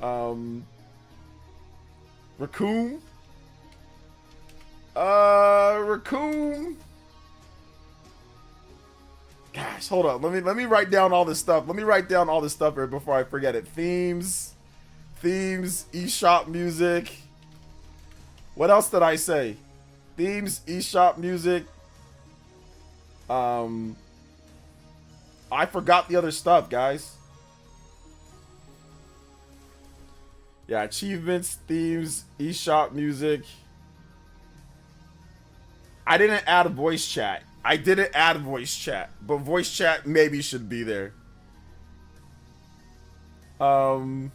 Raccoon. Raccoon. Gosh, hold up. Let me write down all this stuff. Let me write down all this stuff here before I forget it. Themes, eShop music. What else did I say? Themes, eShop music. I forgot the other stuff, guys. Yeah, achievements, themes, eShop music. I didn't add voice chat. But voice chat maybe should be there. Open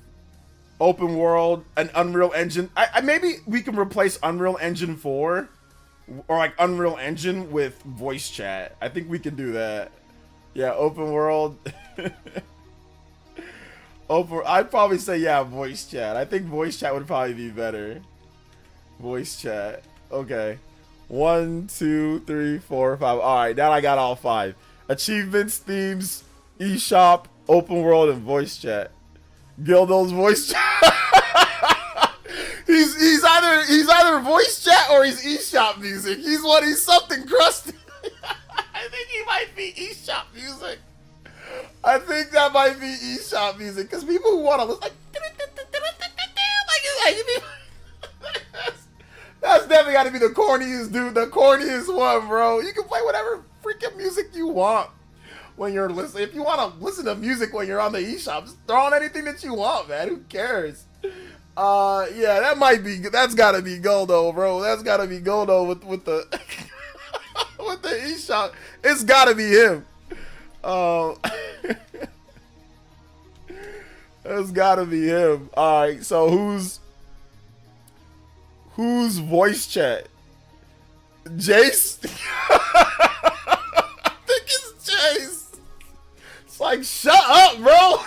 world, an Unreal Engine. I maybe we can replace Unreal Engine 4 or like Unreal Engine with voice chat. I think we can do that. Yeah, open world. I'd probably say, yeah, voice chat. I think voice chat would probably be better. Voice chat. Okay. 1, 2, 3, 4, 5. Alright, now I got all 5. Achievements, themes, eShop, open world, and voice chat. Gildo's voice chat. he's either voice chat or he's eShop music. He's something crusty. I think he might be eShop music. I think that might be eShop music because people who want to listen, that's definitely got to be the corniest dude, the corniest one, bro. You can play whatever freaking music you want when you're listening. If you want to listen to music when you're on the eShop, just throw on anything that you want, man. Who cares? Yeah, that's got to be Goldo, bro. That's got to be Goldo with the with the eShop. It's got to be him. It's gotta be him. Alright, so who's voice chat? Jace? I think it's Jace. It's like, shut up, bro.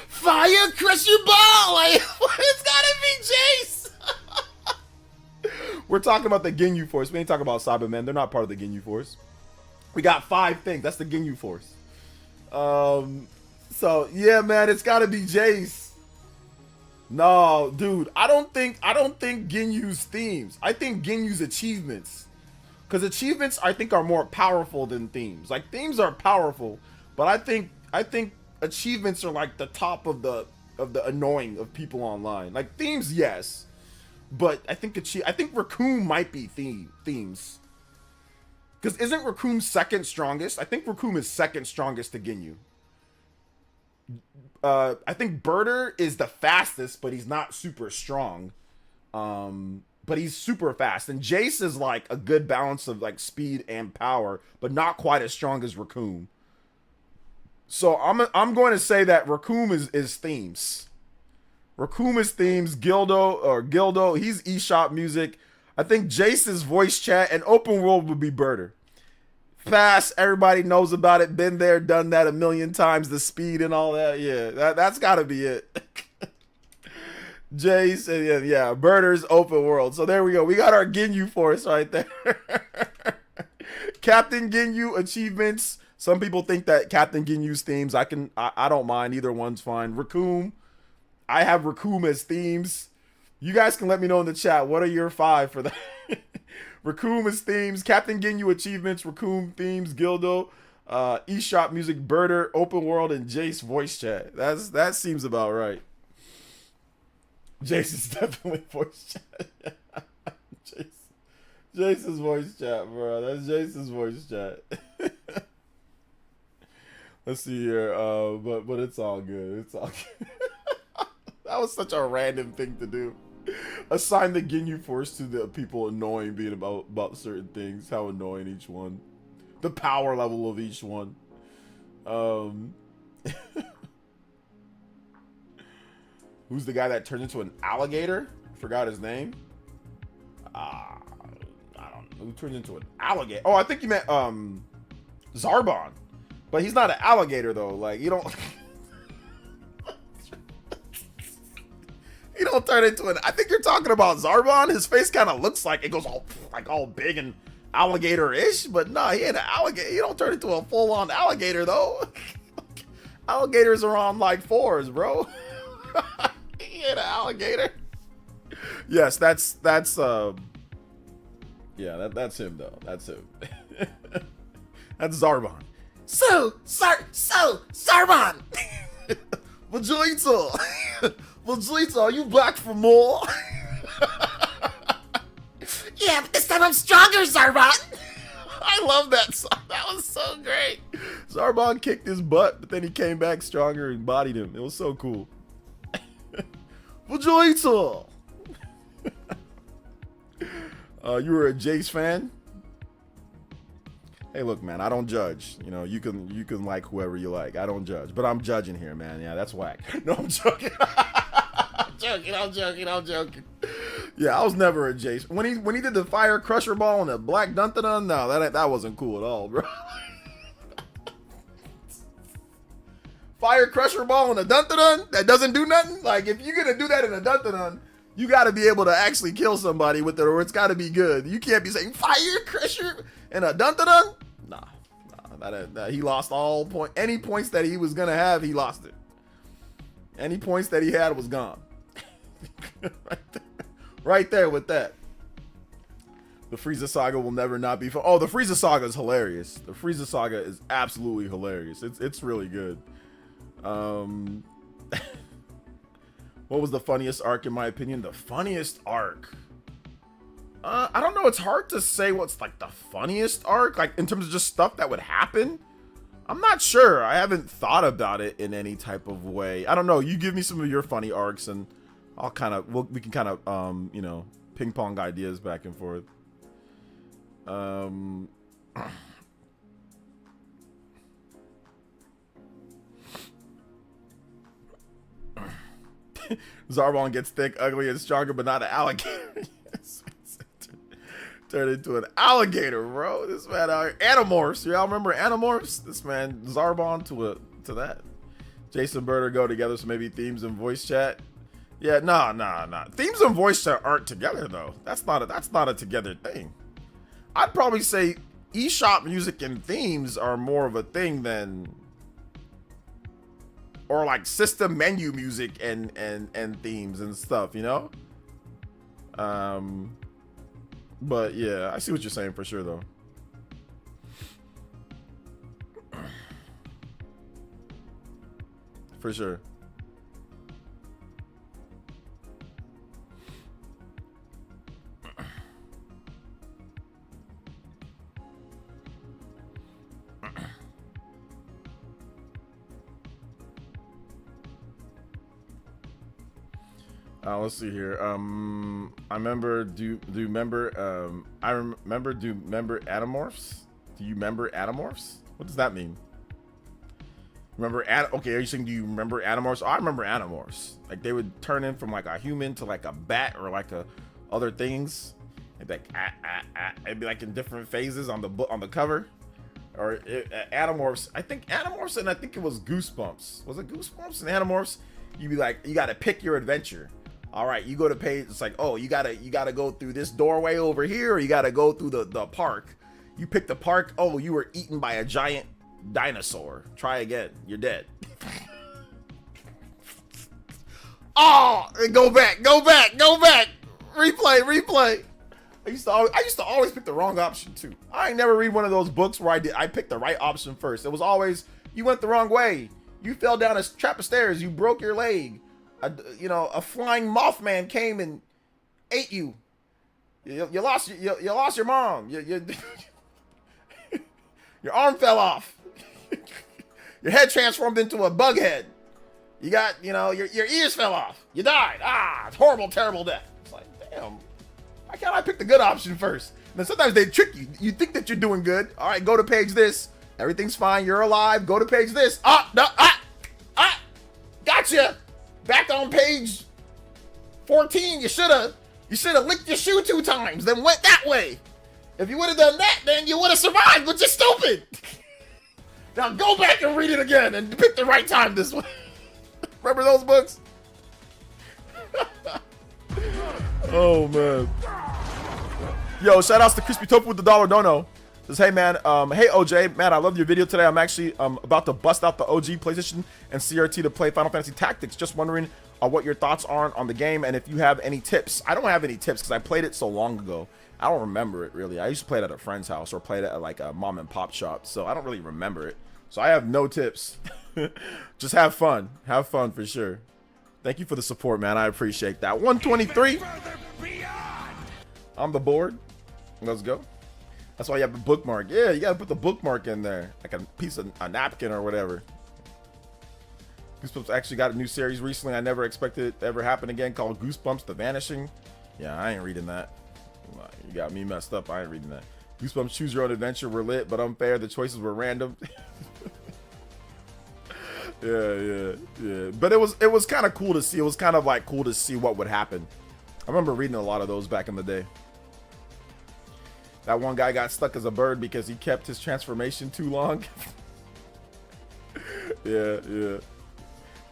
Fire, crush your ball. Like, it's gotta be Jace. We're talking about the Ginyu Force. We ain't talking about Cybermen. They're not part of the Ginyu Force. We got 5 things. That's the Ginyu Force. So yeah, man, it's gotta be Jace. No, dude, I don't think Ginyu's themes. I think Ginyu's achievements. Because achievements I think are more powerful than themes. Like themes are powerful, but I think achievements are like the top of the annoying of people online. Like themes, yes. But I think Raccoon might be themes. Because isn't Raccoon second strongest? I think Raccoon is second strongest to Ginyu. I think Birder is the fastest, but he's not super strong. But he's super fast. And Jace is like a good balance of like speed and power, but not quite as strong as Raccoon. So I'm going to say that Raccoon is themes. Raccoon is themes. Gildo, he's eShop music. I think Jace's voice chat and open world would be Birder. fast. Everybody knows about it. Been there, done that a million times. The speed and all that. Yeah, that's got to be it. Jace, and yeah, Birders Open World. So there we go. We got our Ginyu Force right there. Captain Ginyu achievements. Some people think that Captain Ginyu's themes, I don't mind. Either one's fine. Raccoon. I have Raccoon as themes. You guys can let me know in the chat. What are your 5 for that? Raccoon as themes. Captain Ginyu achievements. Raccoon themes. Gildo. eShop Music. Birder. Open World. And Jace voice chat. That seems about right. Jace is definitely voice chat. Jace's voice chat, bro. That's Jace's voice chat. Let's see here. But it's all good. It's all good. That was such a random thing to do. Assign the Ginyu Force to the people annoying being about certain things. How annoying each one. The power level of each one. Who's the guy that turned into an alligator? Forgot his name. I don't know. Who turned into an alligator? Oh, I think you meant Zarbon. But he's not an alligator though. Like you don't you don't turn into an. I think you're talking about Zarbon. His face kind of looks like it goes all big and alligator-ish, but nah, he ain't an alligator. You don't turn into a full-on alligator though. Alligators are on like 4s, bro. He ain't an alligator. Yes, that's yeah, that's him though. That's him. That's Zarbon. So Zarbon. Vegeta. Vegeta, are you back for more? Yeah, but this time I'm stronger, Zarbon. I love that song. That was so great. Zarbon kicked his butt, but then he came back stronger and bodied him. It was so cool. Vegeta. You were a Jace fan? Hey, look, man, I don't judge. You know, you can like whoever you like. I don't judge, but I'm judging here, man. Yeah, that's whack. No, I'm joking. I'm joking. Yeah, I was never a Jace. When he did the Fire Crusher Ball and the Black Dun-Dun-Dun, no, that wasn't cool at all, bro. Fire Crusher Ball and a Dun-Dun-Dun that doesn't do nothing? Like, if you're gonna do that in a Dun-Dun-Dun, you gotta be able to actually kill somebody with it, or it's gotta be good. You can't be saying Fire Crusher and a Dun-Dun-Dun? Nah, he lost all any points that he was gonna have, he lost it. Any points that he had was gone. Right there with that. The Frieza Saga will never not be fun. Oh, the Frieza Saga is hilarious. The Frieza Saga is absolutely hilarious. It's really good. What was the funniest arc in my opinion? The funniest arc. I don't know. It's hard to say what's like the funniest arc, like in terms of just stuff that would happen. I'm not sure. I haven't thought about it in any type of way. I don't know. You give me some of your funny arcs, and I'll kind of we can kind of you know, ping pong ideas back and forth. Zarbon gets thick, ugly, and stronger, but not an alligator. Yes. Turned into an alligator, bro. This man out here. Animorphs. Y'all remember Animorphs? This man, Zarbon to that. Jason Birder go together, so maybe themes and voice chat. Yeah, nah. Themes and voice chat aren't together though. That's not a together thing. I'd probably say eShop music and themes are more of a thing than, or like system menu music and themes and stuff, you know? But yeah, I see what you're saying for sure though. For sure. Let's see here. I remember. Do you remember? I remember. Do you remember Animorphs? Do you remember Animorphs? What does that mean? Remember? Okay, are you saying do you remember Animorphs? Oh, I remember Animorphs. Like they would turn in from like a human to like a bat or like a other things. It'd be like it'd be like in different phases on the cover. or Animorphs. I think Animorphs, and I think it was Goosebumps. Was it Goosebumps and Animorphs? You'd be like, you gotta pick your adventure. All right, you go to page. It's like, oh, you gotta go through this doorway over here, or you gotta go through the park. You pick the park. Oh, you were eaten by a giant dinosaur. Try again. You're dead. Oh, and go back. Replay. I used to always pick the wrong option too. I ain't never read one of those books where I picked the right option first. It was always, you went the wrong way. You fell down a trap of stairs. You broke your leg. A flying Mothman came and ate you. You lost your mom. Your arm fell off. Your head transformed into a bug head. You got, your ears fell off. You died. It's horrible, terrible death. It's like, damn. Why can't I pick the good option first? And then sometimes they trick you. You think that you're doing good. All right, go to page this. Everything's fine. You're alive. Go to page this. Gotcha. Back on page 14. You should have licked your shoe 2 times, then went that way. If you would have done that, then you would have survived, but you're stupid. Now go back and read it again and pick the right time this way. Remember those books? Oh, man. Yo, shout outs to Crispy Tofu with the $1 dono. Says, hey, man. Hey, OJ. Man, I love your video today. I'm actually about to bust out the OG PlayStation and CRT to play Final Fantasy Tactics. Just wondering what your thoughts are on the game and if you have any tips. I don't have any tips because I played it so long ago. I don't remember it, really. I used to play it at a friend's house or play it at, like, a mom and pop shop. So I don't really remember it. So I have no tips. Just have fun. Have fun for sure. Thank you for the support, man. I appreciate that. 123 on the board. Let's go. That's why you have the bookmark. Yeah, you gotta put the bookmark in there, like a piece of a napkin or whatever. Goosebumps actually got a new series recently. I never expected it to ever happen again, called Goosebumps: The Vanishing. Yeah, I ain't reading that. You got me messed up. I ain't reading that. Goosebumps Choose Your Own Adventure were lit but unfair. The choices were random. Yeah. But it was kind of cool to see. It was kind of like cool to see what would happen. I remember reading a lot of those back in the day. That one guy got stuck as a bird because he kept his transformation too long. Yeah.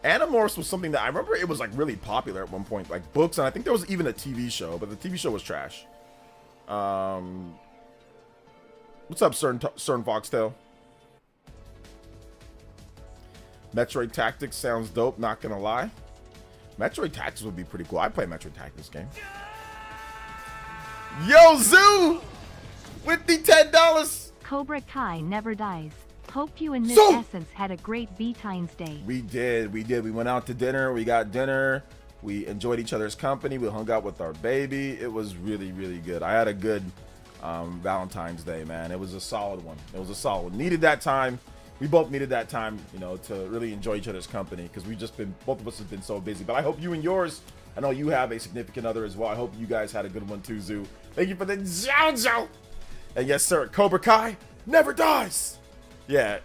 Animorphs was something that I remember it was like really popular at one point, like books, and I think there was even a TV show, but the TV show was trash. What's up, Cern Foxtail? Metroid Tactics sounds dope, not gonna lie. Metroid Tactics would be pretty cool. I'd play Metroid Tactics game. Yo, Zoo! With the $10. Cobra Kai never dies. Hope you and Miss Essence had a great Valentine's Day. We did. We went out to dinner. We got dinner. We enjoyed each other's company. We hung out with our baby. It was really, really good. I had a good Valentine's Day, man. It was a solid one. It was a solid one. Needed that time. We both needed that time, to really enjoy each other's company because both of us have been so busy. But I hope you and yours, I know you have a significant other as well. I hope you guys had a good one too, Zoo. Thank you for the JoJo. And yes, sir, Cobra Kai never dies. Yeah,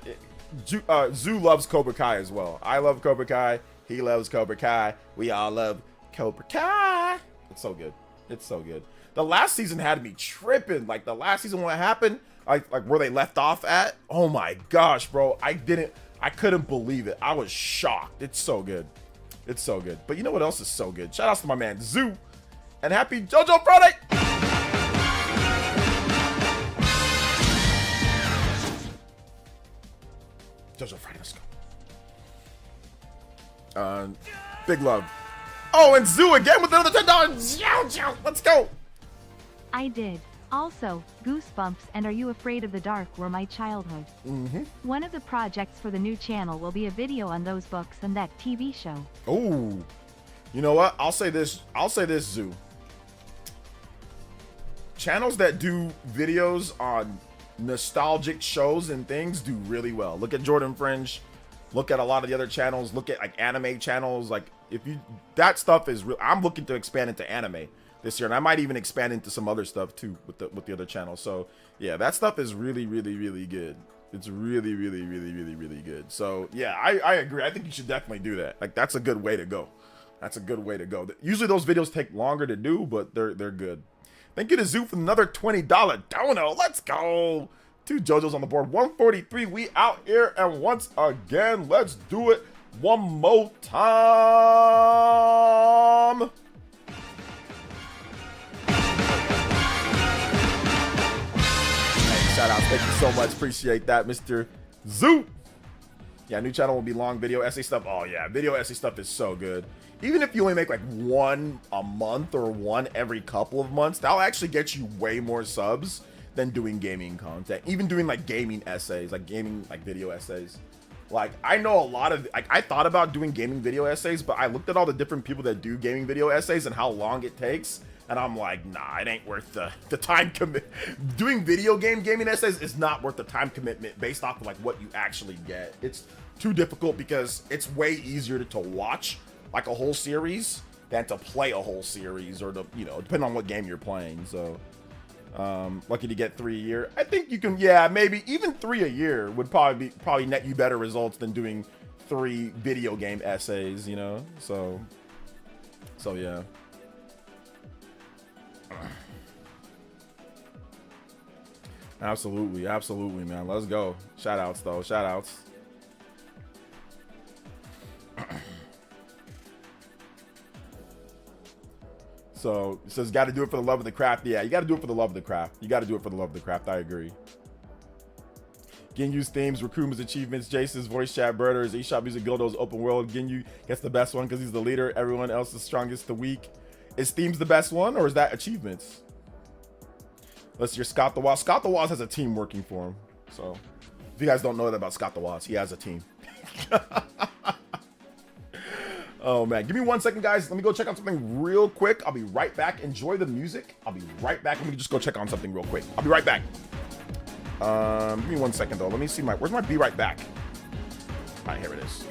Zoo loves Cobra Kai as well. I love Cobra Kai. He loves Cobra Kai. We all love Cobra Kai. It's so good. It's so good. The last season had me tripping. Like the last season when it happened, like where they left off at. Oh my gosh, bro. I couldn't believe it. I was shocked. It's so good. It's so good. But you know what else is so good? Shout outs to my man Zoo. And happy JoJo Friday. JoJo Friday, let's go. Big love. Oh, and Zoo again with another $10. Let's go. I did. Also, Goosebumps and Are You Afraid of the Dark were my childhood. One of the projects for the new channel will be a video on those books and that TV show. Oh, you know what? I'll say this, Zoo. Channels that do videos on nostalgic shows and things do really well. Look at Jordan Fringe. Look at a lot of the other channels. Look at like anime channels. Like that stuff is real. I'm looking to expand into anime this year, and I might even expand into some other stuff too with the other channels. So yeah, that stuff is really, really, really good. It's really, really, really, really, really good. So yeah, I agree. I think you should definitely do that. Like that's a good way to go. That's a good way to go. Usually those videos take longer to do, but they're good. Thank you to Zoo for another $20 dono. Let's go. Two JoJo's on the board. 143. We out here. And once again, let's do it one more time. Hey, shout out. Thank you so much. Appreciate that, Mr. Zoo. Yeah, new channel will be long video essay stuff. Oh, yeah. Video essay stuff is so good. Even if you only make like one a month or one every couple of months, that'll actually get you way more subs than doing gaming content. Even doing like gaming essays, like gaming like video essays. Like I know a lot of like I thought about doing gaming video essays, but I looked at all the different people that do gaming video essays and how long it takes, and I'm like, nah, it ain't worth the time commit. Doing video game gaming essays is not worth the time commitment based off of like what you actually get. It's too difficult because it's way easier to watch like a whole series than to play a whole series, or to, you know, depending on what game you're playing. So lucky to get 3 a year. I think you can, yeah, maybe even 3 a year would probably net you better results than doing 3 video game essays, you know. So yeah. Absolutely, man. Let's go. Shout outs though. Shout outs. So it says, got to do it for the love of the craft. Yeah, you got to do it for the love of the craft. You got to do it for the love of the craft. I agree. Ginyu's themes, Rakuma's achievements, Jace's voice chat, Birders, eShop Music, Gildo's open world. Ginyu gets the best one because he's the leader. Everyone else is strongest, the weak. Is themes the best one, or is that achievements? Let's hear Scott the Woz. Scott the Woz has a team working for him. So if you guys don't know that about Scott the Woz, he has a team. Oh man, give me 1 second, guys. Let me go check on something real quick. I'll be right back. Enjoy the music. I'll be right back. Let me just go check on something real quick. I'll be right back. Give me 1 second though. Let me see where's my be right back? All right, here it is.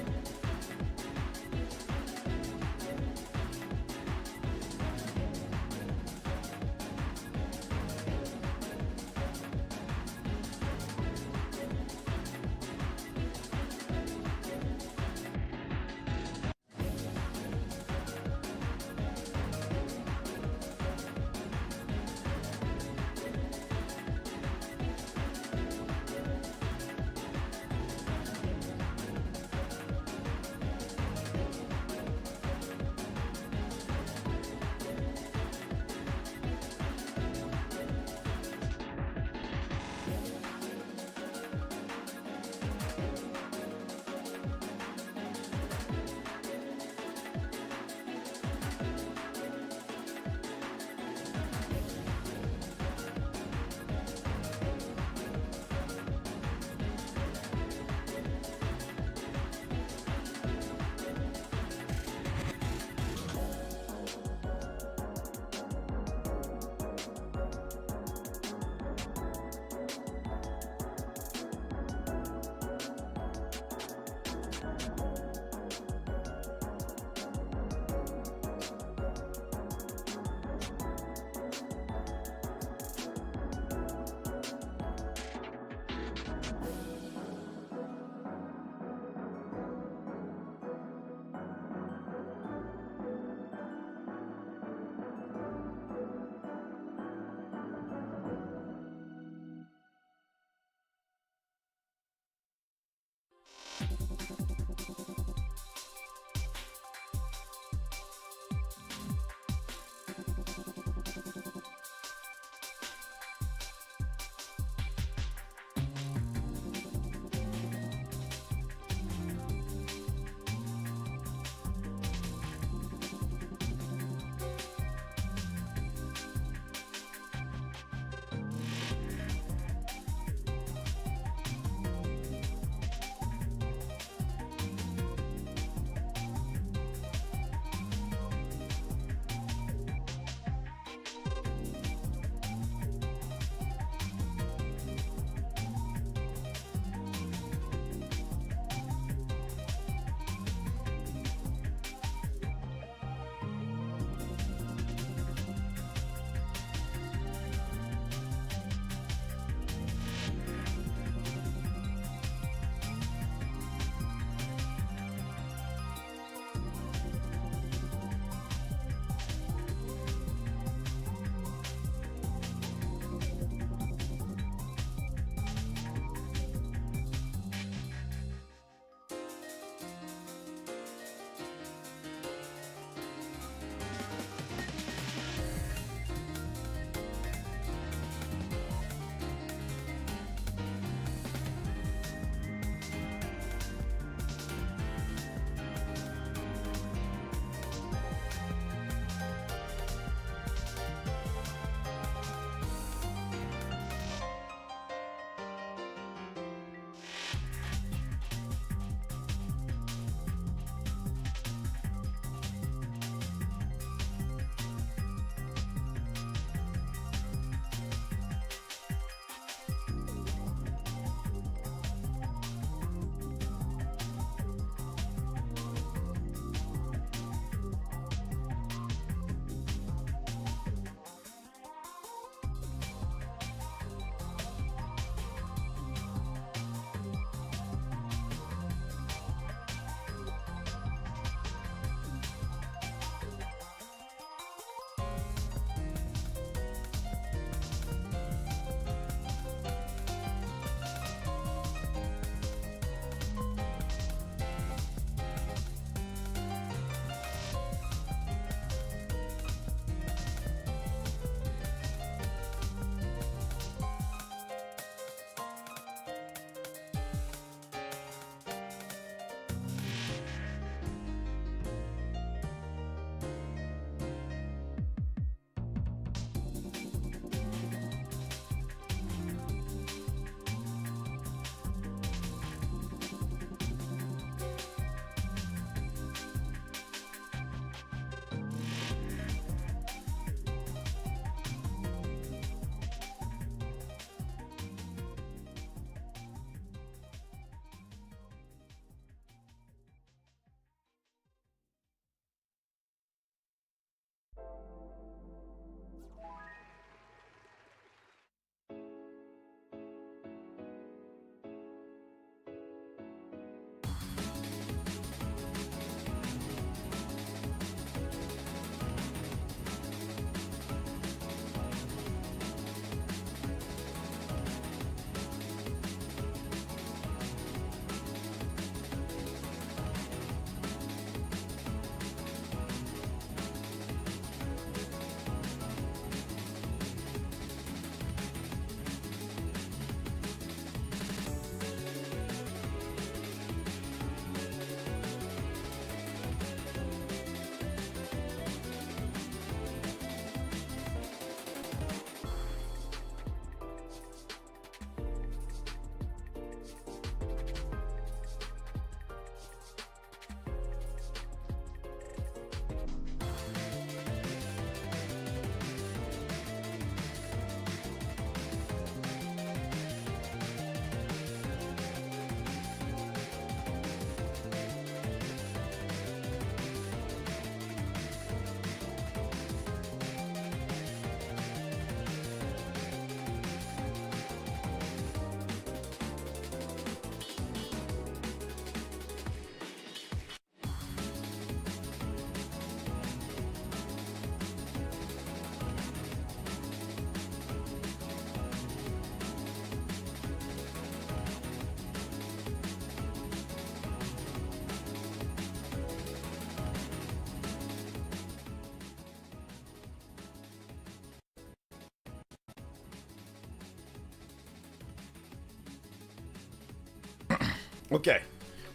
Okay,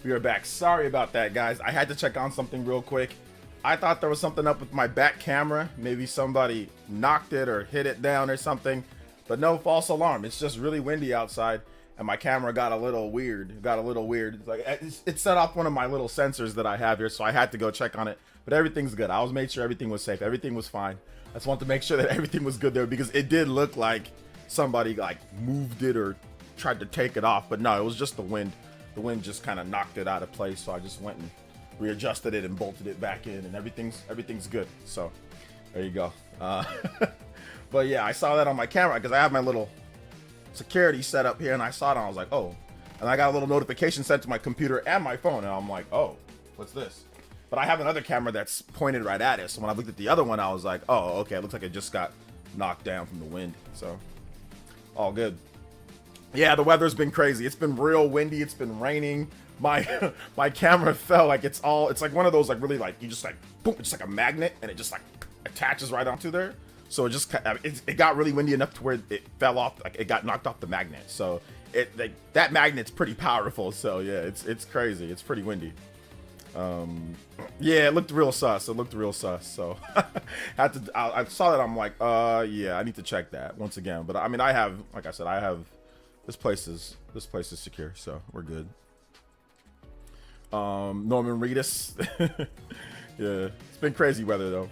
we are back. Sorry about that, guys. I had to check on something real quick. I thought there was something up with my back camera. Maybe somebody knocked it or hit it down or something. But no, false alarm. It's just really windy outside, and my camera got a little weird. It's like it set off one of my little sensors that I have here, so I had to go check on it. But everything's good. I was made sure everything was safe. Everything was fine. I just wanted to make sure that everything was good there, because it did look like somebody like moved it or tried to take it off. But no, it was just the wind. The wind just kind of knocked it out of place, so I just went and readjusted it and bolted it back in, and everything's good. So there you go. But yeah, I saw that on my camera because I have my little security set up here, and I saw it and I was like, oh. And I got a little notification sent to my computer and my phone, and I'm like, oh, what's this? But I have another camera that's pointed right at it, so when I looked at the other one, I was like, oh, okay, it looks like it just got knocked down from the wind. So all good. Yeah, the weather's been crazy. It's been real windy. It's been raining. My my camera fell. Like it's like one of those like really like you just like boom, it's just like a magnet, and it just like attaches right onto there. So it got really windy enough to where it fell off. Like it got knocked off the magnet. So that magnet's pretty powerful. So yeah, it's crazy. It's pretty windy. Yeah, it looked real sus. So I saw that. I'm like, yeah, I need to check that once again. But I mean, like I said, this place is secure, so we're good. Norman Reedus. Yeah, it's been crazy weather,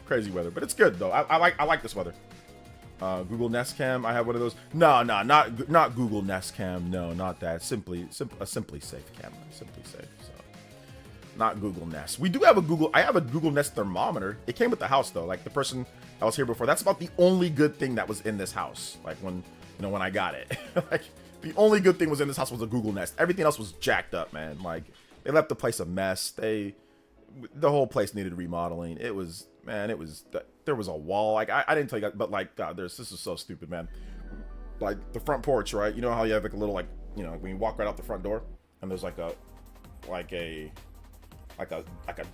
but it's good though. I like this weather. Google Nest Cam, I have one of those. No, not Google Nest Cam. No, not that. Simply Safe camera. Simply Safe. So not Google Nest. We do have I have a Google Nest thermometer. It came with the house though. Like the person that was here before, that's about the only good thing that was in this house. Like when I got it. Like the only good thing was in this house was a Google Nest. Everything else was jacked up, man. Like they left the place a mess. The whole place needed remodeling. There was a wall. Like I didn't tell you guys, but like God, this is so stupid, man. Like the front porch, right? You know how you have like a little like when you walk right out the front door, and there's like a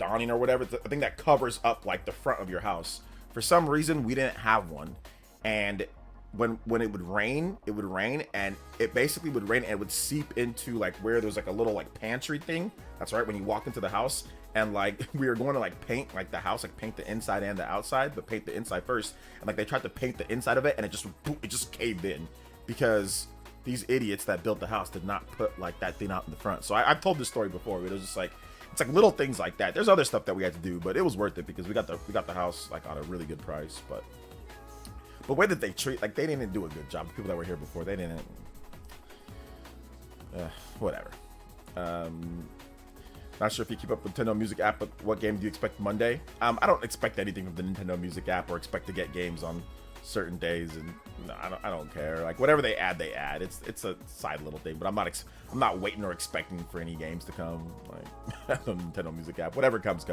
awning or whatever. I think that covers up like the front of your house. For some reason, we didn't have one, and when it would rain, and it basically would rain and it would seep into like where there's like a little like pantry thing. That's right, when you walk into the house, and like we were going to like paint like the house, like paint the inside and the outside, but paint the inside first. And like they tried to paint the inside of it, and it just caved in because these idiots that built the house did not put like that thing out in the front. So I've told this story before, but it was just like it's like little things like that. There's other stuff that we had to do, but it was worth it because we got the house like on a really good price. But where did they treat, like they didn't do a good job. The people that were here before, they didn't. Whatever. Not sure if you keep up with Nintendo Music app, but what game do you expect Monday? I don't expect anything from the Nintendo Music app or expect to get games on certain days, and no, I don't care. Like whatever they add. It's a side little thing, but I'm not waiting or expecting for any games to come like on the Nintendo Music app. Whatever comes,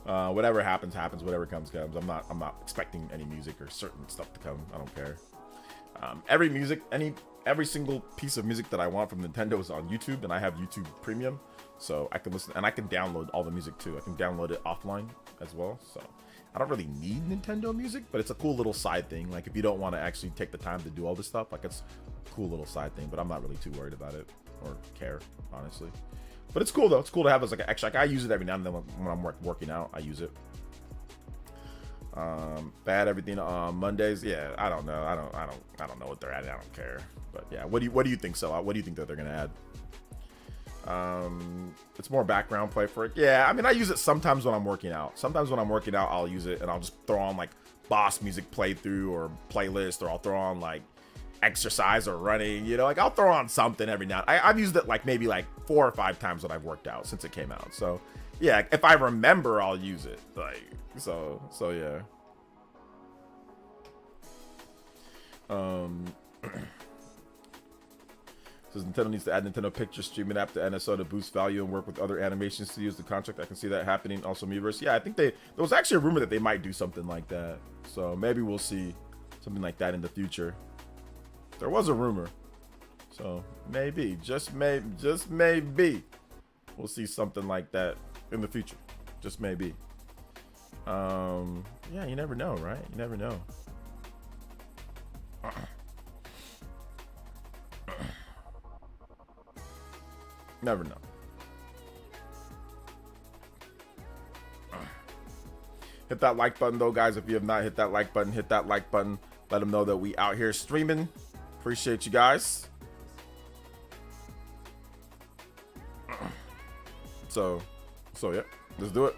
whatever happens, whatever comes. I'm not expecting any music or certain stuff to come. I don't care. Every single piece of music that I want from Nintendo is on YouTube, and I have YouTube Premium, so I can listen and I can download all the music too. I can download it offline as well, so I don't really need Nintendo Music, but it's a cool little side thing. Like if you don't want to actually take the time to do all this stuff, like it's a cool little side thing, but I'm not really too worried about it or care, honestly. But it's cool though. It's cool to have as like actually I use it every now and then when I'm working out. I use it. Bad everything on Mondays. Yeah, I don't know. I don't know what they're adding. I don't care. But yeah, what do you think, Sellout? What do you think that they're gonna add? It's more background play for it. Yeah, I mean I use it sometimes when I'm working out. Sometimes when I'm working out, I'll use it and I'll just throw on like boss music playthrough or playlist, or I'll throw on like exercise or running, like I'll throw on something every now. I've used it like maybe like 4 or 5 times when I've worked out since it came out. So yeah, if I remember, I'll use it. Like so yeah. Says Nintendo needs to add Nintendo Picture streaming app to NSO to boost value and work with other animation studios to contract. I can see that happening. Also, Miiverse. Yeah, I think there was actually a rumor that they might do something like that. So maybe we'll see something like that in the future. There was a rumor, so maybe, just maybe, we'll see something like that in the future. Just maybe. Yeah, you never know, right? You never know. Never know. Hit that like button though, guys. If you have not hit that like button, hit that like button. Let them know that we out here streaming. Appreciate you guys. So yeah, let's do it.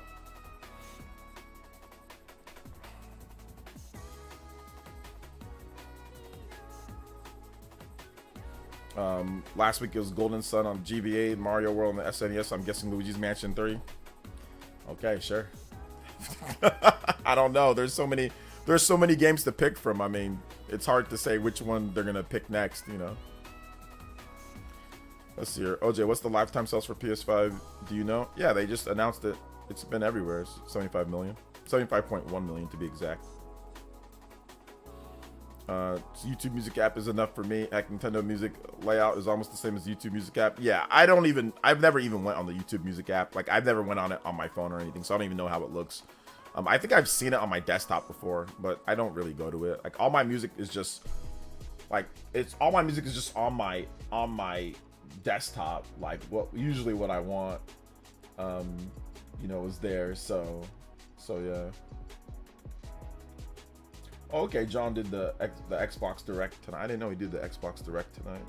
Last week it was Golden Sun on GBA, Mario World on the SNES. I'm guessing Luigi's Mansion 3. Okay, sure. I don't know. There's so many games to pick from. I mean, it's hard to say which one they're gonna pick next, you know. Let's see here. OJ, what's the lifetime sales for PS5? Do you know? Yeah, they just announced it. It's been everywhere. It's 75 million. 75.1 million to be exact. YouTube Music app is enough for me. Heck, Nintendo Music layout is almost the same as YouTube Music app. Yeah, I've never even went on the YouTube Music app. Like, I've never went on it on my phone or anything, so I don't even know how it looks. I think I've seen it on my desktop before, but I don't really go to it. Like, all my music is just on my desktop. Like, usually what I want, you know, is there. So yeah. Okay, John did the Xbox Direct tonight. I didn't know he did the Xbox Direct tonight.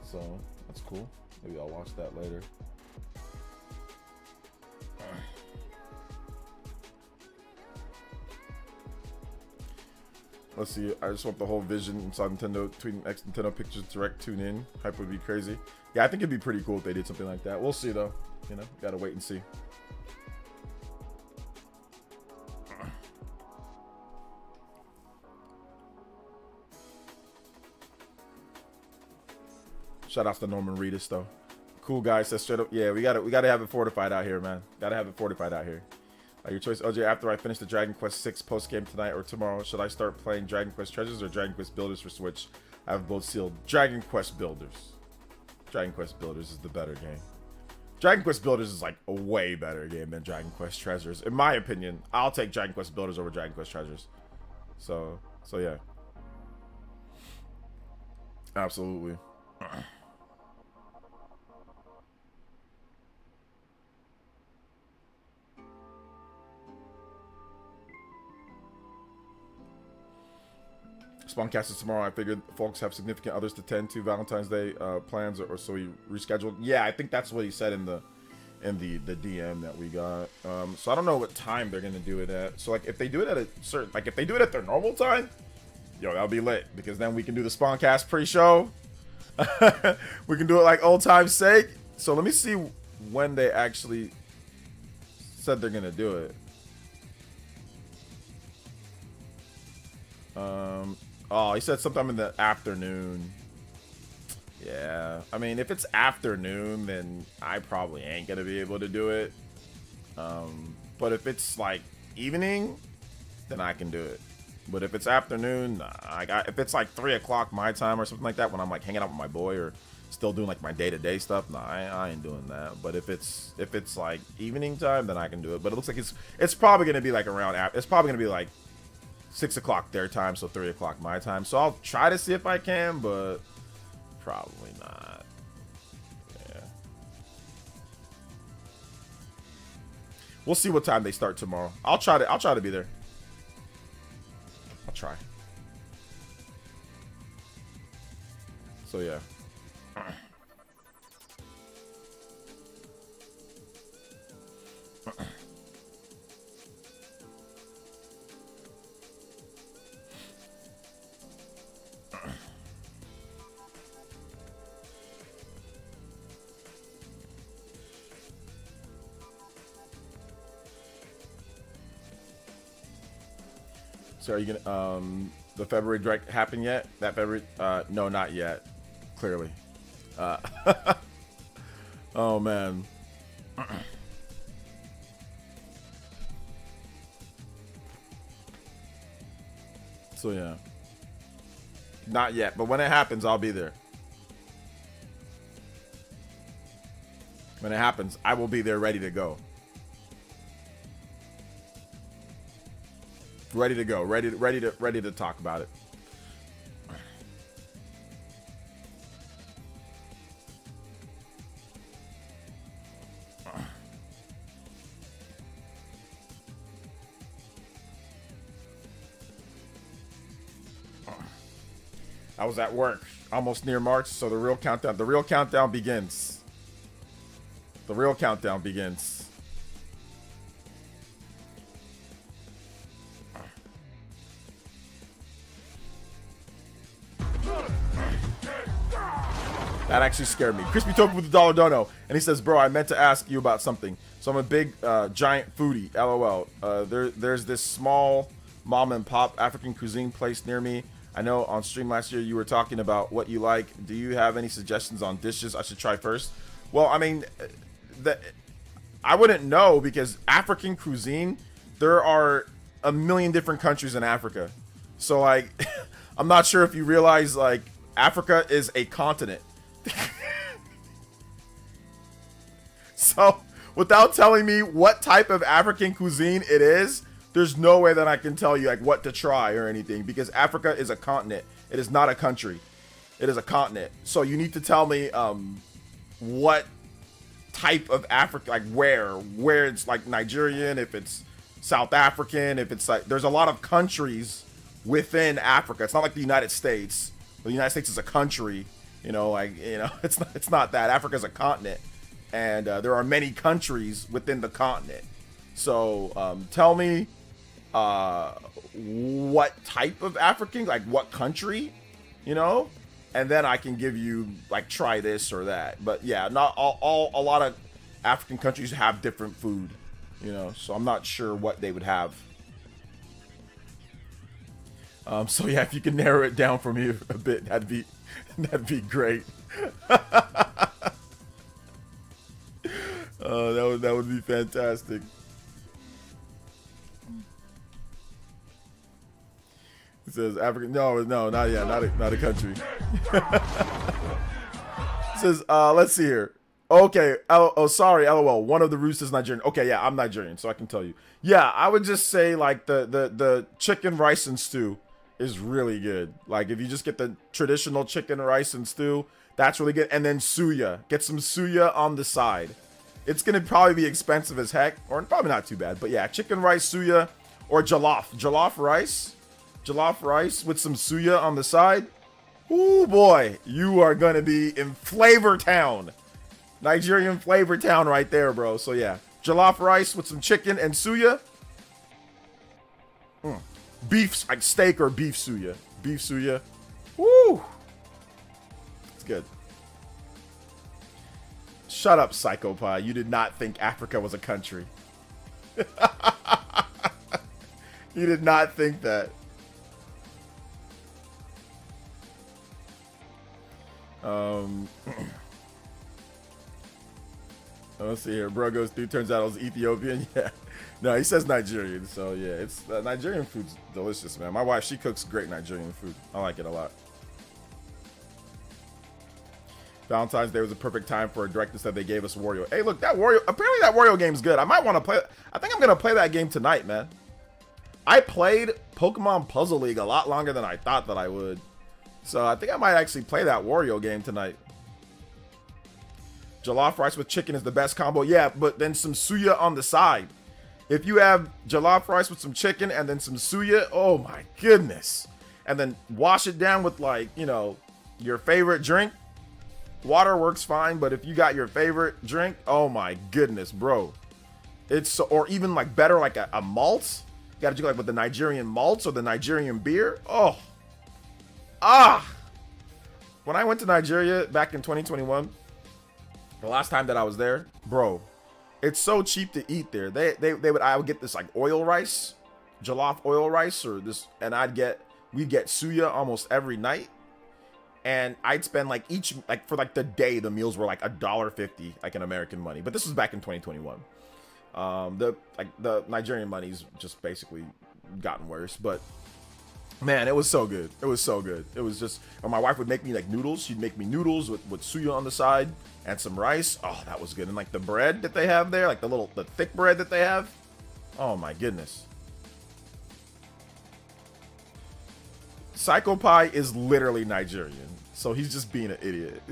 So that's cool. Maybe I'll watch that later. Let's see. I just want the whole vision inside Nintendo tweeting X Nintendo Pictures Direct. Tune in. Hype would be crazy. Yeah, I think it'd be pretty cool if they did something like that. We'll see though. You know, gotta wait and see. Shout out to Norman Reedus though. Cool guy says straight up, yeah, we gotta have it fortified out here, man. Gotta have it fortified out here. Your choice, OJ. After I finish the Dragon Quest 6 post game tonight or tomorrow, should I start playing Dragon Quest Treasures or Dragon Quest Builders for Switch? I have both sealed. Dragon Quest Builders. Dragon Quest Builders is the better game. Dragon Quest Builders is like a way better game than Dragon Quest Treasures, in my opinion. I'll take Dragon Quest Builders over Dragon Quest Treasures. So yeah. Absolutely. Spawncast is tomorrow. I figured folks have significant others to tend to. Valentine's Day plans, or so he rescheduled. Yeah, I think that's what he said in the DM that we got. So I don't know what time they're gonna do it at. So like if they do it at a certain, like if they do it at their normal time, yo, that'll be lit, because then we can do the Spawncast pre-show. We can do it like old time's sake. So let me see when they actually said they're gonna do it. Oh, he said sometime in the afternoon. Yeah, I mean, if it's afternoon, then I probably ain't gonna be able to do it. But if it's like evening, then I can do it. But if it's afternoon, nah, if it's like 3 o'clock my time or something like that, when I'm like hanging out with my boy or still doing like my day-to-day stuff, nah, I ain't doing that. But if it's like evening time, then I can do it. But it looks like it's probably gonna be like around. It's probably gonna be like 6 o'clock their time, so 3 o'clock my time. So I'll try to see if I can, but probably not. Yeah. We'll see what time they start tomorrow. I'll try to be there. I'll try. So yeah. So are you gonna the February direct happen yet? That February no, not yet. Clearly. Oh man. So yeah. Not yet, but when it happens, I'll be there. When it happens, I will be there ready to go. Ready to go. Ready to talk about it. I was at work, almost near March, so the real countdown begins. The real countdown begins. That actually scared me. Crispy Tofu with the dollar dono. And he says, bro, I meant to ask you about something. So I'm a big, giant foodie. LOL. There's this small mom and pop African cuisine place near me. I know on stream last year you were talking about what you like. Do you have any suggestions on dishes I should try first? Well, I mean, I wouldn't know because African cuisine, there are a million different countries in Africa. So, like, I'm not sure if you realize, like, Africa is a continent. So, without telling me what type of African cuisine it is, there's no way that I can tell you like what to try or anything because Africa is a continent. It is not a country. It is a continent. So you need to tell me what type of Africa, like where it's like Nigerian, if it's South African, if it's like there's a lot of countries within Africa. It's not like the United States. The United States is a country. You know, like it's not that. Africa is a continent. And there are many countries within the continent. So tell me what type of African, like what country, you know, and then I can give you like try this or that. But yeah, not a lot of African countries have different food, you know, so I'm not sure what they would have. So yeah, if you can narrow it down for me a bit, that'd be great. That would be fantastic. It says African. No, not yet. Not a country. It says, let's see here. Okay. Oh, sorry. LOL. One of the roosters is Nigerian. Okay, yeah, I'm Nigerian, so I can tell you. Yeah, I would just say like the chicken rice and stew is really good. Like if you just get the traditional chicken rice and stew, that's really good. And then suya. Get some suya on the side. It's gonna probably be expensive as heck, or probably not too bad. But yeah, chicken rice, suya, or jollof rice with some suya on the side. Ooh boy, you are gonna be in Flavor Town, Nigerian Flavor Town right there, bro. So yeah, jollof rice with some chicken and suya. Beef, like steak or beef suya. Woo, it's good. Shut up, Psycho Pie. You did not think Africa was a country. You did not think that. Let's see here. Bro goes through. Turns out it was Ethiopian. Yeah. No, he says Nigerian. So yeah, it's Nigerian food's delicious, man. My wife, she cooks great Nigerian food. I like it a lot. Valentine's Day was a perfect time for a direct that they gave us Wario. Hey, look, apparently that Wario game's good. I might want to play it. I think I'm going to play that game tonight, man. I played Pokemon Puzzle League a lot longer than I thought that I would. So I think I might actually play that Wario game tonight. Jollof rice with chicken is the best combo. Yeah, but then some suya on the side. If you have jollof rice with some chicken and then some suya, oh my goodness. And then wash it down with like, you know, your favorite drink. Water works fine, but if you got your favorite drink, oh my goodness, bro. It's so, or even like better, like a malt. You gotta do like with the Nigerian malts or the Nigerian beer. Oh. When I went to Nigeria back in 2021, the last time that I was there, bro, it's so cheap to eat there. I would get this like oil rice, jollof oil rice, or this, and we'd get suya almost every night. And I'd spend like for the day, the meals were like $1.50, like in American money. But this was back in 2021. The Nigerian money's just basically gotten worse. But man, it was so good. It was so good. It was just, or my wife would make me like noodles. She'd make me noodles with suya on the side and some rice. Oh, that was good. And like the bread that they have there, like the thick bread that they have. Oh my goodness. Psycho Pie is literally Nigerian, so he's just being an idiot.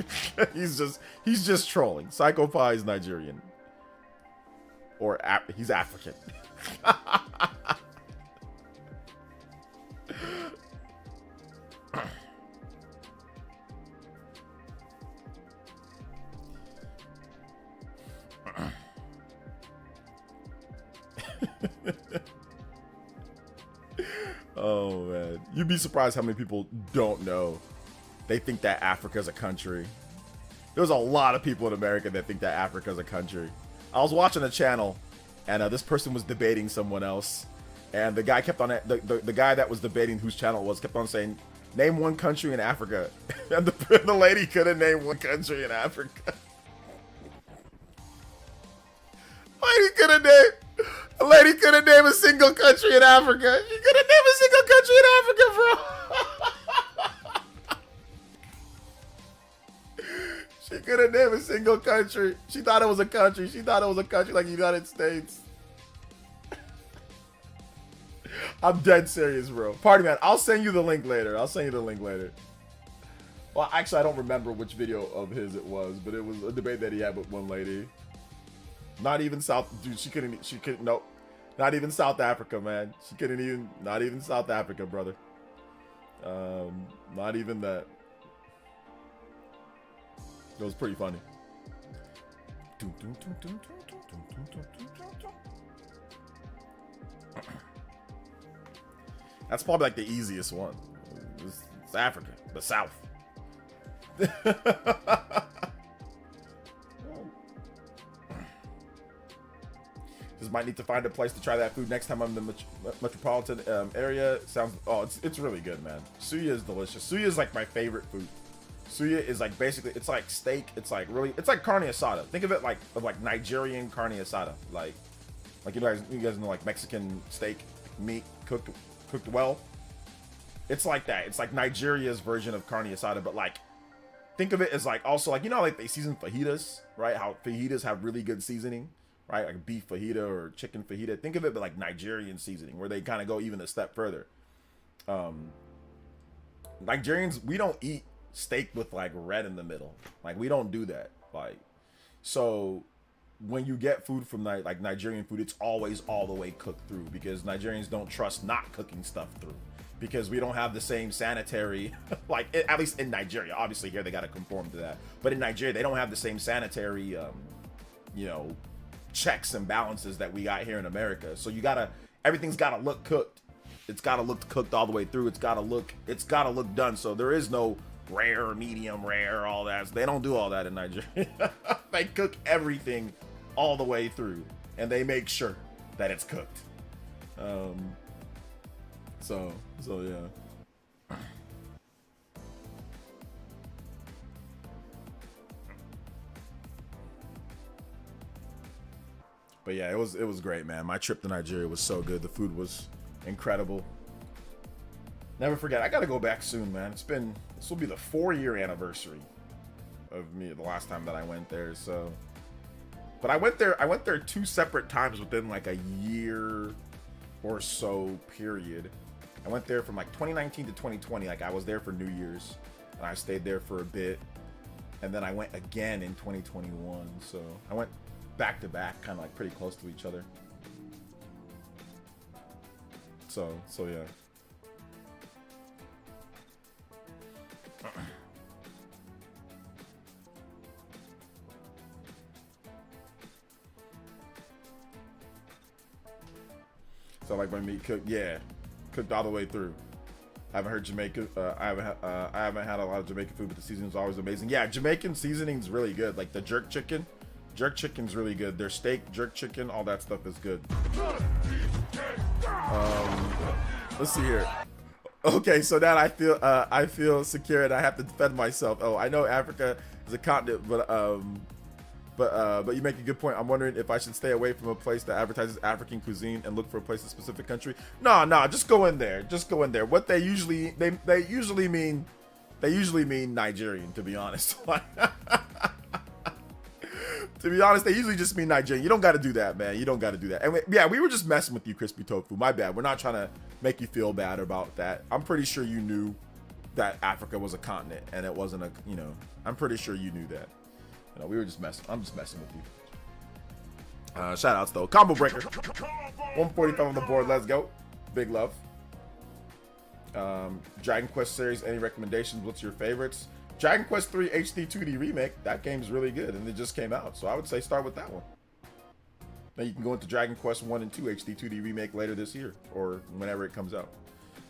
he's just trolling. Psycho Pie is Nigerian, or he's African. Oh man, you'd be surprised how many people don't know. They think that Africa's a country. There's a lot of people in America that think that Africa's a country. I was watching a channel, and this person was debating someone else, and the guy kept on the guy that was debating whose channel it was kept on saying, "Name one country in Africa," and the lady couldn't name one country in Africa. A lady couldn't name a single country in Africa. She couldn't name a single country in Africa, bro. She couldn't name a single country. She thought it was a country. She thought it was a country like the United States. I'm dead serious, bro. Party man, I'll send you the link later. Well, actually, I don't remember which video of his it was, but it was a debate that he had with one lady. Not even South, dude, she couldn't, nope. Not even South Africa, man. Not even South Africa, brother. Not even that. It was pretty funny. That's probably like the easiest one. It's Africa, the South. Just might need to find a place to try that food next time I'm in the metropolitan area. It's really good, man. Suya is delicious. Suya is like my favorite food. Suya is like basically, it's like steak. It's like carne asada. Think of it like Nigerian carne asada. Like you guys know like Mexican steak meat cooked well. It's like that. It's like Nigeria's version of carne asada, but like think of it as like also like like they season fajitas, right? How fajitas have really good seasoning. Right, like beef fajita or chicken fajita. Think of it, but like Nigerian seasoning, where they kind of go even a step further. Nigerians, we don't eat steak with like red in the middle. Like we don't do that. Like, so when you get food from like Nigerian food, it's always all the way cooked through because Nigerians don't trust not cooking stuff through because we don't have the same sanitary, like at least in Nigeria. Obviously here they got to conform to that, but in Nigeria they don't have the same sanitary, checks and balances that we got here in America. So everything's gotta look cooked. It's gotta look cooked all the way through. It's gotta look done. So there is no rare, medium rare, all that. They don't do all that in Nigeria. They cook everything all the way through and they make sure that it's cooked. So yeah. But yeah, it was great, man. My trip to Nigeria was so good. The food was incredible. Never forget. I gotta go back soon, man. This will be the 4-year anniversary of me the last time that I went there. So, but I went there 2 separate times within like a year or so period. I went there from like 2019 to 2020. Like I was there for New Year's, and I stayed there for a bit, and then I went again in 2021. So I went back to back, kind of like pretty close to each other. So yeah. So like when meat cooked, yeah, cooked all the way through. I haven't heard Jamaica. I haven't had a lot of Jamaican food, but the seasoning is always amazing. Yeah, Jamaican seasoning's really good. Like the jerk chicken. Jerk chicken's really good. Their steak, jerk chicken, all that stuff is good. Let's see here. Okay, so now I feel secure and I have to defend myself. Oh, I know Africa is a continent, but you make a good point. I'm wondering if I should stay away from a place that advertises African cuisine and look for a place in a specific country. No, just go in there. Just go in there. What they usually mean Nigerian, to be honest. To be honest, they usually just mean Nigerian. You don't got to do that, man. You don't got to do that. And we were just messing with you, Crispy Tofu. My bad. We're not trying to make you feel bad about that. I'm pretty sure you knew that Africa was a continent and it wasn't I'm pretty sure you knew that. We were just messing. I'm just messing with you. Shout outs though. Combo breaker. 145 on the board. Let's go. Big love. Dragon Quest series. Any recommendations? What's your favorites? Dragon Quest 3 HD 2D remake. That game's really good and it just came out. So I would say start with that one. Then you can go into Dragon Quest 1 and 2 HD 2D remake later this year or whenever it comes out.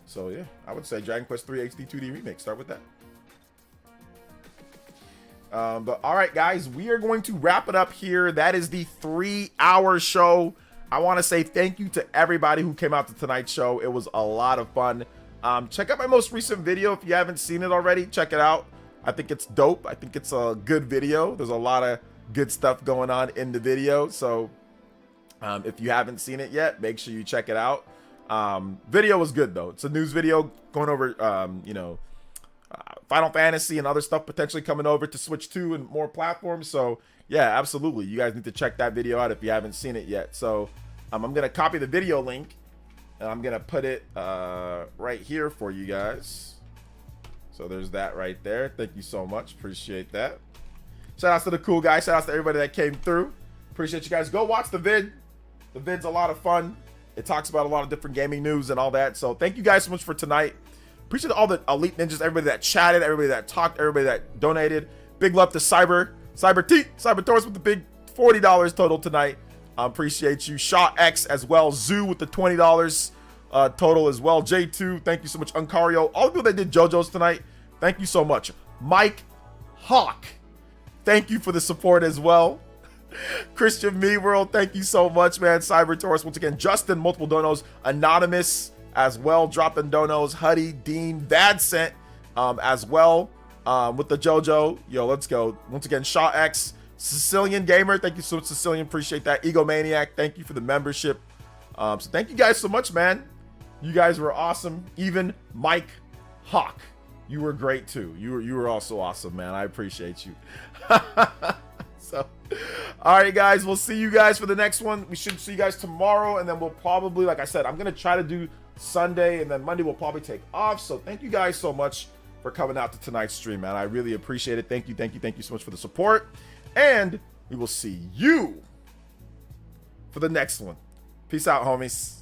So yeah, I would say Dragon Quest 3 HD 2D remake. Start with that. But all right, guys, we are going to wrap it up here. That is the 3-hour show. I want to say thank you to everybody who came out to tonight's show. It was a lot of fun. Check out my most recent video if you haven't seen it already. Check it out. I think it's dope. I think it's a good video. There's a lot of good stuff going on in the video. So if you haven't seen it yet, make sure you check it out. Video was good though. It's a news video going over, you know, Final Fantasy and other stuff potentially coming over to Switch 2 and more platforms. So yeah, absolutely. You guys need to check that video out if you haven't seen it yet. So I'm going to copy the video link and I'm going to put it right here for you guys. So there's that right there. Thank you so much. Appreciate that. Shout outs to the cool guys. Shout outs to everybody that came through. Appreciate you guys. Go watch the vid. The vid's a lot of fun. It talks about a lot of different gaming news and all that. So thank you guys so much for tonight. Appreciate all the Elite Ninjas, everybody that chatted, everybody that talked, everybody that donated. Big love to Cyber Taurus with the big $40 total tonight. Appreciate you. Shaw X as well. Zoo with the $20 total as well. J2, thank you so much. Uncario, all the people that did JoJo's tonight, thank you so much. Mike Hawk, thank you for the support as well. Christian Me World, thank you so much, man. Cyber Taurus, once again. Justin, multiple donos. Anonymous as well, dropping donos. Huddy, Dean, Vadsent as well with the JoJo. Yo, let's go. Once again, Shaw X, Sicilian Gamer, thank you so much, Sicilian. Appreciate that. Egomaniac, thank you for the membership. So thank you guys so much, man. You guys were awesome. Even Mike Hawk, you were great too. You were also awesome, man. I appreciate you. So, all right, guys, we'll see you guys for the next one. We should see you guys tomorrow, and then we'll probably, like I said, I'm going to try to do Sunday, and then Monday we'll probably take off. So thank you guys so much for coming out to tonight's stream, man. I really appreciate it. Thank you so much for the support, and we will see you for the next one. Peace out, homies.